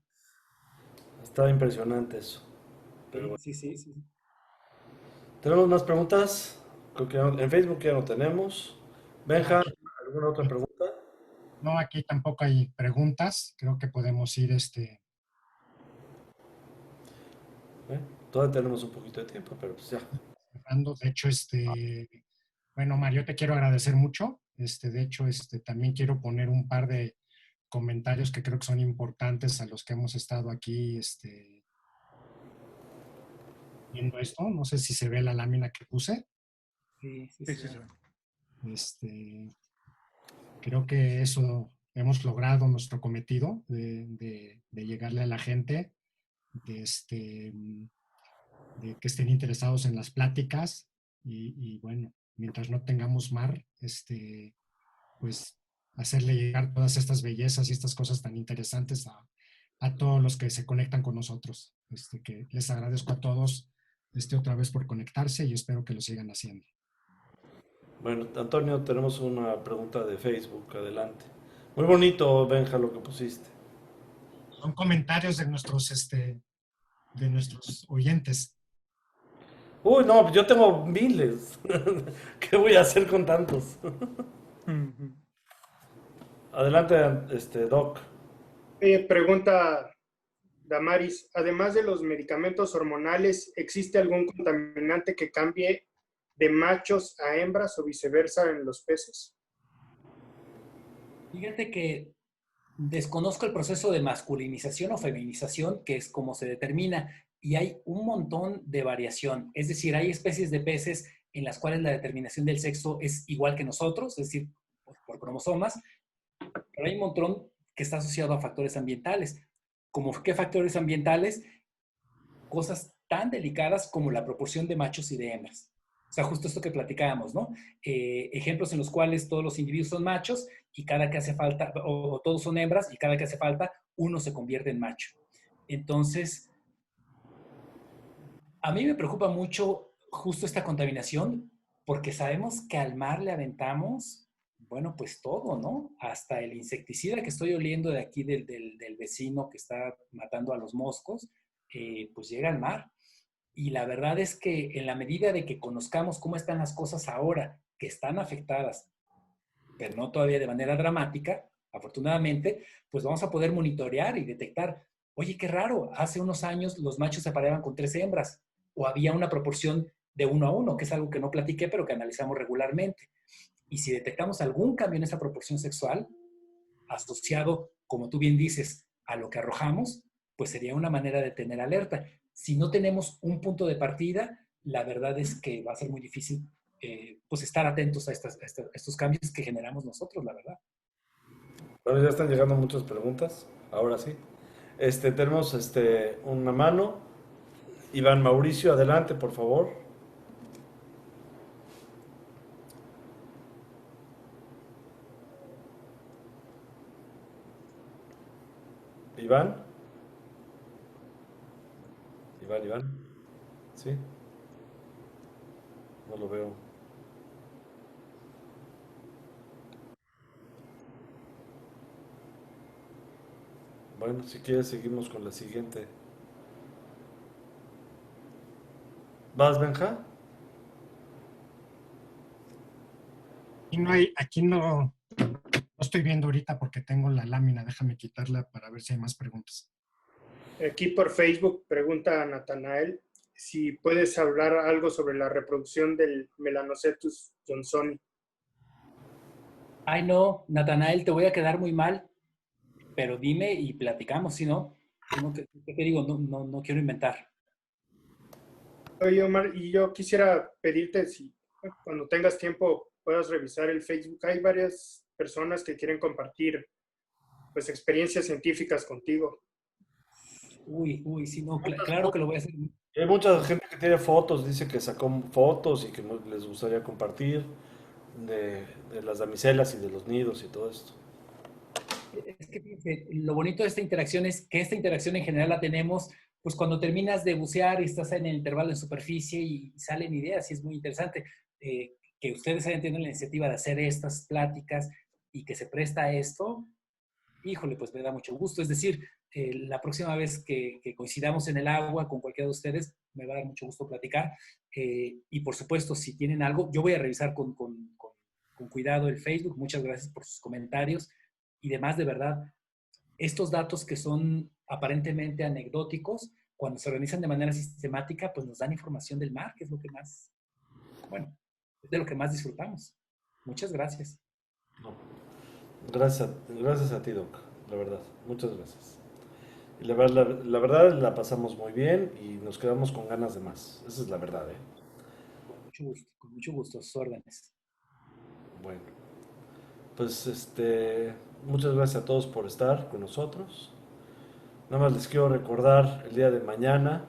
S1: Está impresionante eso. Pero bueno.
S4: Sí.
S1: ¿Tenemos más preguntas? Creo que en Facebook ya no tenemos. Benja,
S2: Aquí,
S1: ¿alguna otra pregunta?
S2: no, aquí tampoco hay preguntas. Creo que podemos ir
S1: Todavía tenemos un poquito de tiempo, pero pues ya.
S2: Fernando, de hecho, bueno, Mario, te quiero agradecer mucho. De hecho, también quiero poner un par de comentarios que creo que son importantes a los que hemos estado aquí, viendo esto. No sé si se ve la lámina que puse.
S4: Sí, sí,
S6: Sí,
S4: sí.
S6: sí, sí.
S2: Creo que eso hemos logrado nuestro cometido de llegarle a la gente, de que estén interesados en las pláticas y bueno, mientras no tengamos mar, pues hacerle llegar todas estas bellezas y estas cosas tan interesantes a todos los que se conectan con nosotros. Que les agradezco a todos otra vez por conectarse y espero que lo sigan haciendo.
S1: Bueno, Antonio, tenemos una pregunta de Facebook. Adelante. Muy bonito, Benja, lo que pusiste.
S2: Son comentarios de nuestros oyentes.
S1: Uy, no, yo tengo miles. ¿Qué voy a hacer con tantos?
S6: Ujú.
S1: Adelante, Doc.
S3: Pregunta Damaris, además de los medicamentos hormonales, ¿existe algún contaminante que cambie de machos a hembras o viceversa en los peces?
S4: Fíjate que desconozco el proceso de masculinización o feminización, que es como se determina, y hay un montón de variación. Es decir, hay especies de peces en las cuales la determinación del sexo es igual que nosotros, es decir, por cromosomas, pero hay un montón que está asociado a factores ambientales. ¿Como qué factores ambientales? Cosas tan delicadas como la proporción de machos y de hembras. O sea, justo esto que platicábamos, ¿no? Ejemplos en los cuales todos los individuos son machos y cada que hace falta, o todos son hembras y cada que hace falta, uno se convierte en macho. Entonces, a mí me preocupa mucho justo esta contaminación porque sabemos que al mar le aventamos, bueno, pues todo, ¿no? Hasta el insecticida que estoy oliendo de aquí del vecino que está matando a los moscos, pues llega al mar. Y la verdad es que en la medida de que conozcamos cómo están las cosas ahora, que están afectadas, pero no todavía de manera dramática, afortunadamente, pues vamos a poder monitorear y detectar, oye, qué raro, hace unos años los machos se apareaban con 3 hembras, o había una proporción de 1 a 1, que es algo que no platiqué, pero que analizamos regularmente. Y si detectamos algún cambio en esa proporción sexual, asociado, como tú bien dices, a lo que arrojamos, pues sería una manera de tener alerta. Si no tenemos un punto de partida, la verdad es que va a ser muy difícil pues estar atentos a estos cambios que generamos nosotros, la verdad.
S1: Bueno, ya están llegando muchas preguntas. Ahora sí. Tenemos una mano. Iván Mauricio, adelante, por favor. Iván. Iván. ¿Sí? No lo veo. Bueno, si quieres seguimos con la siguiente. ¿Vas, Benja?
S2: Aquí no estoy viendo ahorita porque tengo la lámina. Déjame quitarla para ver si hay más preguntas.
S3: Aquí por Facebook pregunta a Natanael si puedes hablar algo sobre la reproducción del Melanocetus johnsoni.
S4: Ay, no, Natanael, te voy a quedar muy mal, pero dime y platicamos, si no, ¿qué te digo? No quiero inventar.
S3: Oye, Omar, y yo quisiera pedirte si cuando tengas tiempo puedas revisar el Facebook. Hay varias personas que quieren compartir pues experiencias científicas contigo.
S4: Sí, no, claro que lo voy a hacer.
S1: Hay mucha gente que tiene fotos, dice que sacó fotos y que les gustaría compartir de las damiselas y de los nidos y todo esto.
S4: Es que fíjate, lo bonito de esta interacción es que esta interacción en general la tenemos pues cuando terminas de bucear y estás en el intervalo de superficie y salen ideas y es muy interesante que ustedes hayan tenido la iniciativa de hacer estas pláticas y que se presta a esto, híjole, pues me da mucho gusto. Es decir, la próxima vez que coincidamos en el agua con cualquiera de ustedes, me va a dar mucho gusto platicar. Y por supuesto, si tienen algo, yo voy a revisar con cuidado el Facebook. Muchas gracias por sus comentarios y demás, de verdad. Estos datos que son aparentemente anecdóticos, cuando se organizan de manera sistemática, pues nos dan información del mar, que es lo que más, bueno, es de lo que más disfrutamos. Muchas gracias.
S1: No. Gracias a ti, Doc, la verdad. Muchas gracias. Y la verdad la pasamos muy bien y nos quedamos con ganas de más. Esa es la verdad, ¿eh?
S4: Con mucho gusto, a sus órdenes.
S1: Bueno, pues muchas gracias a todos por estar con nosotros. Nada más les quiero recordar, el día de mañana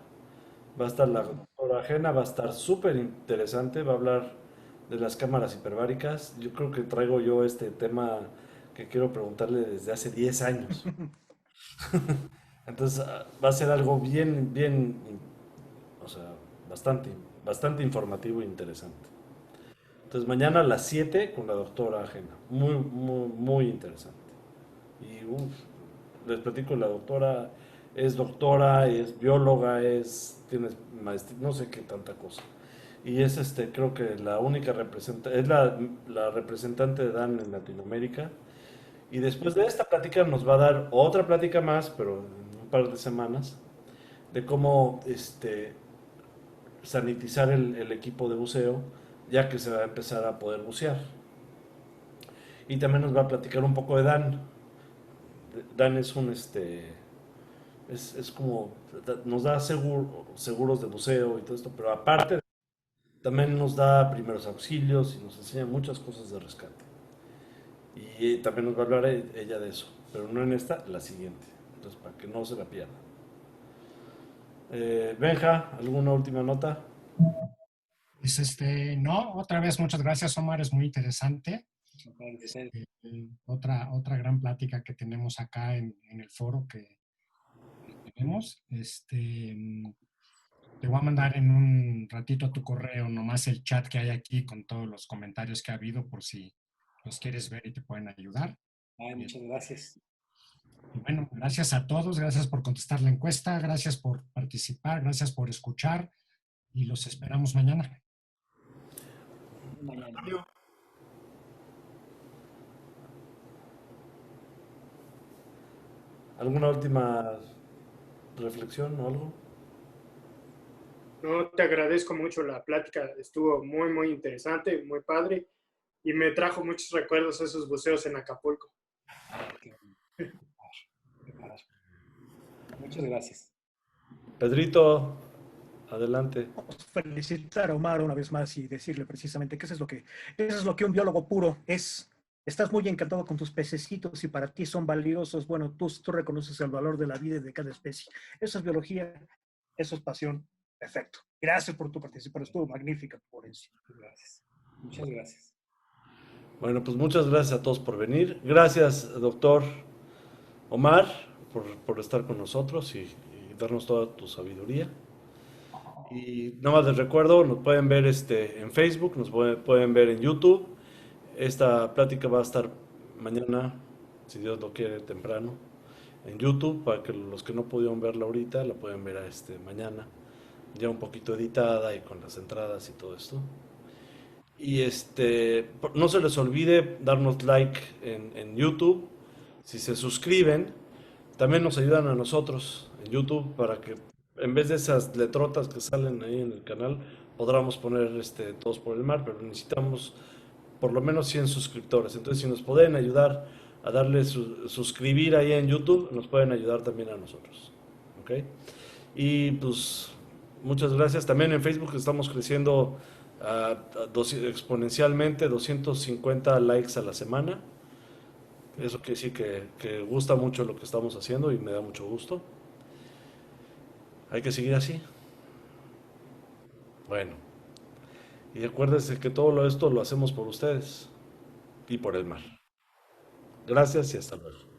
S1: va a estar la doctora Ajena, va a estar súper interesante, va a hablar de las cámaras hiperbáricas. Yo creo que traigo yo este tema que quiero preguntarle desde hace 10 años. Entonces va a ser algo bien, o sea, bastante informativo e interesante. Entonces mañana a las 7 con la doctora Ajena. Muy interesante. Y les platico, la doctora, es bióloga, tiene maestría, no sé qué tanta cosa. Y es creo que la única representante, es la representante de Dan en Latinoamérica. Y después de esta plática nos va a dar otra plática más, pero en un par de semanas, de cómo sanitizar el equipo de buceo, ya que se va a empezar a poder bucear. Y también nos va a platicar un poco de Dan. Dan es es como, nos da seguros de buceo y todo esto, pero aparte también nos da primeros auxilios y nos enseña muchas cosas de rescate. Y también nos va a hablar ella de eso, pero no en esta, la siguiente. Entonces, para que no se la pierda. Benja, ¿alguna última nota?
S2: Pues no, otra vez muchas gracias, Omar, es muy interesante.
S4: Ustedes.
S2: Otra gran plática que tenemos acá en el foro que tenemos. Te voy a mandar en un ratito a tu correo nomás el chat que hay aquí con todos los comentarios que ha habido por si los quieres ver y te pueden ayudar.
S4: Ay, muchas gracias.
S2: Y bueno, gracias a todos, gracias por contestar la encuesta, gracias por participar, gracias por escuchar y los esperamos mañana.
S4: Mañana.
S1: ¿Alguna última reflexión o algo?
S3: No, te agradezco mucho la plática, estuvo muy interesante, muy padre y me trajo muchos recuerdos esos buceos en Acapulco.
S4: Muchas gracias.
S1: Pedrito, adelante.
S6: Felicitar a Omar una vez más y decirle precisamente que eso es lo que un biólogo puro es. Estás muy encantado con tus pececitos y para ti son valiosos. Bueno, tú reconoces el valor de la vida y de cada especie. Eso es biología, eso es pasión. Perfecto. Gracias por tu participación. Estuvo magnífica tu ponencia.
S4: Gracias. Muchas gracias.
S1: Bueno, pues muchas gracias a todos por venir. Gracias, doctor Omar, por estar con nosotros y darnos toda tu sabiduría. Y nada más les recuerdo, nos pueden ver en Facebook, nos pueden ver en YouTube. Esta plática va a estar mañana, si Dios lo quiere, temprano, en YouTube, para que los que no pudieron verla ahorita, la pueden ver mañana, ya un poquito editada y con las entradas y todo esto. Y no se les olvide darnos like en YouTube. Si se suscriben, también nos ayudan a nosotros en YouTube para que en vez de esas letrotas que salen ahí en el canal, podamos poner Todos por el Mar, pero necesitamos por lo menos 100 suscriptores. Entonces, si nos pueden ayudar a darle suscribir ahí en YouTube, nos pueden ayudar también a nosotros. ¿Ok? Y pues, muchas gracias. También en Facebook estamos creciendo exponencialmente, 250 likes a la semana. Eso quiere decir que gusta mucho lo que estamos haciendo y me da mucho gusto. Hay que seguir así. Bueno, y acuérdense que todo esto lo hacemos por ustedes y por el mar. Gracias y hasta luego.